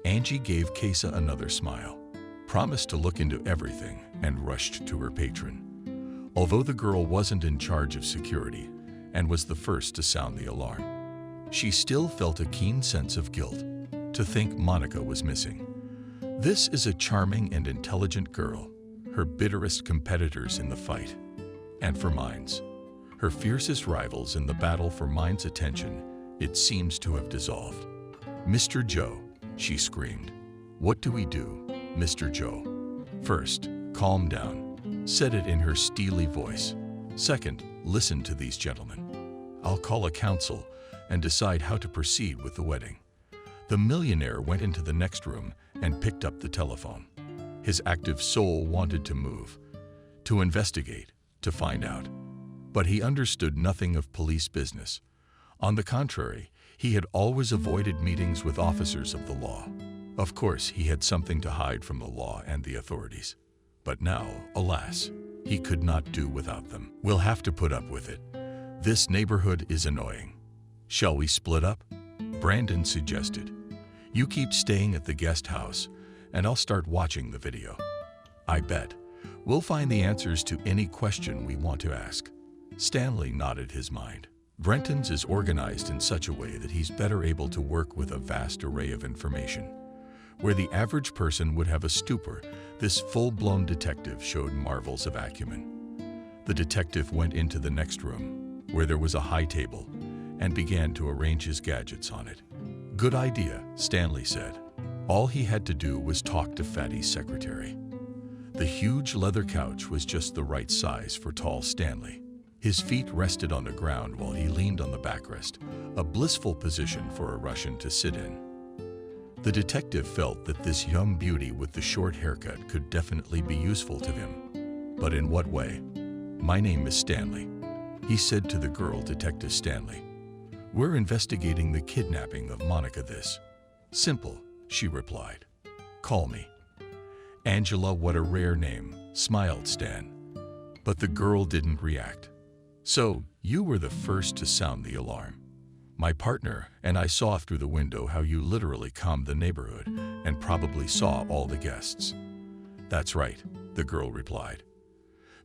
A: Angie gave Kesa another smile, promised to look into everything, and rushed to her patron. Although the girl wasn't in charge of security and was the first to sound the alarm, she still felt a keen sense of guilt to think Monica was missing. This is a charming and intelligent girl, her bitterest competitors in the fight, and for Mine's. Her fiercest rivals in the battle for Mine's attention, it seems to have dissolved. "Mr. Joe," she screamed. "What do we do, Mr. Joe? First, calm down," said it in her steely voice. "Second, listen to these gentlemen. I'll call a council and decide how to proceed with the wedding." The millionaire went into the next room and picked up the telephone. His active soul wanted to move, to investigate, to find out. But he understood nothing of police business. On the contrary, he had always avoided meetings with officers of the law. Of course, he had something to hide from the law and the authorities. But now, alas, he could not do without them. "We'll have to put up with it. This neighborhood is annoying. Shall we split up?" Brandon suggested. "You keep staying at the guest house, and I'll start watching the video. I bet we'll find the answers to any question we want to ask." Stanley nodded his mind. Brenton's is organized in such a way that he's better able to work with a vast array of information. Where the average person would have a stupor, this full-blown detective showed marvels of acumen. The detective went into the next room, where there was a high table, and began to arrange his gadgets on it. "Good idea," Stanley said. All he had to do was talk to Fatty's secretary. The huge leather couch was just the right size for tall Stanley. His feet rested on the ground while he leaned on the backrest, a blissful position for a Russian to sit in. The detective felt that this young beauty with the short haircut could definitely be useful to him. But in what way? "My name is Stanley," he said to the girl, Detective Stanley. "We're investigating the kidnapping of Monica. This simple," she replied. "Call me Angela." "What a rare name," smiled Stan. But the girl didn't react. "So, you were the first to sound the alarm. My partner and I saw through the window how you literally calmed the neighborhood and probably saw all the guests." "That's right," the girl replied.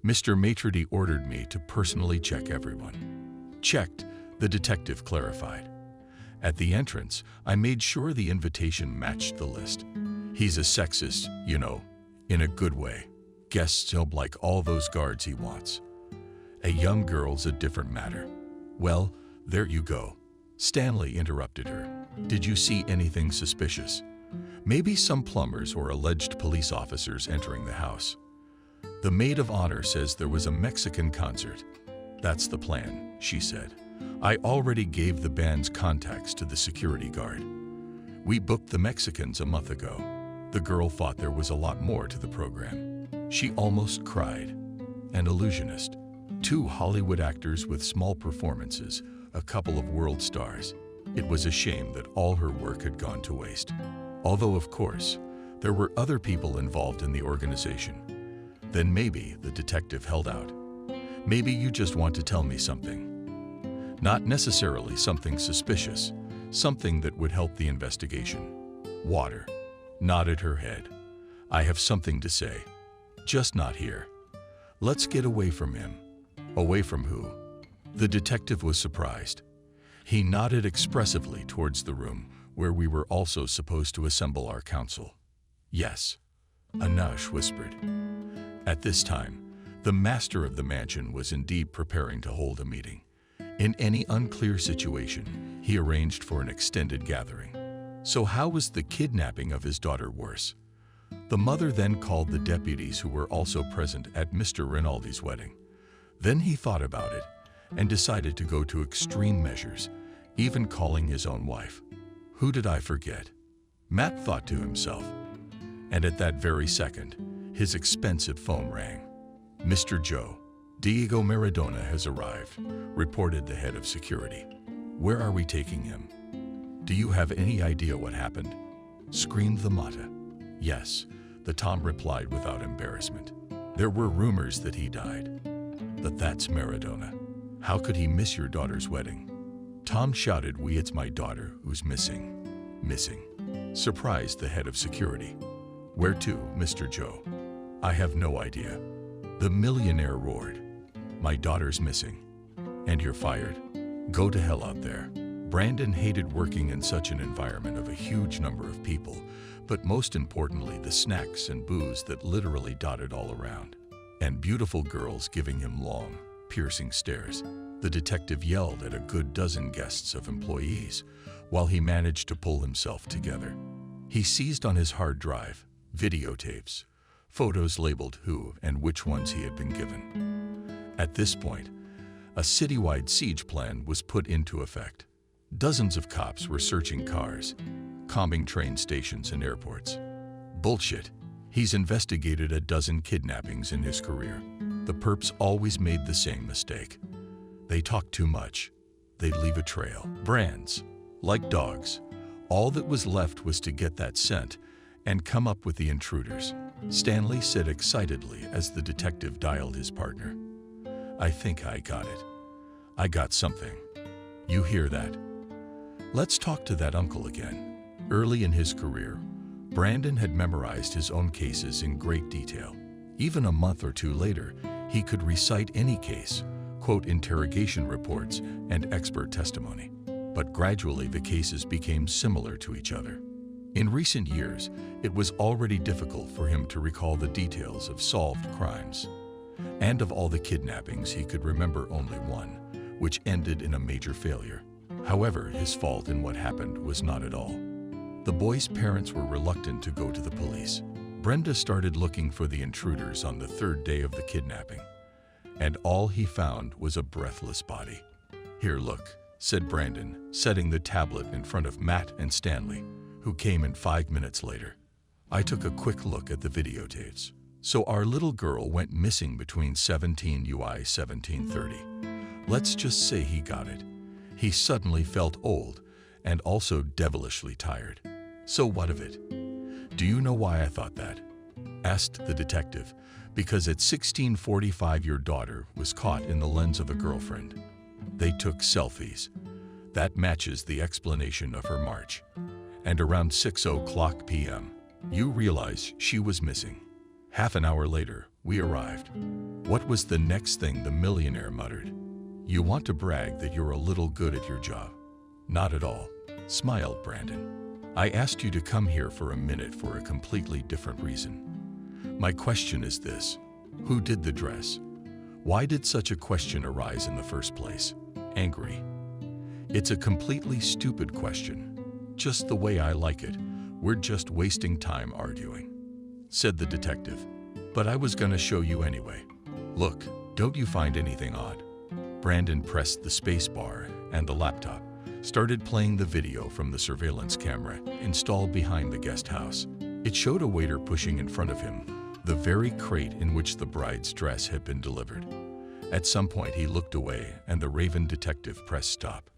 A: "Mr. Maitredi ordered me to personally check everyone." "Checked," the detective clarified. "At the entrance, I made sure the invitation matched the list. He's a sexist, you know, in a good way. Guests don't like all those guards he wants. A young girl's a different matter." "Well, there you go." Stanley interrupted her. "Did you see anything suspicious? Maybe some plumbers or alleged police officers entering the house?" "The maid of honor says there was a Mexican concert." "That's the plan," she said. I already gave the band's contacts to the security guard. We booked the Mexicans a month ago. The girl thought there was a lot more to the program. She almost cried. An illusionist, 2 Hollywood actors with small performances, a couple of world stars. It was a shame that all her work had gone to waste. Although, of course, there were other people involved in the organization. Then maybe the detective held out. Maybe you just want to tell me something. Not necessarily something suspicious, something that would help the investigation. Water nodded her head. I have something to say. Just not here. Let's get away from him. Away from who? The detective was surprised. He nodded expressively towards the room where we were also supposed to assemble our council. Yes, Anash whispered. At this time, the master of the mansion was indeed preparing to hold a meeting. In any unclear situation, he arranged for an extended gathering. So how was the kidnapping of his daughter worse? The mother then called the deputies who were also present at Mr. Rinaldi's wedding. Then he thought about it and decided to go to extreme measures, even calling his own wife. Who did I forget? Matt thought to himself. And at that very second, his expensive phone rang. Mr. Joe, Diego Maradona has arrived, reported the head of security. Where are we taking him? Do you have any idea what happened? Screamed the Mata. Yes, the Tom replied without embarrassment. There were rumors that he died. But that's Maradona. How could he miss your daughter's wedding? Tom shouted, it's my daughter who's missing. Missing? Surprised the head of security. Where to, Mr. Joe? I have no idea. The millionaire roared. My daughter's missing. And you're fired. Go to hell out there. Brandon hated working in such an environment of a huge number of people, but most importantly, the snacks and booze that literally dotted all around. And beautiful girls giving him long, piercing stares. The detective yelled at a good dozen guests of employees, while he managed to pull himself together. He seized on his hard drive, videotapes, photos labeled who and which ones he had been given. At this point, a citywide siege plan was put into effect. Dozens of cops were searching cars, combing train stations and airports. Bullshit. He's investigated a dozen kidnappings in his career. The perps always made the same mistake. They talked too much. They'd leave a trail. Brands, like dogs. All that was left was to get that scent and come up with the intruders. Stanley said excitedly as the detective dialed his partner. I think I got it. I got something. You hear that? Let's talk to that uncle again. Early in his career, Brandon had memorized his own cases in great detail. Even a month or two later, he could recite any case, quote interrogation reports and expert testimony. But gradually the cases became similar to each other. In recent years, it was already difficult for him to recall the details of solved crimes. And of all the kidnappings, he could remember only one, which ended in a major failure. However, his fault in what happened was not at all. The boy's parents were reluctant to go to the police. Brenda started looking for the intruders on the 3rd day of the kidnapping, and all he found was a breathless body. Here, look, said Brandon, setting the tablet in front of Matt and Stanley, who came in 5 minutes later. I took a quick look at the videotapes. So our little girl went missing between 17 UI 1730. Let's just say he got it. He suddenly felt old and also devilishly tired. So what of it? Do you know why I thought that? Asked the detective. Because at 16:45 your daughter was caught in the lens of a girlfriend. They took selfies. That matches the explanation of her march. And around 6:00 p.m., you realize she was missing. Half an hour later, we arrived. What was the next thing the millionaire muttered? You want to brag that you're a little good at your job. Not at all, smiled Brandon. I asked you to come here for a minute for a completely different reason. My question is this: who did the dress? Why did such a question arise in the first place? Angry. It's a completely stupid question. Just the way I like it. We're just wasting time arguing, said the detective. But I was gonna show you anyway. Look, don't you find anything odd? Brandon pressed the space bar and the laptop started playing the video from the surveillance camera installed behind the guest house. It showed a waiter pushing in front of him the very crate in which the bride's dress had been delivered. At some point, he looked away and the Raven detective pressed stop.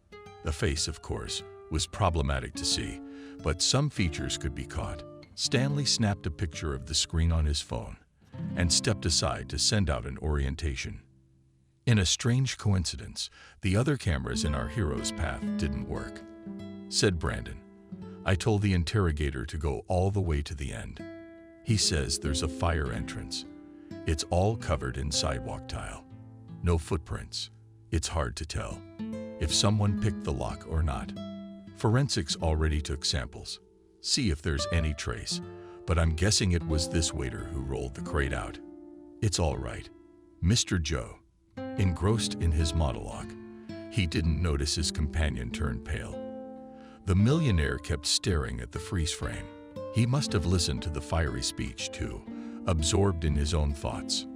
A: The face, of course, was problematic to see, but some features could be caught. Stanley snapped a picture of the screen on his phone and stepped aside to send out an orientation. In a strange coincidence, the other cameras in our hero's path didn't work, said Brandon. I told the interrogator to go all the way to the end. He says there's a fire entrance. It's all covered in sidewalk tile. No footprints. It's hard to tell if someone picked the lock or not. Forensics already took samples. See if there's any trace, but I'm guessing it was this waiter who rolled the crate out. It's all right. Mr. Joe, engrossed in his monologue, he didn't notice his companion turned pale. The millionaire kept staring at the freeze frame. He must have listened to the fiery speech too, absorbed in his own thoughts.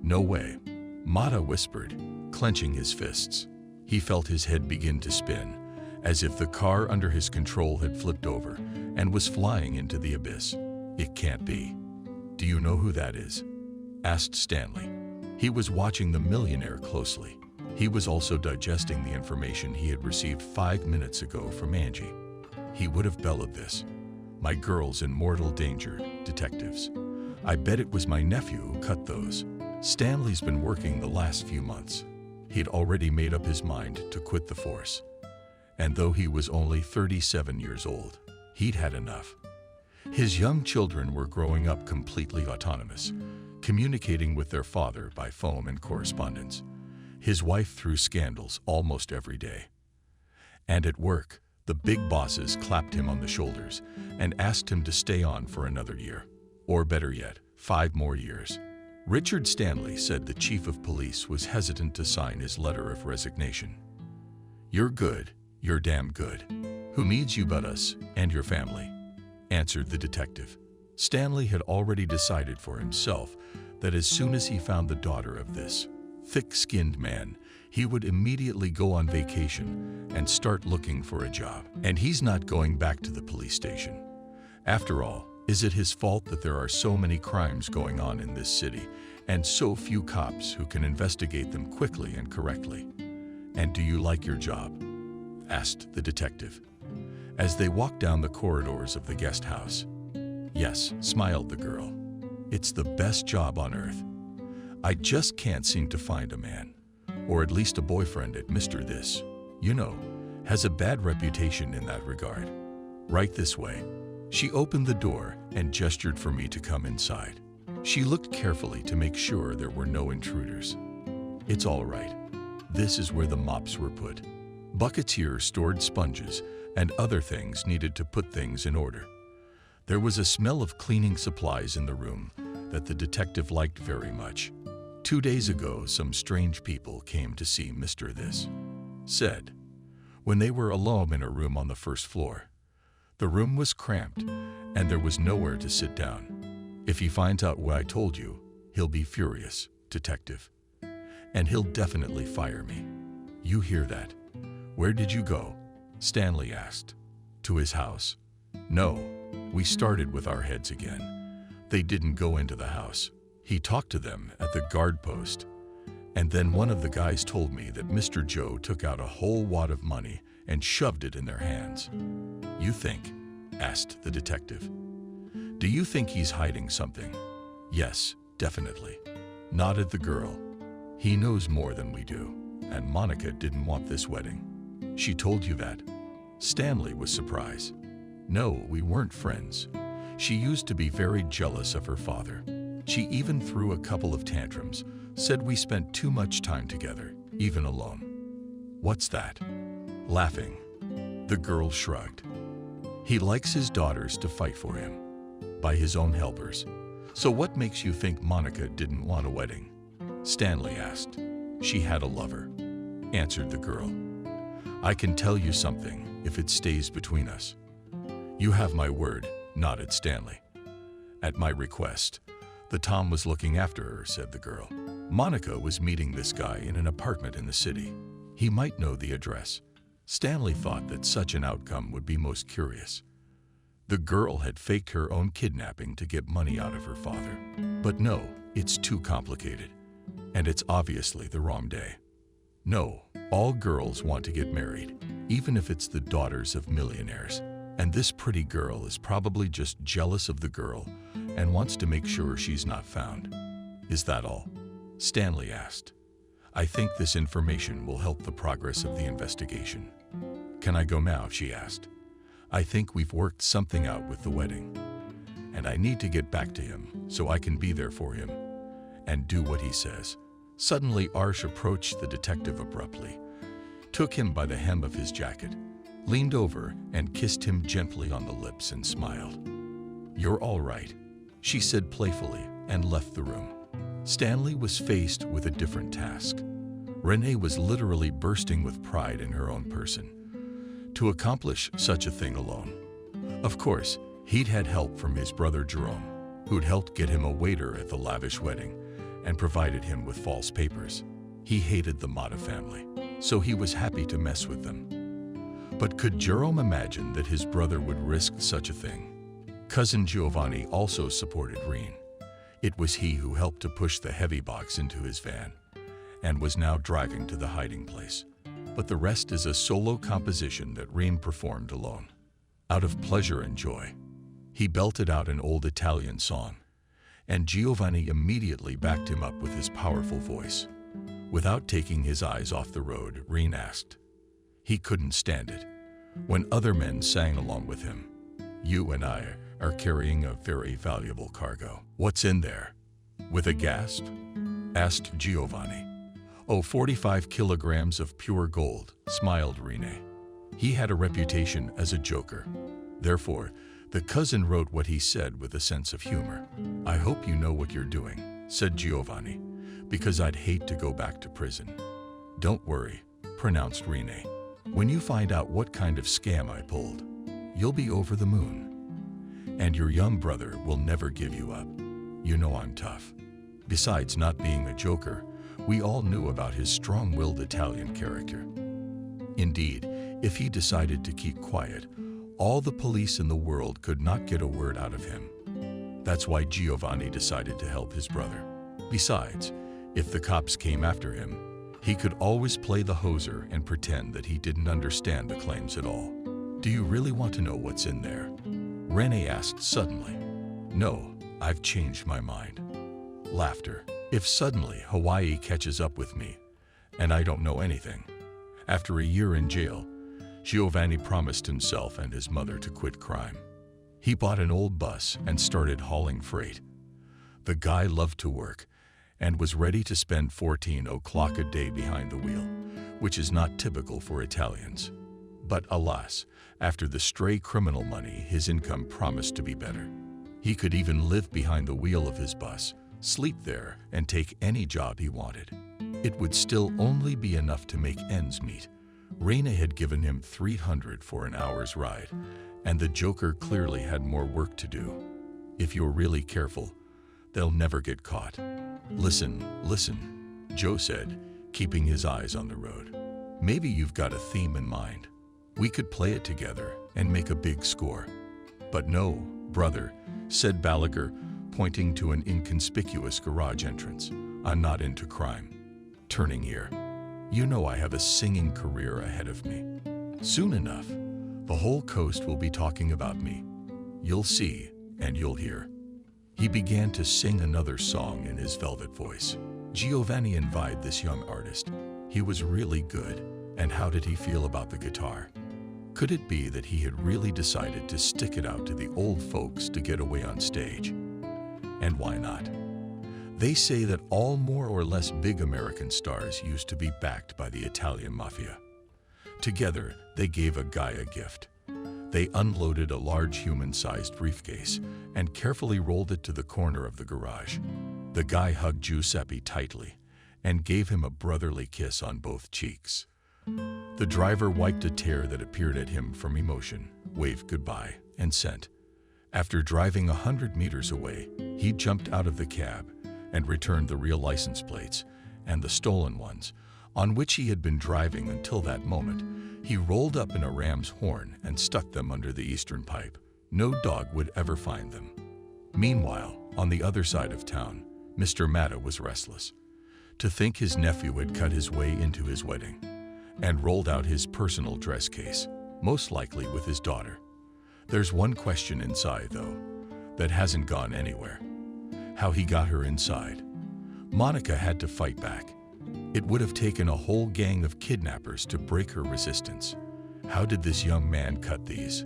A: No way, Mata whispered, clenching his fists. He felt his head begin to spin, as if the car under his control had flipped over and was flying into the abyss. It can't be. Do you know who that is? Asked Stanley. He was watching the millionaire closely. He was also digesting the information he had received 5 minutes ago from Angie. He would have bellowed this. My girl's in mortal danger, detectives. I bet it was my nephew who cut those. Stanley's been working the last few months. He'd already made up his mind to quit the force. And though he was only 37 years old, he'd had enough. His young children were growing up completely autonomous, communicating with their father by phone and correspondence. His wife threw scandals almost every day. And at work, the big bosses clapped him on the shoulders and asked him to stay on for another year, or better yet, 5 more years. Richard Stanley said the chief of police was hesitant to sign his letter of resignation. You're good, you're damn good. Who needs you but us and your family? Answered the detective. Stanley had already decided for himself that as soon as he found the daughter of this thick-skinned man, he would immediately go on vacation and start looking for a job. And he's not going back to the police station. After all, is it his fault that there are so many crimes going on in this city and so few cops who can investigate them quickly and correctly? And do you like your job? Asked the detective, as they walked down the corridors of the guest house. Yes, smiled the girl. It's the best job on earth. I just can't seem to find a man, or at least a boyfriend at Mr. This, you know, has a bad reputation in that regard. Right this way. She opened the door and gestured for me to come inside. She looked carefully to make sure there were no intruders. It's all right. This is where the mops were put. Buckets here stored sponges and other things needed to put things in order. There was a smell of cleaning supplies in the room that the detective liked very much. 2 days ago, some strange people came to see Mr. This said, when they were alone in a room on the first floor. The room was cramped, and there was nowhere to sit down. If he finds out what I told you, he'll be furious, detective. And he'll definitely fire me. You hear that? Where did you go? Stanley asked. To his house. No, we started with our heads again. They didn't go into the house. He talked to them at the guard post. And then one of the guys told me that Mr. Joe took out a whole wad of money and shoved it in their hands. You think? Asked the detective. Do you think he's hiding something? Yes, definitely. Nodded the girl. He knows more than we do, and Monica didn't want this wedding. She told you that? Stanley was surprised. No, we weren't friends. She used to be very jealous of her father. She even threw a couple of tantrums, said we spent too much time together, even alone. What's that? Laughing. The girl shrugged. He likes his daughters to fight for him, by his own helpers. So what makes you think Monica didn't want a wedding? Stanley asked. She had a lover, answered the girl. I can tell you something if it stays between us. You have my word, nodded Stanley. At my request, the Tom was looking after her, said the girl. Monica was meeting this guy in an apartment in the city. He might know the address. Stanley thought that such an outcome would be most curious. The girl had faked her own kidnapping to get money out of her father. But no, it's too complicated. And it's obviously the wrong day. No, all girls want to get married, even if it's the daughters of millionaires. And this pretty girl is probably just jealous of the girl and wants to make sure she's not found. Is that all? Stanley asked. I think this information will help the progress of the investigation. Can I go now? She asked. I think we've worked something out with the wedding. And I need to get back to him so I can be there for him and do what he says. Suddenly, Arsh approached the detective abruptly, took him by the hem of his jacket, leaned over and kissed him gently on the lips and smiled. You're all right, she said playfully and left the room. Stanley was faced with a different task. Renee was literally bursting with pride in her own person. To accomplish such a thing alone. Of course, he'd had help from his brother Jerome, who'd helped get him a waiter at the lavish wedding and provided him with false papers. He hated the Mata family, so he was happy to mess with them. But could Jerome imagine that his brother would risk such a thing? Cousin Giovanni also supported Reen. It was he who helped to push the heavy box into his van and was now driving to the hiding place. But the rest is a solo composition that Reen performed alone. Out of pleasure and joy, he belted out an old Italian song, and Giovanni immediately backed him up with his powerful voice. Without taking his eyes off the road, Reen asked. He couldn't stand it when other men sang along with him. You and I are carrying a very valuable cargo. What's in there? With a gasp, asked Giovanni. Oh, 45 kilograms of pure gold, smiled Rene. He had a reputation as a joker. Therefore, the cousin wrote what he said with a sense of humor. I hope you know what you're doing, said Giovanni, because I'd hate to go back to prison. Don't worry, pronounced Rene. When you find out what kind of scam I pulled, you'll be over the moon. And your young brother will never give you up. You know I'm tough. Besides not being a joker, we all knew about his strong-willed Italian character. Indeed, if he decided to keep quiet, all the police in the world could not get a word out of him. That's why Giovanni decided to help his brother. Besides, if the cops came after him, he could always play the hoser and pretend that he didn't understand the claims at all. Do you really want to know what's in there? Rene asked suddenly. No, I've changed my mind. Laughter. If suddenly Hawaii catches up with me, and I don't know anything. After a year in jail, Giovanni promised himself and his mother to quit crime. He bought an old bus and started hauling freight. The guy loved to work and was ready to spend 14 o'clock a day behind the wheel, which is not typical for Italians. But alas, after the stray criminal money, his income promised to be better. He could even live behind the wheel of his bus, sleep there, and take any job he wanted. It would still only be enough to make ends meet. Reina had given him $300 for an hour's ride, and the joker clearly had more work to do. If you're really careful, they'll never get caught. Listen, listen, Joe said, keeping his eyes on the road. Maybe you've got a theme in mind. We could play it together and make a big score. But no, brother, said Balaguer, pointing to an inconspicuous garage entrance. I'm not into crime. Turning here. You know I have a singing career ahead of me. Soon enough, the whole coast will be talking about me. You'll see and you'll hear. He began to sing another song in his velvet voice. Giovanni envied this young artist. He was really good. And how did he feel about the guitar? Could it be that he had really decided to stick it out to the old folks to get away on stage? And why not? They say that all more or less big American stars used to be backed by the Italian mafia. Together, they gave a guy a gift. They unloaded a large human-sized briefcase and carefully rolled it to the corner of the garage. The guy hugged Giuseppe tightly and gave him a brotherly kiss on both cheeks. The driver wiped a tear that appeared at him from emotion, waved goodbye, and sent. After driving 100 meters away, he jumped out of the cab, and returned the real license plates and the stolen ones, on which he had been driving until that moment. He rolled up in a ram's horn and stuck them under the eastern pipe. No dog would ever find them. Meanwhile, on the other side of town, Mr. Matta was restless. To think his nephew had cut his way into his wedding and rolled out his personal dress case, most likely with his daughter. There's one question inside, though, that hasn't gone anywhere. How he got her inside. Monica had to fight back. It would have taken a whole gang of kidnappers to break her resistance. How did this young man cut these?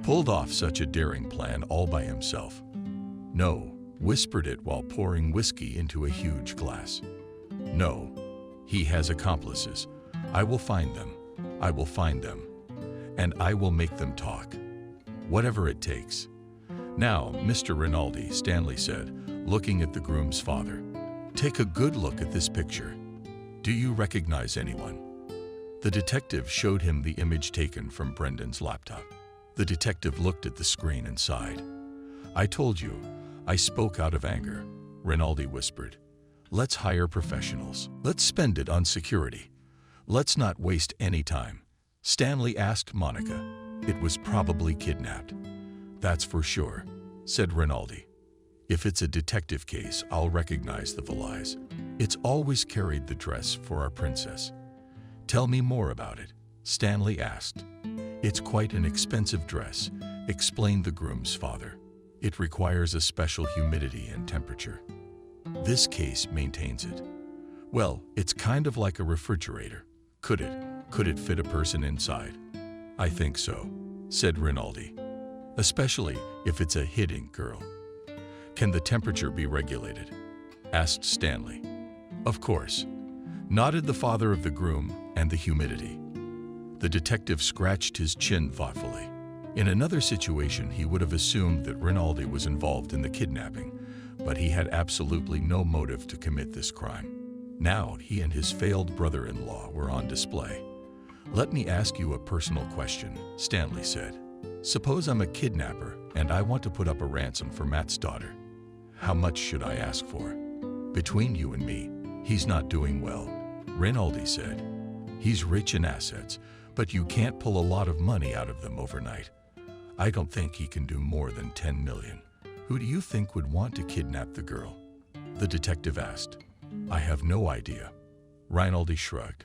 A: Pulled off such a daring plan all by himself? No, whispered it while pouring whiskey into a huge glass. No, he has accomplices. I will find them. I will find them. And I will make them talk. Whatever it takes. Now, Mr. Rinaldi, Stanley said, looking at the groom's father. Take a good look at this picture. Do you recognize anyone? The detective showed him the image taken from Brendan's laptop. The detective looked at the screen and sighed. I told you, I spoke out of anger, Rinaldi whispered. Let's hire professionals. Let's spend it on security. Let's not waste any time. Stanley asked Monica. It was probably kidnapped. That's for sure, said Rinaldi. If it's a detective case, I'll recognize the valise. It's always carried the dress for our princess. Tell me more about it, Stanley asked. It's quite an expensive dress, explained the groom's father. It requires a special humidity and temperature. This case maintains it. Well, it's kind of like a refrigerator. Could it fit a person inside? I think so, said Rinaldi. Especially if it's a hidden girl. Can the temperature be regulated? Asked Stanley. Of course, nodded the father of the groom, and the humidity. The detective scratched his chin thoughtfully. In another situation, he would have assumed that Rinaldi was involved in the kidnapping, but he had absolutely no motive to commit this crime. Now he and his failed brother-in-law were on display. Let me ask you a personal question, Stanley said. Suppose I'm a kidnapper and I want to put up a ransom for Matt's daughter. How much should I ask for? Between you and me, he's not doing well, Rinaldi said. He's rich in assets, but you can't pull a lot of money out of them overnight. I don't think he can do more than 10 million. Who do you think would want to kidnap the girl? The detective asked. I have no idea. Rinaldi shrugged.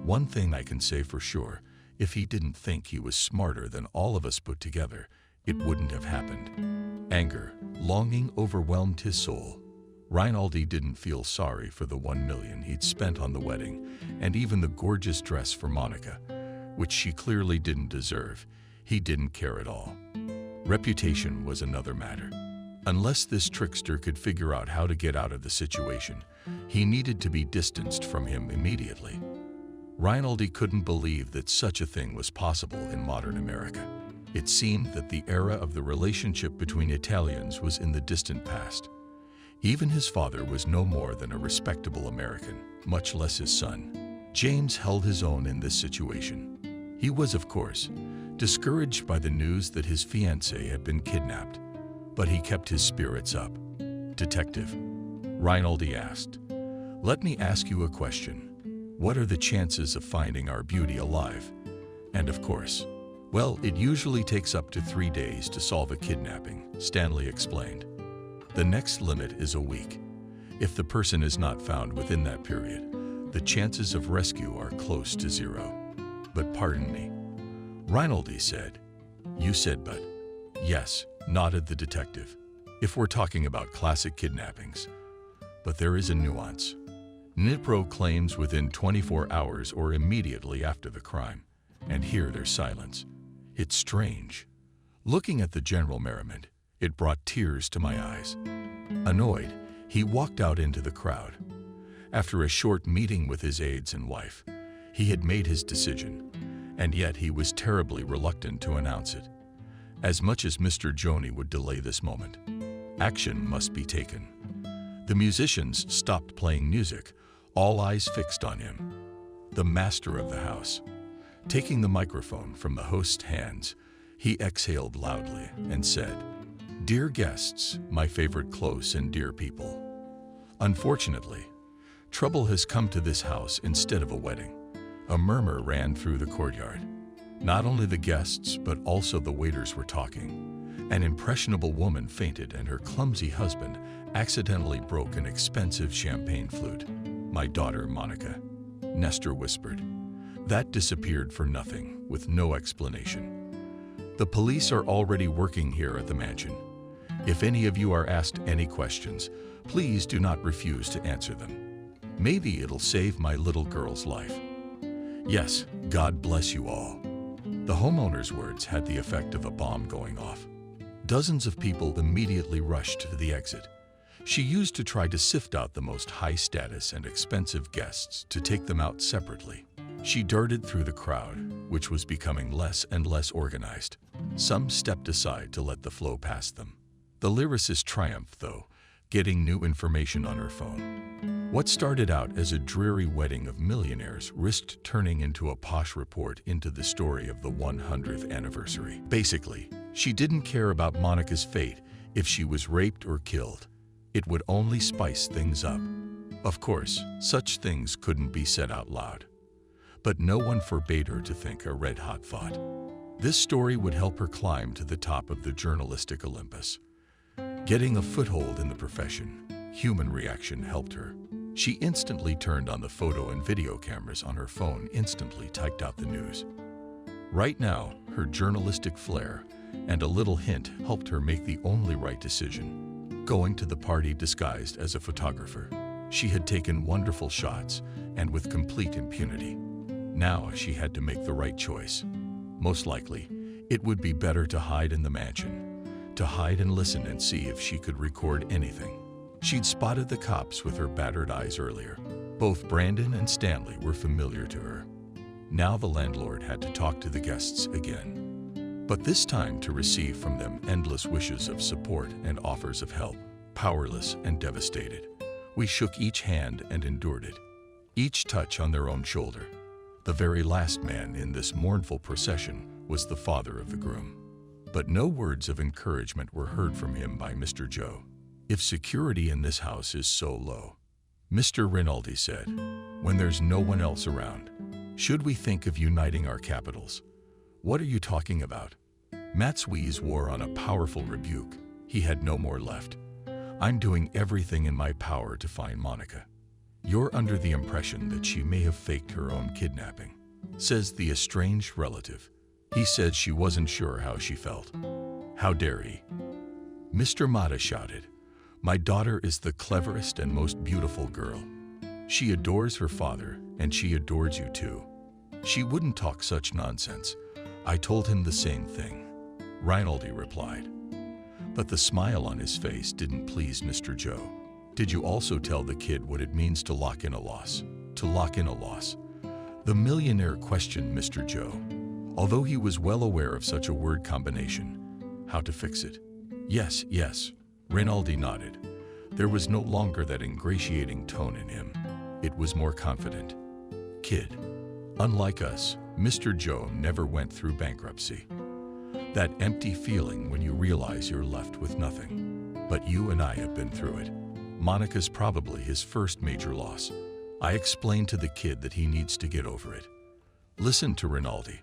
A: One thing I can say for sure, if he didn't think he was smarter than all of us put together, it wouldn't have happened. Anger, longing overwhelmed his soul. Rinaldi didn't feel sorry for the 1 million he'd spent on the wedding and even the gorgeous dress for Monica, which she clearly didn't deserve. He didn't care at all. Reputation was another matter. Unless this trickster could figure out how to get out of the situation, he needed to be distanced from him immediately. Rinaldi couldn't believe that such a thing was possible in modern America. It seemed that the era of the relationship between Italians was in the distant past. Even his father was no more than a respectable American, much less his son. James held his own in this situation. He was, of course, discouraged by the news that his fiancée had been kidnapped, but he kept his spirits up. Detective, Rinaldi asked, let me ask you a question. What are the chances of finding our beauty alive? And of course, well, it usually takes up to 3 days to solve a kidnapping, Stanley explained. The next limit is a week. If the person is not found within that period, the chances of rescue are close to 0. But pardon me, Rinaldi said. You said but. Yes, nodded the detective. If we're talking about classic kidnappings. But there is a nuance. Nipro claims within 24 hours or immediately after the crime. And here there's silence. It's strange. Looking at the general merriment, it brought tears to my eyes. Annoyed, he walked out into the crowd. After a short meeting with his aides and wife, he had made his decision, and yet he was terribly reluctant to announce it. As much as Mr. Joni would delay this moment, action must be taken. The musicians stopped playing music, all eyes fixed on him. The master of the house. Taking the microphone from the host's hands, he exhaled loudly and said, Dear guests, my favorite close and dear people, Unfortunately, trouble has come to this house instead of a wedding. A murmur ran through the courtyard. Not only the guests, but also the waiters were talking. An impressionable woman fainted and her clumsy husband accidentally broke an expensive champagne flute. "My daughter, Monica," Nestor whispered. That disappeared for nothing, with no explanation. The police are already working here at the mansion. If any of you are asked any questions, please do not refuse to answer them. Maybe it'll save my little girl's life. Yes, God bless you all. The homeowner's words had the effect of a bomb going off. Dozens of people immediately rushed to the exit. She used to try to sift out the most high-status and expensive guests to take them out separately. She darted through the crowd, which was becoming less and less organized. Some stepped aside to let the flow past them. The lyricist triumphed, though, getting new information on her phone. What started out as a dreary wedding of millionaires risked turning into a posh report into the story of the 100th anniversary. Basically, she didn't care about Monica's fate if she was raped or killed. It would only spice things up. Of course, such things couldn't be said out loud. But no one forbade her to think a red-hot thought. This story would help her climb to the top of the journalistic Olympus. Getting a foothold in the profession, human reaction helped her. She instantly turned on the photo and video cameras on her phone, instantly typed out the news. Right now, her journalistic flair and a little hint helped her make the only right decision. Going to the party disguised as a photographer. She had taken wonderful shots and with complete impunity. Now she had to make the right choice. Most likely, it would be better to hide in the mansion, to hide and listen and see if she could record anything. She'd spotted the cops with her battered eyes earlier. Both Brandon and Stanley were familiar to her. Now the landlord had to talk to the guests again. But this time to receive from them endless wishes of support and offers of help. Powerless and devastated, we shook each hand and endured it, each touch on their own shoulder. The very last man in this mournful procession was the father of the groom. But no words of encouragement were heard from him by Mr. Joe. "If security in this house is so low," Mr. Rinaldi said, "when there's no one else around, should we think of uniting our capitals?" "What are you talking about?" Matt's wheeze wore on a powerful rebuke. He had no more left. "I'm doing everything in my power to find Monica. You're under the impression that she may have faked her own kidnapping," says the estranged relative. He said she wasn't sure how she felt. How dare he? Mr. Mata shouted, "My daughter is the cleverest and most beautiful girl. She adores her father, and she adores you too. She wouldn't talk such nonsense. I told him the same thing," Rinaldi replied. But the smile on his face didn't please Mr. Joe. "Did you also tell the kid what it means to lock in a loss? To lock in a loss?" The millionaire questioned Mr. Joe, although he was well aware of such a word combination. How to fix it? "Yes, yes," Rinaldi nodded. There was no longer that ingratiating tone in him. It was more confident. "Kid, unlike us, Mr. Joe never went through bankruptcy. That empty feeling when you realize you're left with nothing. But you and I have been through it. Monica's probably his first major loss. I explained to the kid that he needs to get over it." Listen to Rinaldi.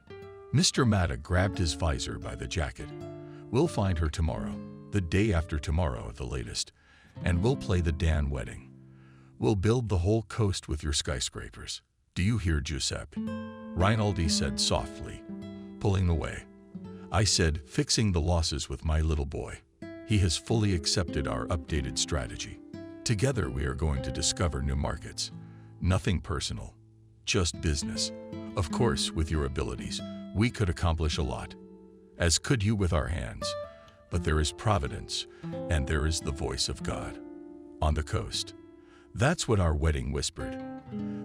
A: Mr. Mata grabbed his visor by the jacket. "We'll find her tomorrow, the day after tomorrow at the latest, and we'll play the Dan wedding. We'll build the whole coast with your skyscrapers. Do you hear, Giuseppe?" Rinaldi said softly, pulling away. "I said fixing the losses with my little boy. He has fully accepted our updated strategy. Together we are going to discover new markets. Nothing personal, just business. Of course, with your abilities, we could accomplish a lot, as could you with our hands. But there is providence, and there is the voice of God. On the coast." That's what our wedding whispered.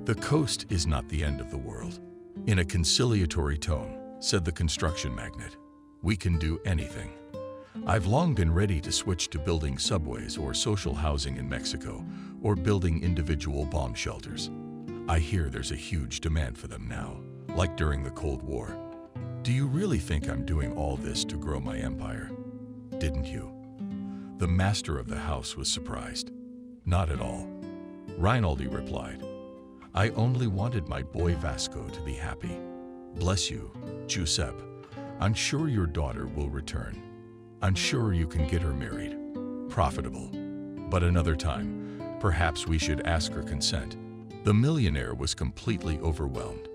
A: "The coast is not the end of the world." In a conciliatory tone, said the construction magnate, "We can do anything. I've long been ready to switch to building subways or social housing in Mexico, or building individual bomb shelters. I hear there's a huge demand for them now, like during the Cold War. Do you really think I'm doing all this to grow my empire? Didn't you?" The master of the house was surprised. "Not at all. Rinaldi replied, I only wanted my boy Vasco to be happy. Bless you, Giuseppe. I'm sure your daughter will return. I'm sure you can get her married. Profitable. But another time, perhaps we should ask her consent. The millionaire was completely overwhelmed.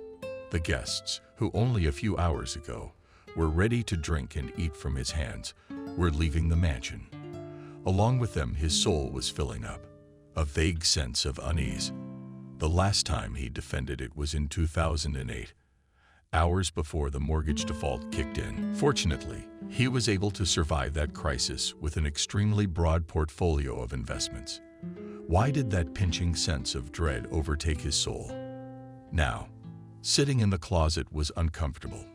A: The guests, who only a few hours ago were ready to drink and eat from his hands, were leaving the mansion. Along with them, his soul was filling up, a vague sense of unease. The last time he defended it was in 2008, hours before the mortgage default kicked in. Fortunately, he was able to survive that crisis with an extremely broad portfolio of investments. Why did that pinching sense of dread overtake his soul? Now, sitting in the closet was uncomfortable.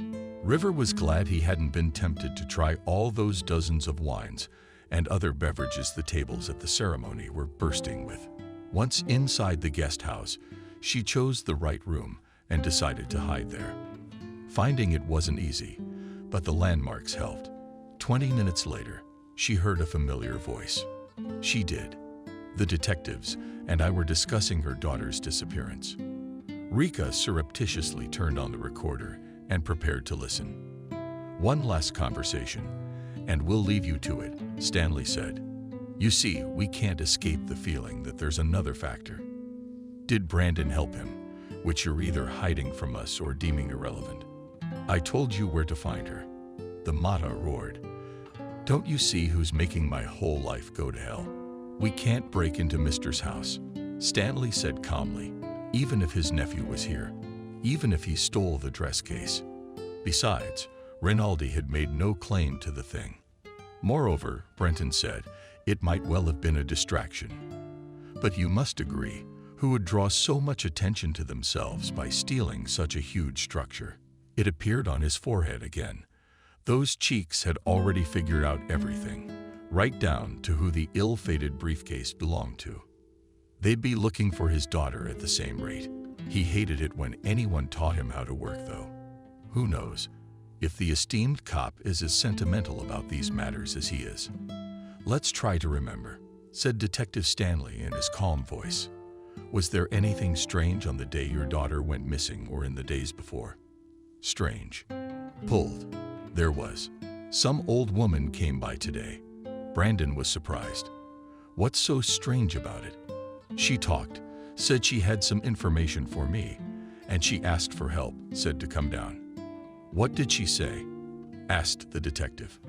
A: River was glad he hadn't been tempted to try all those dozens of wines and other beverages the tables at the ceremony were bursting with. Once inside the guest house, she chose the right room and decided to hide there. Finding it wasn't easy, but the landmarks helped. 20 minutes later, she heard a familiar voice. She did. The detectives and I were discussing her daughter's disappearance. Rika surreptitiously turned on the recorder and prepared to listen. One last conversation, and we'll leave you to it, Stanley said. You see, we can't escape the feeling that there's another factor. Did Brandon help him, which you're either hiding from us or deeming irrelevant? I told you where to find her. The Mata roared. Don't you see who's making my whole life go to hell? We can't break into Mister's house, Stanley said calmly, even if his nephew was here, even if he stole the dress case. Besides, Rinaldi had made no claim to the thing. Moreover, Brenton said, it might well have been a distraction. But you must agree, who would draw so much attention to themselves by stealing such a huge structure? It appeared on his forehead again. Those cheeks had already figured out everything, right down to who the ill-fated briefcase belonged to. They'd be looking for his daughter at the same rate. He hated it when anyone taught him how to work, though. Who knows if the esteemed cop is as sentimental about these matters as he is. Let's try to remember, said Detective Stanley in his calm voice. Was there anything strange on the day your daughter went missing or in the days before? Strange. Pulled. There was. Some old woman came by today. Brandon was surprised. What's so strange about it? She talked, said she had some information for me, and she asked for help, said to come down. What did she say? Asked the detective.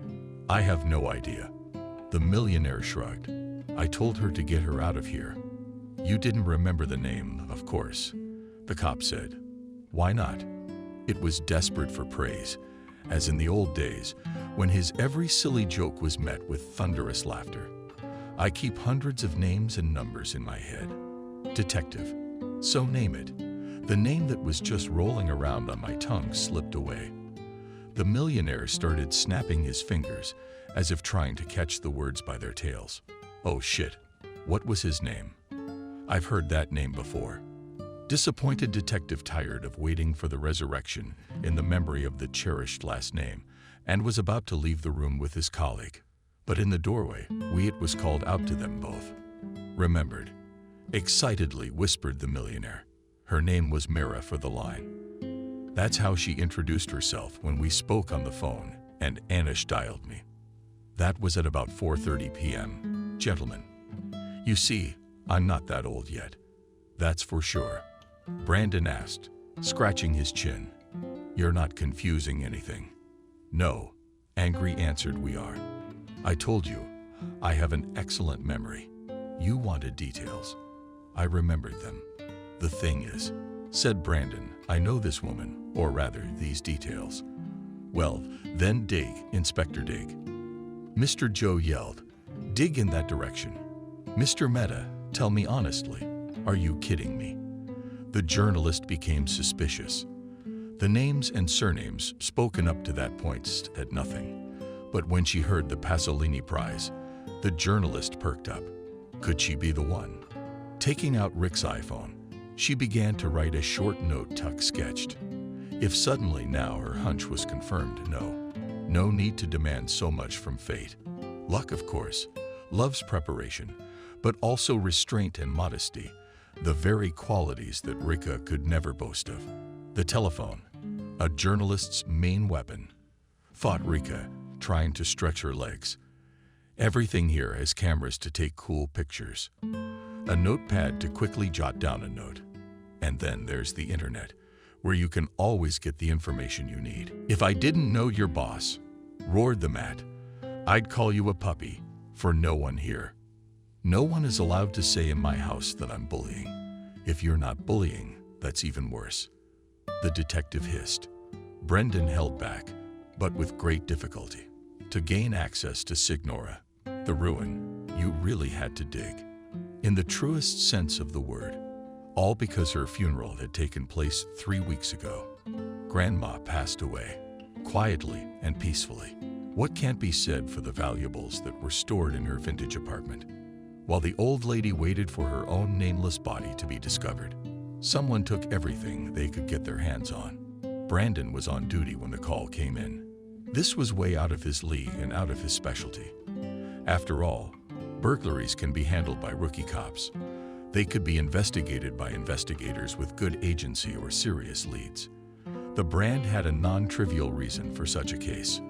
A: I have no idea. The millionaire shrugged. I told her to get her out of here. You didn't remember the name, of course, the cop said. Why not? It was desperate for praise, as in the old days, when his every silly joke was met with thunderous laughter. I keep hundreds of names and numbers in my head. Detective. So name it. The name that was just rolling around on my tongue slipped away. The millionaire started snapping his fingers as if trying to catch the words by their tails. Oh shit. What was his name? I've heard that name before. Disappointed detective tired of waiting for the resurrection in the memory of the cherished last name and was about to leave the room with his colleague. But in the doorway, Wyatt was called out to them both. Remembered. Excitedly whispered the millionaire. Her name was Mira for the line. That's how she introduced herself when we spoke on the phone and Anish dialed me. That was at about 4:30 p.m. Gentlemen, you see, I'm not that old yet. That's for sure. Brandon asked, scratching his chin. You're not confusing anything. No, Angry answered we are. I told you, I have an excellent memory. You wanted details. I remembered them. The thing is, said Brandon, I know this woman, or rather, these details. Well, then dig, Inspector Dig. Mr. Joe yelled, dig in that direction. Mr. Mehta, tell me honestly, are you kidding me? The journalist became suspicious. The names and surnames spoken up to that point said nothing. But when she heard the Pasolini Prize, the journalist perked up. Could she be the one? Taking out Rick's iPhone, she began to write a short note Tuck sketched. If suddenly now her hunch was confirmed, no need to demand so much from fate. Luck, of course, loves preparation, but also restraint and modesty. The very qualities that Rika could never boast of. The telephone, a journalist's main weapon, thought Rika, trying to stretch her legs. Everything here has cameras to take cool pictures, a notepad to quickly jot down a note. And then there's the internet, where you can always get the information you need. If I didn't know your boss, roared the Matt, I'd call you a puppy, for no one here. No one is allowed to say in my house that I'm bullying. If you're not bullying, that's even worse. The detective hissed. Brendan held back, but with great difficulty. To gain access to Signora, the ruin, you really had to dig. In the truest sense of the word. All because her funeral had taken place 3 weeks ago. Grandma passed away, quietly and peacefully. What can't be said for the valuables that were stored in her vintage apartment? While the old lady waited for her own nameless body to be discovered, someone took everything they could get their hands on. Brandon was on duty when the call came in. This was way out of his league and out of his specialty. After all, burglaries can be handled by rookie cops. They could be investigated by investigators with good agency or serious leads. The brand had a non-trivial reason for such a case.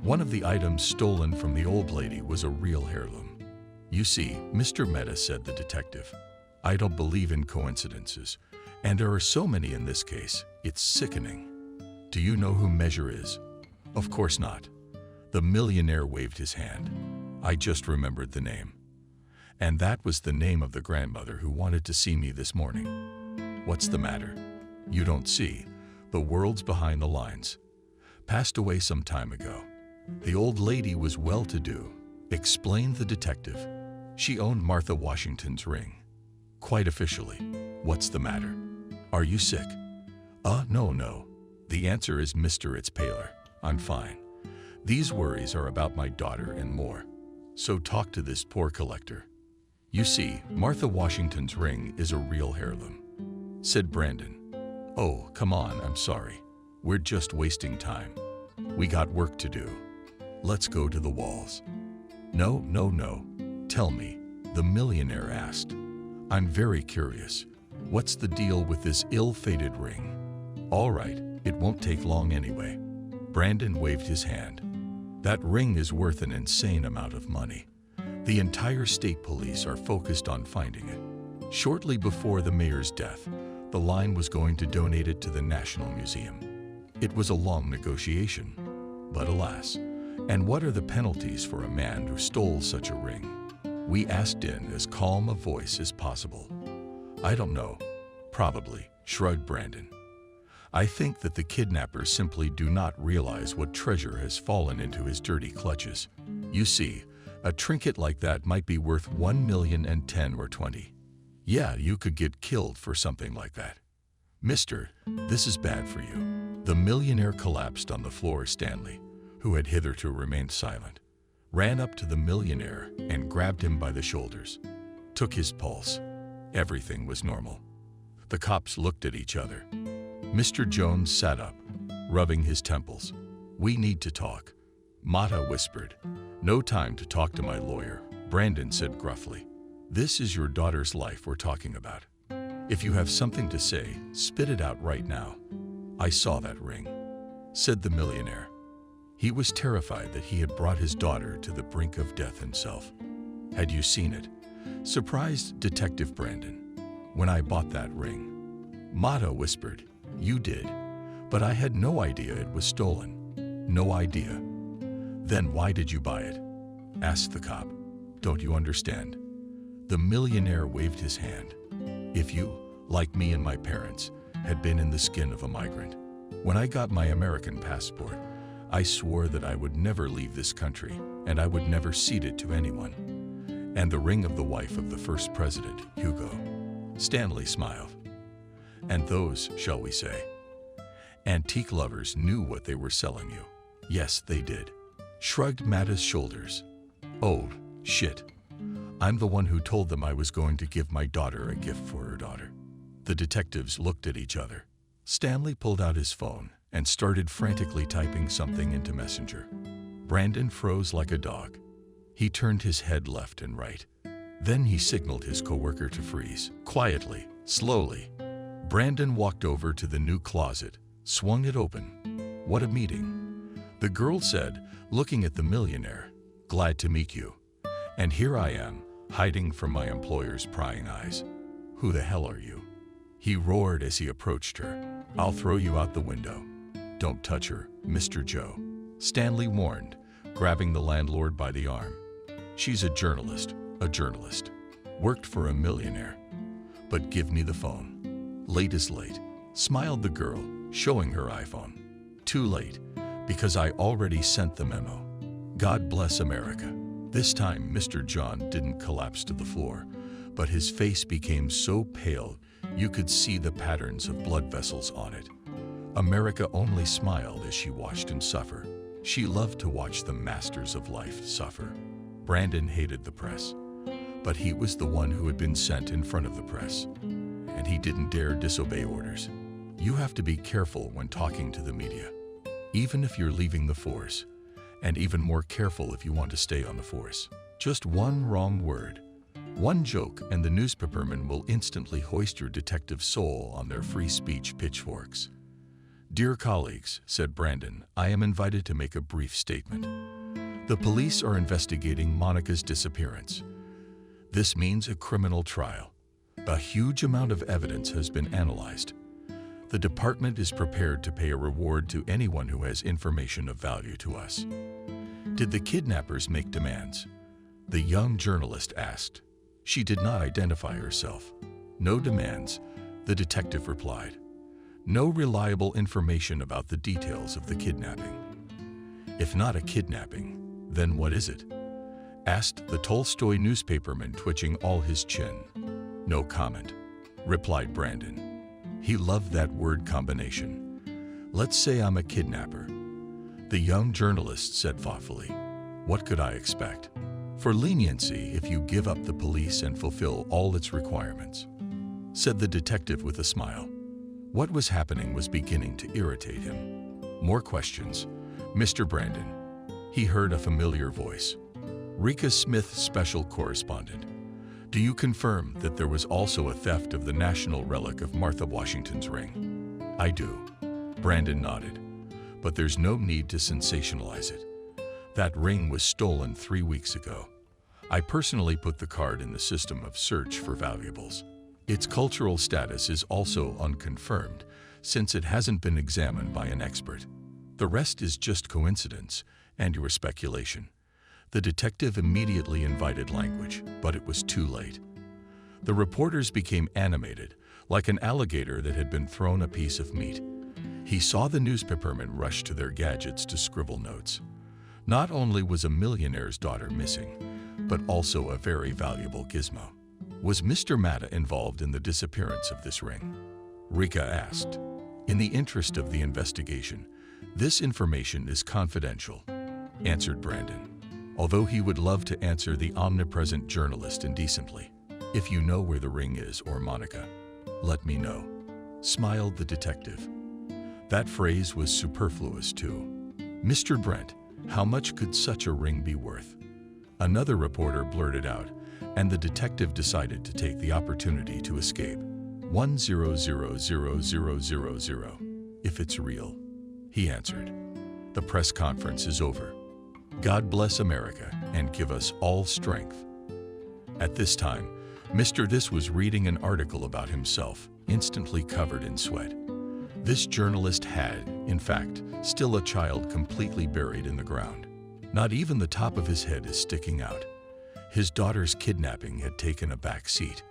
A: One of the items stolen from the old lady was a real heirloom. You see, Mr. Mehta, said the detective, I don't believe in coincidences, and there are so many in this case, it's sickening. Do you know who Measure is? Of course not. The millionaire waved his hand. I just remembered the name. And that was the name of the grandmother who wanted to see me this morning. What's the matter? You don't see. The world's behind the lines. Passed away some time ago. The old lady was well-to-do, explained the detective. She owned Martha Washington's ring. Quite officially. What's the matter? Are you sick? No. The answer is, Mister, it's paler. I'm fine. These worries are about my daughter and more. So talk to this poor collector. You see, Martha Washington's ring is a real heirloom, said Brandon. Oh, come on, I'm sorry. We're just wasting time. We got work to do. Let's go to the walls. No. Tell me, the millionaire asked. I'm very curious. What's the deal with this ill-fated ring? All right, it won't take long anyway. Brandon waved his hand. That ring is worth an insane amount of money. The entire state police are focused on finding it. Shortly before the mayor's death, the line was going to donate it to the National Museum. It was a long negotiation, but alas. And what are the penalties for a man who stole such a ring? We asked in as calm a voice as possible. I don't know. Probably, shrugged Brandon. I think that the kidnappers simply do not realize what treasure has fallen into his dirty clutches. You see, a trinket like that might be worth 1,010,000 or 20. Yeah, you could get killed for something like that. Mister, this is bad for you. The millionaire collapsed on the floor. Stanley, who had hitherto remained silent, ran up to the millionaire and grabbed him by the shoulders. Took his pulse. Everything was normal. The cops looked at each other. Mr. Jones sat up, rubbing his temples. We need to talk. Mata whispered. No time to talk to my lawyer, Brandon said gruffly. This is your daughter's life we're talking about. If you have something to say, spit it out right now. I saw that ring, said the millionaire. He was terrified that he had brought his daughter to the brink of death himself. Had you seen it? Surprised Detective Brandon. When I bought that ring. Mata whispered. You did, but I had no idea it was stolen. No idea. Then why did you buy it? Asked the cop. Don't you understand? The millionaire waved his hand. If you, like me and my parents, had been in the skin of a migrant, when I got my American passport, I swore that I would never leave this country and I would never cede it to anyone. And the ring of the wife of the first president, Hugo. Stanley smiled. And those, shall we say, antique lovers knew what they were selling you. Yes, they did. Shrugged Mata's shoulders. Oh, shit. I'm the one who told them I was going to give my daughter a gift for her daughter. The detectives looked at each other. Stanley pulled out his phone and started frantically typing something into Messenger. Brandon froze like a dog. He turned his head left and right. Then he signaled his coworker to freeze. Quietly, slowly, Brandon walked over to the new closet, swung it open. What a meeting. The girl said, looking at the millionaire, "Glad to meet you. And here I am, hiding from my employer's prying eyes. Who the hell are you?" He roared as he approached her. "I'll throw you out the window." "Don't touch her, Mr. Joe," Stanley warned, grabbing the landlord by the arm. "She's a journalist. Worked for a millionaire. But give me the phone." "Late is late," smiled the girl, showing her iPhone. "Too late, because I already sent the memo. God bless America." This time, Mr. John didn't collapse to the floor, but his face became so pale you could see the patterns of blood vessels on it. America only smiled as she watched him suffer. She loved to watch the masters of life suffer. Brandon hated the press, but he was the one who had been sent in front of the press, and he didn't dare disobey orders. You have to be careful when talking to the media, even if you're leaving the force, and even more careful if you want to stay on the force. Just one wrong word, one joke, and the newspapermen will instantly hoist your detective soul on their free speech pitchforks. "Dear colleagues," said Brandon, "I am invited to make a brief statement. The police are investigating Monica's disappearance. This means a criminal trial. A huge amount of evidence has been analyzed. The department is prepared to pay a reward to anyone who has information of value to us." "Did the kidnappers make demands?" the young journalist asked. She did not identify herself. "No demands," the detective replied. "No reliable information about the details of the kidnapping." "If not a kidnapping, then what is it?" asked the Tolstoy newspaperman, twitching all his chin. "No comment," replied Brandon. He loved that word combination. "Let's say I'm a kidnapper," the young journalist said thoughtfully. "What could I expect? For leniency if you give up the police and fulfill all its requirements," said the detective with a smile. What was happening was beginning to irritate him. "More questions, Mr. Brandon." He heard a familiar voice. "Rika Smith, special correspondent. Do you confirm that there was also a theft of the national relic of Martha Washington's ring?" "I do." Brandon nodded. "But there's no need to sensationalize it. That ring was stolen 3 weeks ago. I personally put the card in the system of search for valuables. Its cultural status is also unconfirmed, since it hasn't been examined by an expert. The rest is just coincidence and your speculation." The detective immediately invited language, but it was too late. The reporters became animated, like an alligator that had been thrown a piece of meat. He saw the newspapermen rush to their gadgets to scribble notes. Not only was a millionaire's daughter missing, but also a very valuable gizmo. Was Mr. Matta involved in the disappearance of this ring? Rika asked. "In the interest of the investigation, this information is confidential," answered Brandon, although he would love to answer the omnipresent journalist indecently. "If you know where the ring is or Monica, let me know," smiled the detective. That phrase was superfluous too. "Mr. Brent, how much could such a ring be worth?" Another reporter blurted out, and the detective decided to take the opportunity to escape. 1000000. "If it's real," he answered. "The press conference is over. God bless America and give us all strength." At this time, Mr. This was reading an article about himself, instantly covered in sweat. This journalist had, in fact, still a child completely buried in the ground. Not even the top of his head is sticking out. His daughter's kidnapping had taken a back seat.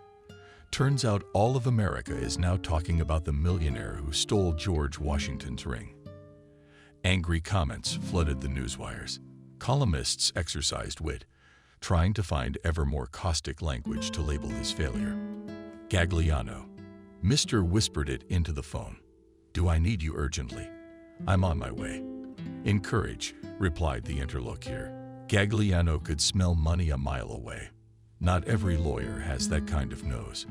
A: Turns out all of America is now talking about the millionaire who stole George Washington's ring. Angry comments flooded the newswires. Columnists exercised wit, trying to find ever more caustic language to label his failure. "Gagliano." Mr. whispered it into the phone. "Do I need you urgently?" "I'm on my way." "Encourage," replied the interlocutor. Gagliano could smell money a mile away. Not every lawyer has that kind of nose.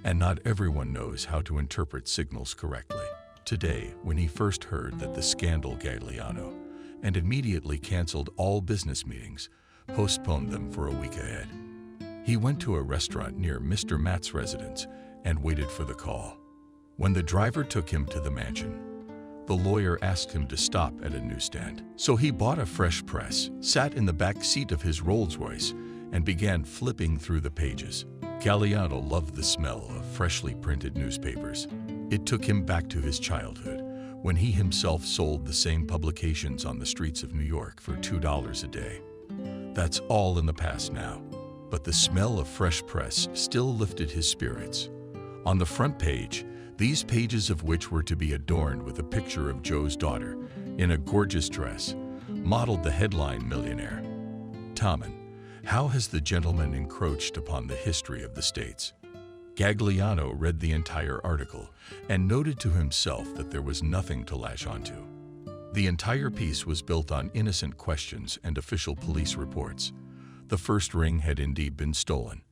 A: And not everyone knows how to interpret signals correctly. Today, when he first heard that the scandal Gagliano, and immediately canceled all business meetings, postponed them for a week ahead. He went to a restaurant near Mr. Matt's residence and waited for the call. When the driver took him to the mansion, the lawyer asked him to stop at a newsstand. So he bought a fresh press, sat in the back seat of his Rolls-Royce, and began flipping through the pages. Galliano loved the smell of freshly printed newspapers. It took him back to his childhood, when he himself sold the same publications on the streets of New York for $2 a day. That's all in the past now, but the smell of fresh press still lifted his spirits. On the front page, these pages of which were to be adorned with a picture of Joe's daughter in a gorgeous dress, modeled the headline millionaire. Tommen, how has the gentleman encroached upon the history of the states? Gagliano read the entire article and noted to himself that there was nothing to latch onto. The entire piece was built on innocent questions and official police reports. The first ring had indeed been stolen.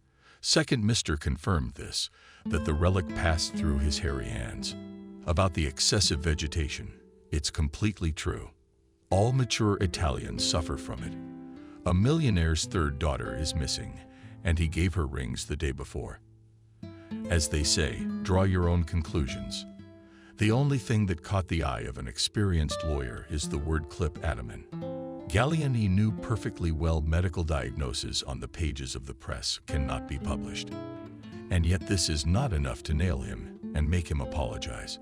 A: Second, Mr. confirmed this, that the relic passed through his hairy hands. About the excessive vegetation, it's completely true. All mature Italians suffer from it. A millionaire's third daughter is missing, and he gave her rings the day before. As they say, draw your own conclusions. The only thing that caught the eye of an experienced lawyer is the word clip ataman. Galliani knew perfectly well medical diagnoses on the pages of the press cannot be published. And yet this is not enough to nail him and make him apologize.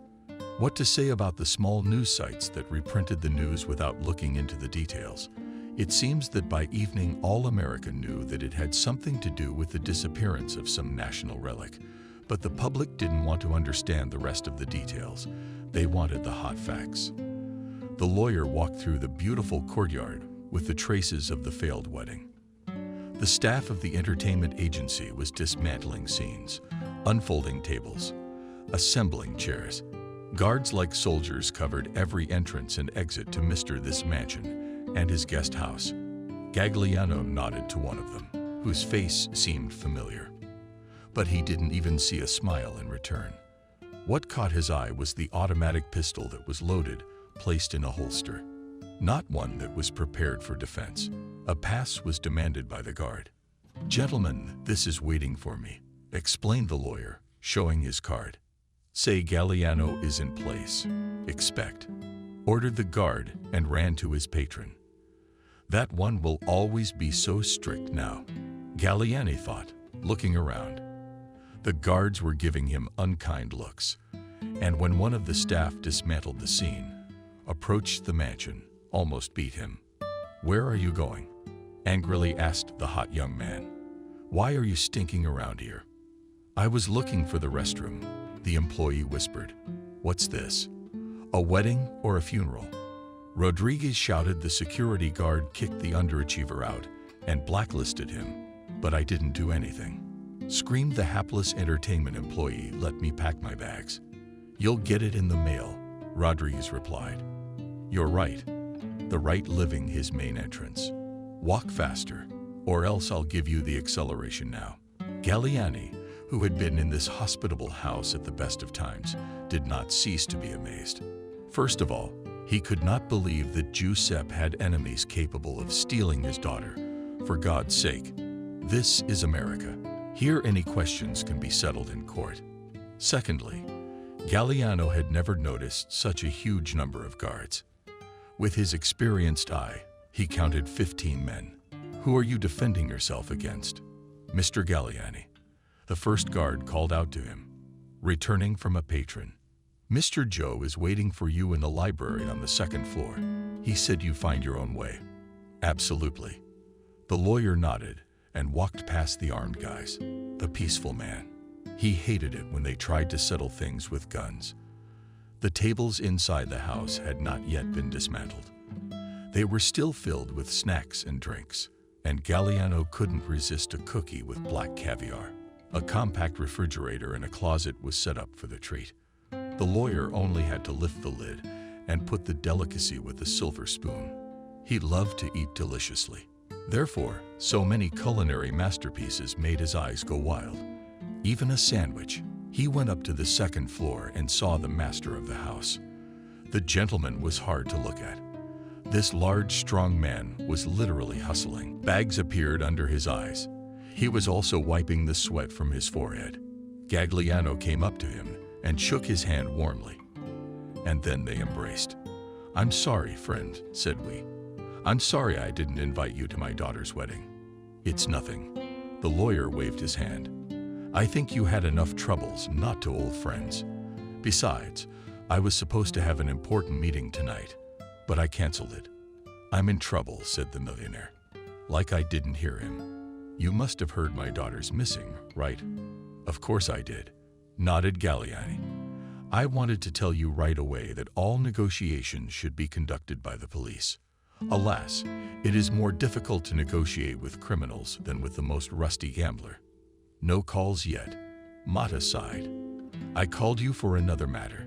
A: What to say about the small news sites that reprinted the news without looking into the details? It seems that by evening all America knew that it had something to do with the disappearance of some national relic. But the public didn't want to understand the rest of the details. They wanted the hot facts. The lawyer walked through the beautiful courtyard with the traces of the failed wedding. The staff of the entertainment agency was dismantling scenes, unfolding tables, assembling chairs. Guards like soldiers covered every entrance and exit to This mansion and his guest house. Gagliano nodded to one of them, whose face seemed familiar. But he didn't even see a smile in return. What caught his eye was the automatic pistol that was loaded, placed in a holster. Not one that was prepared for defense. A pass was demanded by the guard. "Gentlemen, this is waiting for me," explained the lawyer, showing his card. "Say Galliano is in place. Expect," ordered the guard and ran to his patron. That one will always be so strict now, Galliani thought, looking around. The guards were giving him unkind looks, and when one of the staff dismantled the scene, approached the mansion, almost beat him. "Where are you going?" angrily asked the hot young man. "Why are you stinking around here?" "I was looking for the restroom," the employee whispered. "What's this? A wedding or a funeral?" Rodriguez shouted. The security guard kicked the underachiever out and blacklisted him. "But I didn't do anything," screamed the hapless entertainment employee. "Let me pack my bags." "You'll get it in the mail," Rodriguez replied. "You're right. The right living his main entrance. Walk faster, or else I'll give you the acceleration now." Galliani, who had been in this hospitable house at the best of times, did not cease to be amazed. First of all, he could not believe that Giuseppe had enemies capable of stealing his daughter. For God's sake, this is America. Here any questions can be settled in court. Secondly, Galliano had never noticed such a huge number of guards. With his experienced eye, he counted 15 men. "Who are you defending yourself against?" "Mr. Galliani," the first guard called out to him, returning from a patron. "Mr. Joe is waiting for you in the library on the second floor. He said you find your own way." "Absolutely." The lawyer nodded and walked past the armed guys. The peaceful man. He hated it when they tried to settle things with guns. The tables inside the house had not yet been dismantled. They were still filled with snacks and drinks, and Galliano couldn't resist a cookie with black caviar. A compact refrigerator and a closet was set up for the treat. The lawyer only had to lift the lid and put the delicacy with a silver spoon. He loved to eat deliciously. Therefore, so many culinary masterpieces made his eyes go wild. Even a sandwich. He went up to the second floor and saw the master of the house. The gentleman was hard to look at. This large, strong man was literally hustling. Bags appeared under his eyes. He was also wiping the sweat from his forehead. Gagliano came up to him and shook his hand warmly. And then they embraced. "I'm sorry, friend," said we. "I'm sorry I didn't invite you to my daughter's wedding." "It's nothing." The lawyer waved his hand. "I think you had enough troubles not to old friends. Besides, I was supposed to have an important meeting tonight, but I canceled it." "I'm in trouble," said the millionaire. Like I didn't hear him. "You must have heard my daughter's missing, right?" "Of course I did," nodded Galliani. "I wanted to tell you right away that all negotiations should be conducted by the police. Alas, it is more difficult to negotiate with criminals than with the most rusty gambler." "No calls yet." Mata sighed. "I called you for another matter.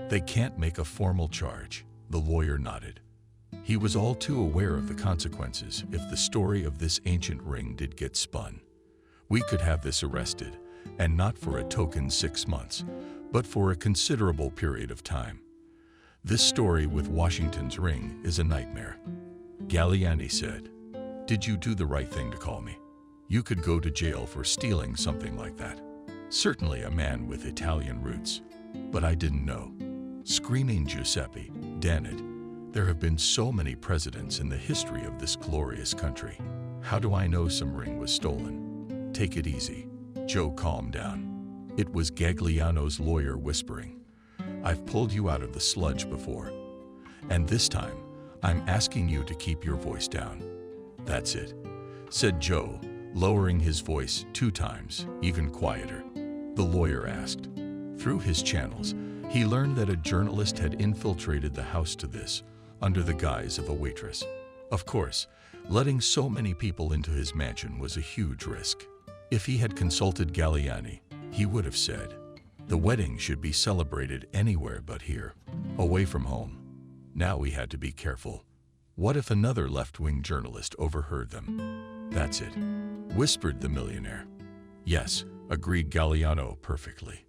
A: They can't make a formal charge." The lawyer nodded. He was all too aware of the consequences if the story of this ancient ring did get spun. "We could have this arrested, and not for a token 6 months, but for a considerable period of time. This story with Washington's ring is a nightmare." Galliani said, "Did you do the right thing to call me? You could go to jail for stealing something like that. Certainly a man with Italian roots. But I didn't know." Screaming Giuseppe, "Damn it. There have been so many presidents in the history of this glorious country. How do I know some ring was stolen?" "Take it easy." Joe calmed down. It was Gagliano's lawyer whispering. "I've pulled you out of the sludge before. And this time, I'm asking you to keep your voice down." "That's it," said Joe, lowering his voice 2 times, even quieter. The lawyer asked. Through his channels, he learned that a journalist had infiltrated the house to this, under the guise of a waitress. Of course, letting so many people into his mansion was a huge risk. If he had consulted Galliani, he would have said, "The wedding should be celebrated anywhere but here, away from home." Now he had to be careful. What if another left-wing journalist overheard them? "That's it," whispered the millionaire. "Yes," agreed Galliano perfectly.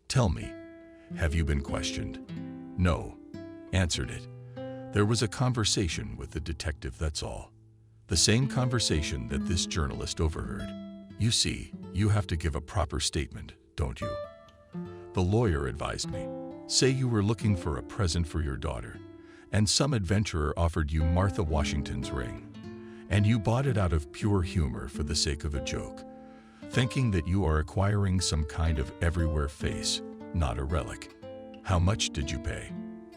A: "Tell me, have you been questioned?" "No," answered it. "There was a conversation with the detective, that's all. The same conversation that this journalist overheard. You see, you have to give a proper statement, don't you?" The lawyer advised me. "Say you were looking for a present for your daughter, and some adventurer offered you Martha Washington's ring, and you bought it out of pure humor for the sake of a joke, thinking that you are acquiring some kind of everywhere face, not a relic. How much did you pay?"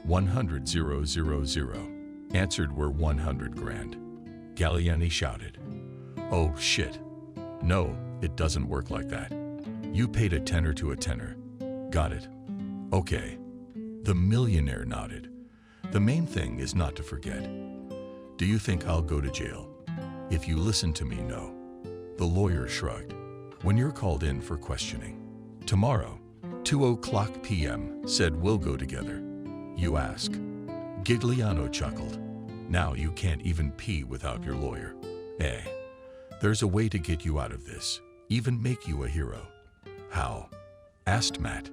A: 100,000, answered were 100 grand. Galliani shouted. "Oh shit. No, it doesn't work like that. You paid a tenner to a tenner. Got it. Okay." The millionaire nodded. "The main thing is not to forget. Do you think I'll go to jail? If you listen to me, no." The lawyer shrugged. "When you're called in for questioning." "Tomorrow, 2:00 p.m., said we'll go together." "You ask." Gigliano chuckled. "Now you can't even pee without your lawyer. Eh? There's a way to get you out of this, even make you a hero." "How?" asked Matt.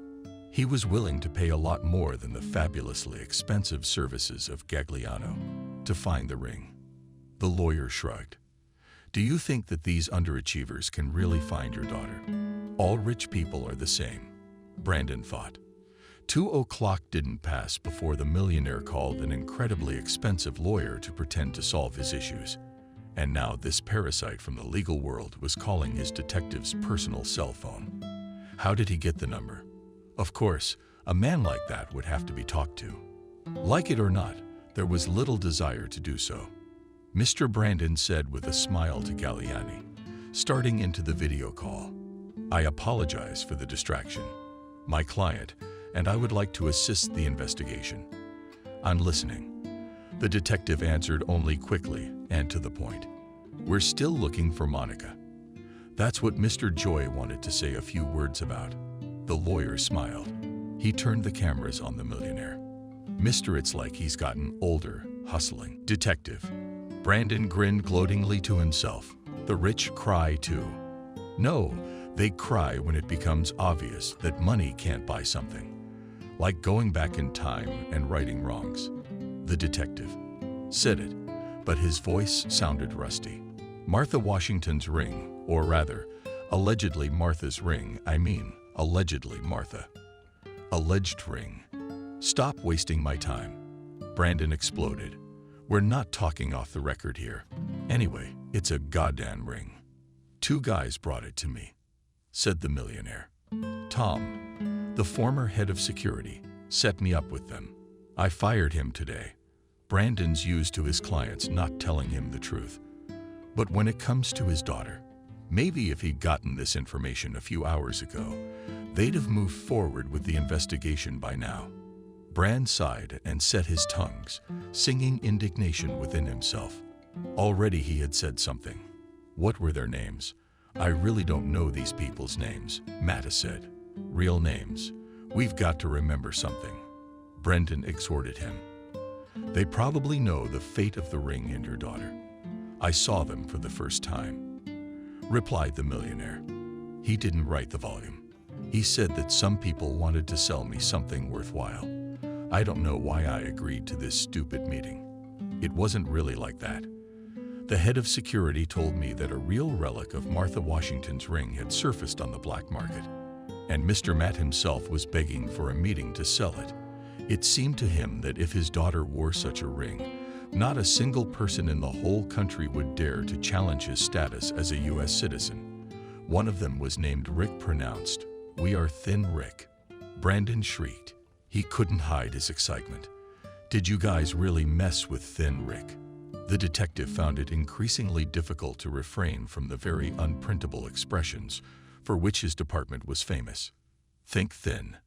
A: He was willing to pay a lot more than the fabulously expensive services of Gagliano to find the ring. The lawyer shrugged. "Do you think that these underachievers can really find your daughter? All rich people are the same," Brandon thought. 2:00 didn't pass before the millionaire called an incredibly expensive lawyer to pretend to solve his issues. And now this parasite from the legal world was calling his detective's personal cell phone. How did he get the number? Of course, a man like that would have to be talked to. Like it or not, there was little desire to do so. Mr. Brandon said with a smile to Galliani, starting into the video call, "I apologize for the distraction. My client and I would like to assist the investigation." "I'm listening." The detective answered only quickly and to the point. "We're still looking for Monica." That's what Mr. Joy wanted to say a few words about. The lawyer smiled. He turned the cameras on the millionaire. "Mister, it's like he's gotten older, hustling." "Detective." Brandon grinned gloatingly to himself. "The rich cry too." "No, they cry when it becomes obvious that money can't buy something. Like going back in time and righting wrongs." The detective said it, but his voice sounded rusty. "Martha Washington's ring Or rather, allegedly Martha's ring. I mean, allegedly Martha. Alleged ring. Stop wasting my time. Brandon exploded. We're not talking off the record here. Anyway, it's a goddamn ring. 2 guys brought it to me, said the millionaire. Tom, the former head of security, set me up with them. I fired him today. Brandon's used to his clients not telling him the truth. But when it comes to his daughter, maybe if he'd gotten this information a few hours ago, they'd have moved forward with the investigation by now. Brand sighed and set his tongues, singing indignation within himself. Already he had said something. What were their names? I really don't know these people's names, Matta said. Real names. We've got to remember something. Brendan exhorted him. They probably know the fate of the ring and your daughter. I saw them for the first time, replied the millionaire. He didn't write the volume. He said that some people wanted to sell me something worthwhile. I don't know why I agreed to this stupid meeting. It wasn't really like that. The head of security told me that a real relic of Martha Washington's ring had surfaced on the black market, and Mr. Matt himself was begging for a meeting to sell it. It seemed to him that if his daughter wore such a ring, not a single person in the whole country would dare to challenge his status as a U.S. citizen. One of them was named Rick, pronounced, "We are Thin Rick." Brandon shrieked. He couldn't hide his excitement. Did you guys really mess with Thin Rick? The detective found it increasingly difficult to refrain from the very unprintable expressions for which his department was famous. Think thin.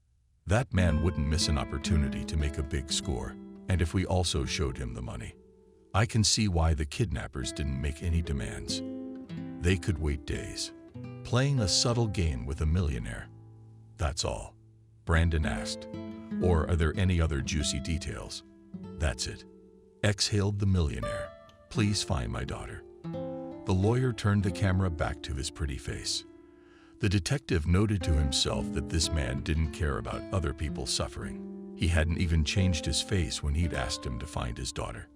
A: That man wouldn't miss an opportunity to make a big score, and if we also showed him the money. I can see why the kidnappers didn't make any demands. They could wait days, playing a subtle game with a millionaire. That's all. Brandon asked. Or are there any other juicy details? That's it. Exhaled the millionaire. Please find my daughter. The lawyer turned the camera back to his pretty face. The detective noted to himself that this man didn't care about other people's suffering. He hadn't even changed his face when he'd asked him to find his daughter.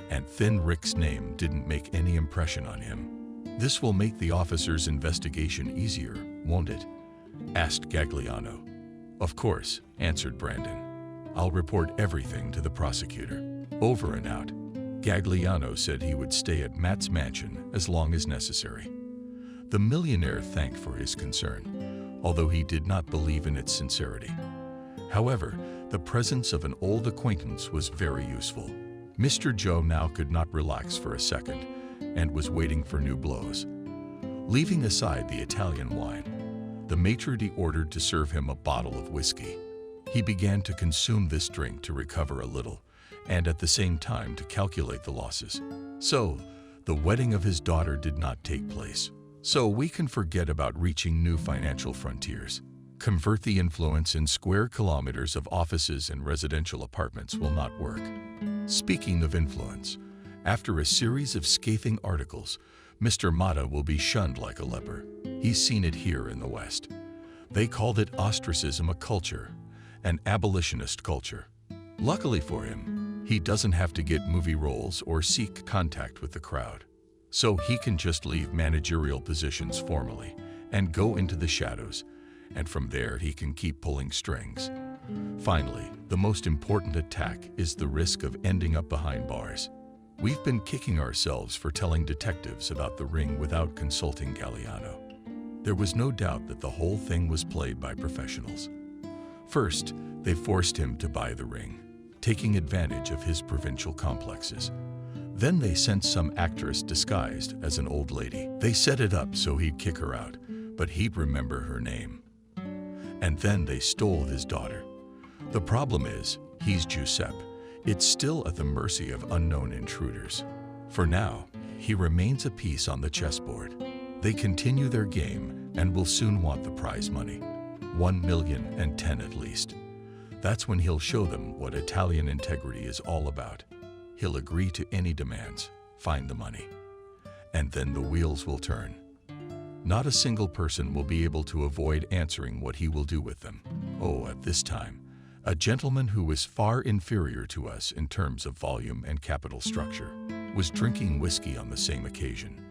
A: And Thin Rick's name didn't make any impression on him. This will make the officer's investigation easier, won't it? Asked Gagliano. Of course, answered Brandon. I'll report everything to the prosecutor. Over and out. Gagliano said he would stay at Matt's mansion as long as necessary. The millionaire thanked for his concern, although he did not believe in its sincerity. However, the presence of an old acquaintance was very useful. Mr. Joe now could not relax for a second and was waiting for new blows. Leaving aside the Italian wine, the maitre d' ordered to serve him a bottle of whiskey. He began to consume this drink to recover a little, and at the same time to calculate the losses. So, the wedding of his daughter did not take place. So we can forget about reaching new financial frontiers. Convert the influence in square kilometers of offices and residential apartments will not work. Speaking of influence, after a series of scathing articles, Mr. Matta will be shunned like a leper. He's seen it here in the West. They called it ostracism, a culture, an abolitionist culture. Luckily for him, he doesn't have to get movie roles or seek contact with the crowd. So he can just leave managerial positions formally and go into the shadows, and from there he can keep pulling strings. Finally, the most important attack is the risk of ending up behind bars. We've been kicking ourselves for telling detectives about the ring without consulting Gagliano. There was no doubt that the whole thing was played by professionals. First, they forced him to buy the ring, taking advantage of his provincial complexes. Then they sent some actress disguised as an old lady. They set it up so he'd kick her out, but he'd remember her name. And then they stole his daughter. The problem is, he's Giuseppe. It's still at the mercy of unknown intruders. For now, he remains a piece on the chessboard. They continue their game and will soon want the prize money. 1,010,000 at least. That's when he'll show them what Italian integrity is all about. He'll agree to any demands, find the money, and then the wheels will turn. Not a single person will be able to avoid answering what he will do with them. Oh, at this time, a gentleman who was far inferior to us in terms of volume and capital structure was drinking whiskey on the same occasion,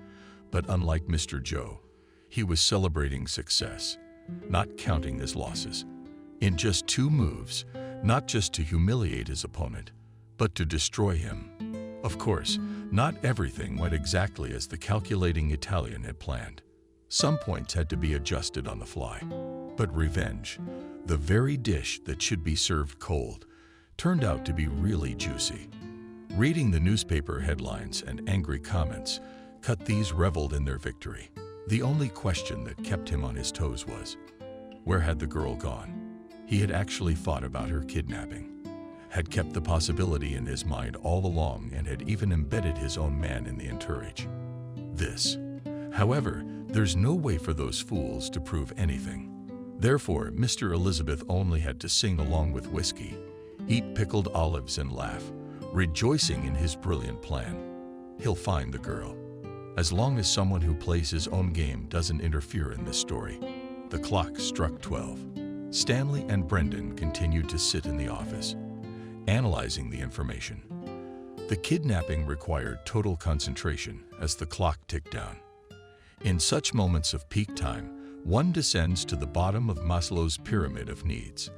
A: But unlike Mr. Joe, he was celebrating success, not counting his losses. In just 2 moves, not just to humiliate his opponent, but to destroy him. Of course, not everything went exactly as the calculating Italian had planned. Some points had to be adjusted on the fly. But revenge, the very dish that should be served cold, turned out to be really juicy. Reading the newspaper headlines and angry comments, These reveled in their victory. The only question that kept him on his toes was, where had the girl gone? He had actually thought about her kidnapping, had kept the possibility in his mind all along, and had even embedded his own man in the entourage. However, there's no way for those fools to prove anything. Therefore, Mr. Elizabeth only had to sing along with whiskey, eat pickled olives and laugh, rejoicing in his brilliant plan. He'll find the girl, as long as someone who plays his own game doesn't interfere in this story. The clock struck 12. Stanley and Brendan continued to sit in the office, analyzing the information. The kidnapping required total concentration as the clock ticked down. In such moments of peak time, one descends to the bottom of Maslow's pyramid of needs.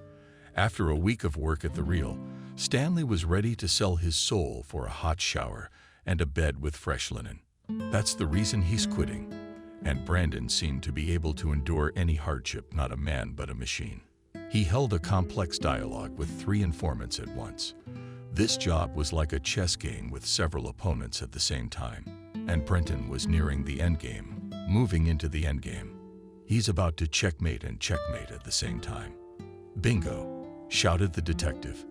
A: After a week of work at the reel, Stanley was ready to sell his soul for a hot shower and a bed with fresh linen. That's the reason he's quitting. And Brandon seemed to be able to endure any hardship, not a man but a machine. He held a complex dialogue with 3 informants at once. This job was like a chess game with several opponents at the same time, and Brendan was nearing the endgame, moving into the endgame. He's about to checkmate and checkmate at the same time. "Bingo!" shouted the detective.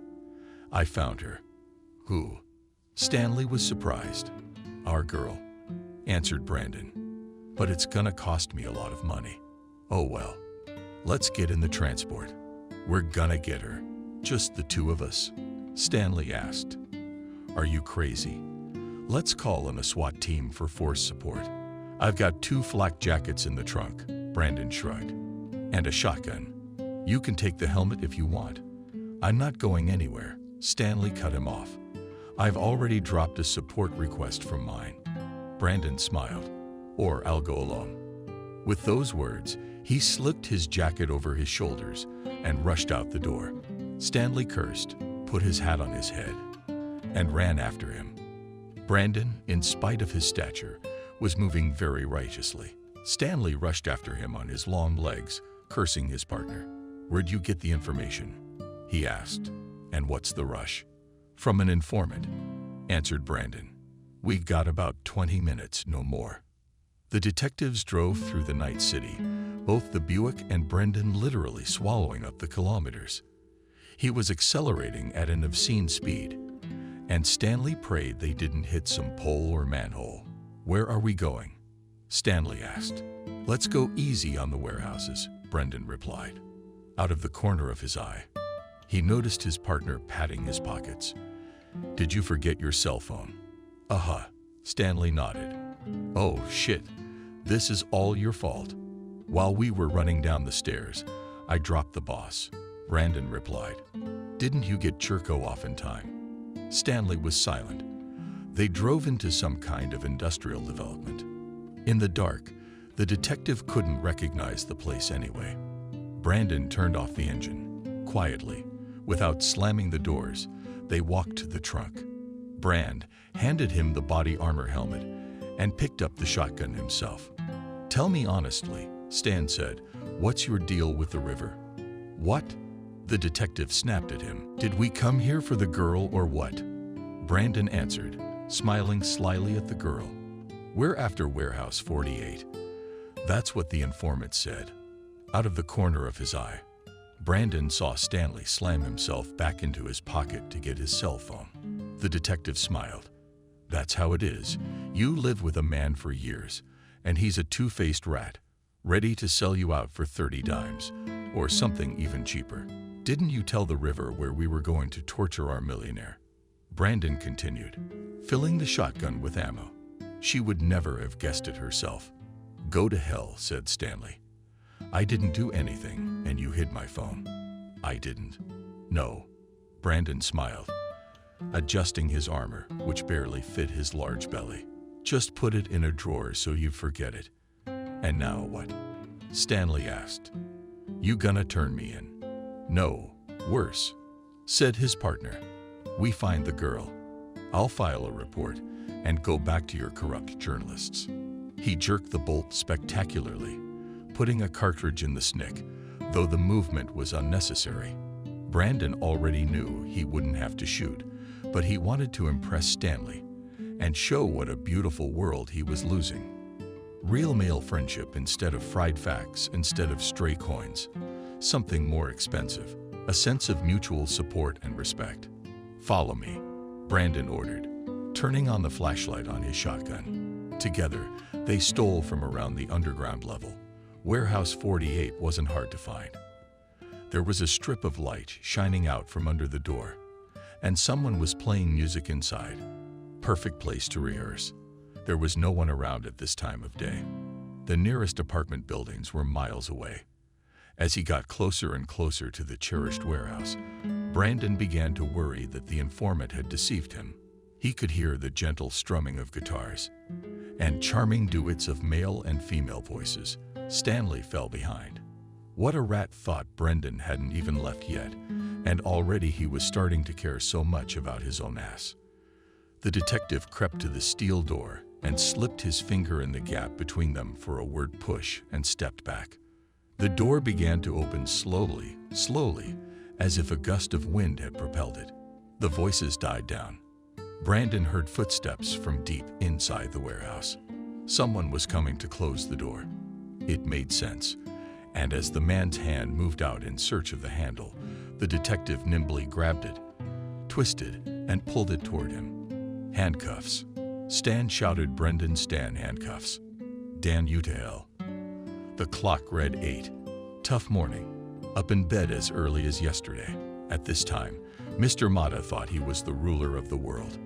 A: "I found her." "Who?" Stanley was surprised. "Our girl," answered Brandon. "But it's gonna cost me a lot of money." "Oh well. Let's get in the transport. We're gonna get her. Just the 2 of us?" Stanley asked. "Are you crazy? Let's call in a SWAT team for force support. I've got 2 flak jackets in the trunk," Brandon shrugged, "and a shotgun. You can take the helmet if you want." "I'm not going anywhere," Stanley cut him off. "I've already dropped a support request from mine." Brandon smiled. "Or I'll go alone." With those words, he slipped his jacket over his shoulders and rushed out the door. Stanley cursed, put his hat on his head, and ran after him. Brandon, in spite of his stature, was moving very righteously. Stanley rushed after him on his long legs, cursing his partner. "Where'd you get the information?" he asked. "And what's the rush?" "From an informant," answered Brandon. "We got about 20 minutes, no more." The detectives drove through the night city, both the Buick and Brendan literally swallowing up the kilometers. He was accelerating at an obscene speed, and Stanley prayed they didn't hit some pole or manhole. "Where are we going?" Stanley asked. "Let's go easy on the warehouses," Brendan replied. Out of the corner of his eye, he noticed his partner patting his pockets. "Did you forget your cell phone?" "Uh-huh," Stanley nodded. "Oh, shit. This is all your fault. While we were running down the stairs, I dropped the boss," Brandon replied. "Didn't you get Churko off in time?" Stanley was silent. They drove into some kind of industrial development. In the dark, the detective couldn't recognize the place anyway. Brandon turned off the engine. Quietly, without slamming the doors, they walked to the trunk. Brand handed him the body armor helmet and picked up the shotgun himself. "Tell me honestly," Stan said, "what's your deal with the river?" "What?" The detective snapped at him. "Did we come here for the girl or what?" Brandon answered, smiling slyly at the girl. "We're after Warehouse 48. That's what the informant said. Out of the corner of his eye, Brandon saw Stanley slam himself back into his pocket to get his cell phone. The detective smiled. "That's how it is. You live with a man for years, and he's a two-faced rat, ready to sell you out for 30 dimes, or something even cheaper. Didn't you tell the river where we were going to torture our millionaire?" Brandon continued, filling the shotgun with ammo. "She would never have guessed it herself." "Go to hell," said Stanley. "I didn't do anything, and you hid my phone." "I didn't." "No." Brandon smiled, adjusting his armor, which barely fit his large belly. Just put it in a drawer so you forget it. And now what? Stanley asked. You gonna turn me in? No, worse, said his partner. We find the girl. I'll file a report and go back to your corrupt journalists. He jerked the bolt spectacularly, putting a cartridge in the snick, though the movement was unnecessary. Brandon already knew he wouldn't have to shoot, but he wanted to impress Stanley and show what a beautiful world he was losing. Real male friendship instead of fried facts, instead of stray coins. Something more expensive, a sense of mutual support and respect. Follow me, Brandon ordered, turning on the flashlight on his shotgun. Together, they stole from around the underground level. Warehouse 48 wasn't hard to find. There was a strip of light shining out from under the door, and someone was playing music inside. Perfect place to rehearse. There was no one around at this time of day. The nearest apartment buildings were miles away. As he got closer and closer to the cherished warehouse, Brandon began to worry that the informant had deceived him. He could hear the gentle strumming of guitars and charming duets of male and female voices. Stanley fell behind. What a rat thought Brendan hadn't even left yet, and already he was starting to care so much about his own ass. The detective crept to the steel door and slipped his finger in the gap between them for a word push and stepped back. The door began to open slowly, as if a gust of wind had propelled it. The voices died down. Brandon heard footsteps from deep inside the warehouse. Someone was coming to close the door. It made sense, and as the man's hand moved out in search of the handle, the detective nimbly grabbed it, twisted, and pulled it toward him. Handcuffs. Stan shouted. Brendan, Stan, handcuffs. Dan, you to hell. The clock read 8. Tough morning. Up in bed as early as yesterday. At this time, Mr. Mata thought he was the ruler of the world.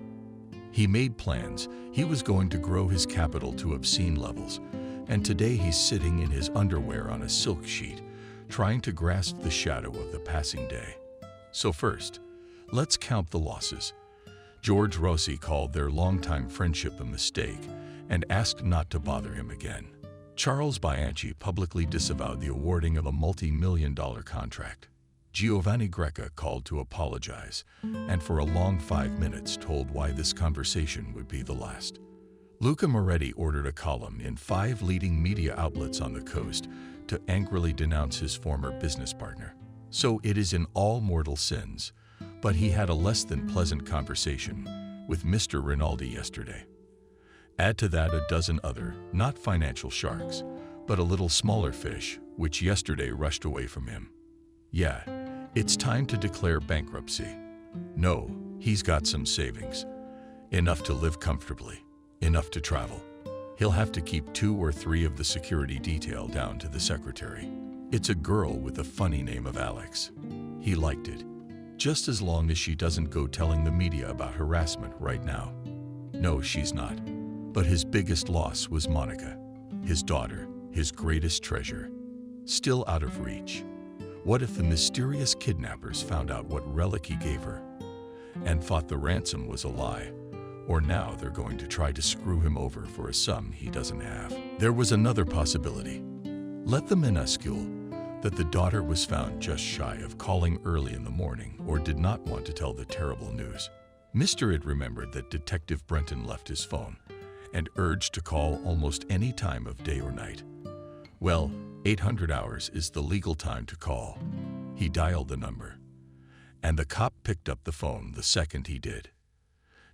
A: He made plans. He was going to grow his capital to obscene levels, and today he's sitting in his underwear on a silk sheet, trying to grasp the shadow of the passing day. So first, let's count the losses. George Rossi called their longtime friendship a mistake and asked not to bother him again. Charles Bianchi publicly disavowed the awarding of a multi-million-dollar contract. Giovanni Greca called to apologize, and for a long 5 minutes told why this conversation would be the last. Luca Moretti ordered a column in 5 leading media outlets on the coast to angrily denounce his former business partner. So it is in all mortal sins, but he had a less than pleasant conversation with Mr. Rinaldi yesterday. Add to that a dozen other, not financial sharks, but a little smaller fish, which yesterday rushed away from him. Yeah, it's time to declare bankruptcy. No, he's got some savings. Enough to live comfortably, enough to travel. He'll have to keep 2 or 3 of the security detail down to the secretary. It's a girl with a funny name of Alex. He liked it, just as long as she doesn't go telling the media about harassment right now. No, she's not. But his biggest loss was Monica, his daughter, his greatest treasure, still out of reach. What if the mysterious kidnappers found out what relic he gave her and thought the ransom was a lie? Or now they're going to try to screw him over for a sum he doesn't have. There was another possibility. Let the minuscule that the daughter was found just shy of calling early in the morning or did not want to tell the terrible news. Mr. Id remembered that Detective Brenton left his phone and urged to call almost any time of day or night. Well, 800 hours is the legal time to call. He dialed the number, and the cop picked up the phone the second he did.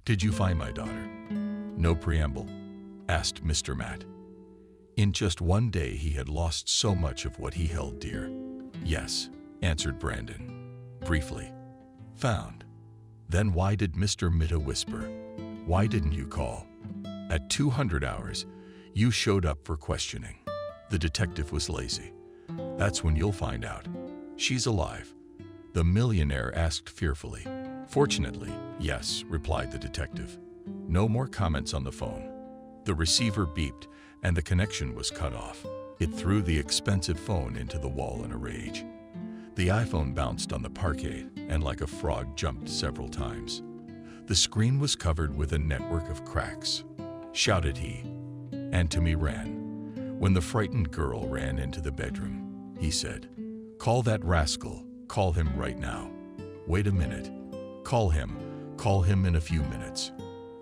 A: Did you find my daughter? No preamble, asked Mr. Matt. In just one day he had lost so much of what he held dear. Yes, answered Brandon, briefly. Found. Then why did Mr. Mitta whisper? Why didn't you call? At 200 hours, you showed up for questioning. The detective was lazy. That's when you'll find out. She's alive, the millionaire asked fearfully. Fortunately, yes, replied the detective. No more comments on the phone. The receiver beeped, and the connection was cut off. It threw the expensive phone into the wall in a rage. The iPhone bounced on the parquet and like a frog jumped several times. The screen was covered with a network of cracks. shouted he, and to me ran. When the frightened girl ran into the bedroom, he said, "Call that rascal, call him right now. Wait a minute, call him in a few minutes.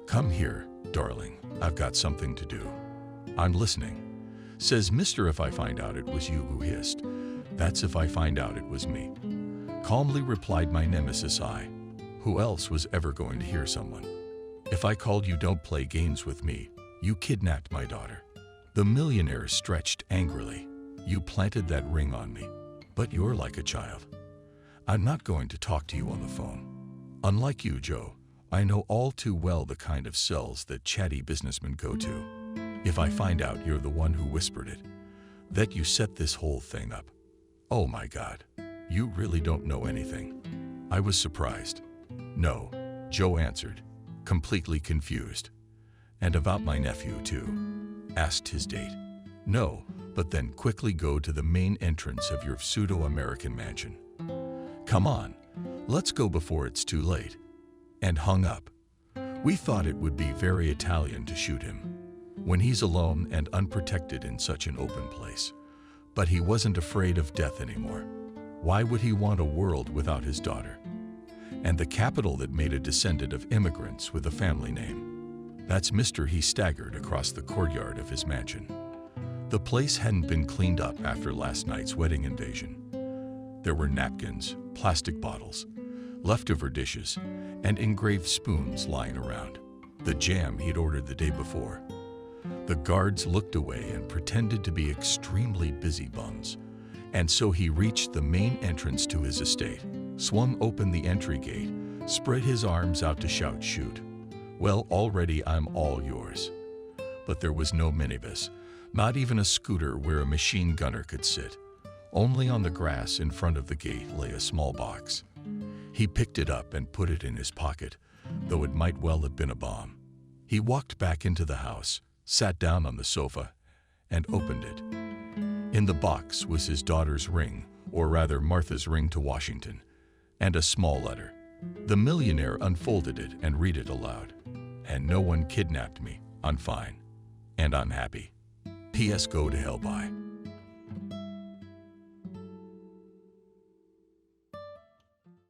A: Come here, darling, I've got something to do." "I'm listening." Says, "Mister, if I find out it was you who hissed, that's if I find out it was me." Calmly replied my nemesis, "I. Who else was ever going to hear someone? If I called you, don't play games with me. You kidnapped my daughter." The millionaire stretched angrily. "You planted that ring on me, but you're like a child. I'm not going to talk to you on the phone. Unlike you, Joe, I know all too well the kind of cells that chatty businessmen go to. If I find out you're the one who whispered it, that you set this whole thing up, oh my God, you really don't know anything." I was surprised. "No," Joe answered, completely confused. "And about my nephew, too?" Asked his date. "No, but then quickly go to the main entrance of your pseudo-American mansion. Come on, let's go before it's too late." And hung up. We thought it would be very Italian to shoot him when he's alone and unprotected in such an open place. But he wasn't afraid of death anymore. Why would he want a world without his daughter? And the capital that made a descendant of immigrants with a family name. That's Mr. He staggered across the courtyard of his mansion. The place hadn't been cleaned up after last night's wedding invasion. There were napkins, plastic bottles, leftover dishes, and engraved spoons lying around. The jam he'd ordered the day before. The guards looked away and pretended to be extremely busy bums. And so he reached the main entrance to his estate, swung open the entry gate, spread his arms out to shout, "Shoot. Well, already I'm all yours." But there was no minibus, not even a scooter where a machine gunner could sit. Only on the grass in front of the gate lay a small box. He picked it up and put it in his pocket, though it might well have been a bomb. He walked back into the house, sat down on the sofa, and opened it. In the box was his daughter's ring, or rather Martha's ring to Washington, and a small letter. The millionaire unfolded it and read it aloud. "And no one kidnapped me. I'm fine. And I'm happy. P.S. Go to hell, bye."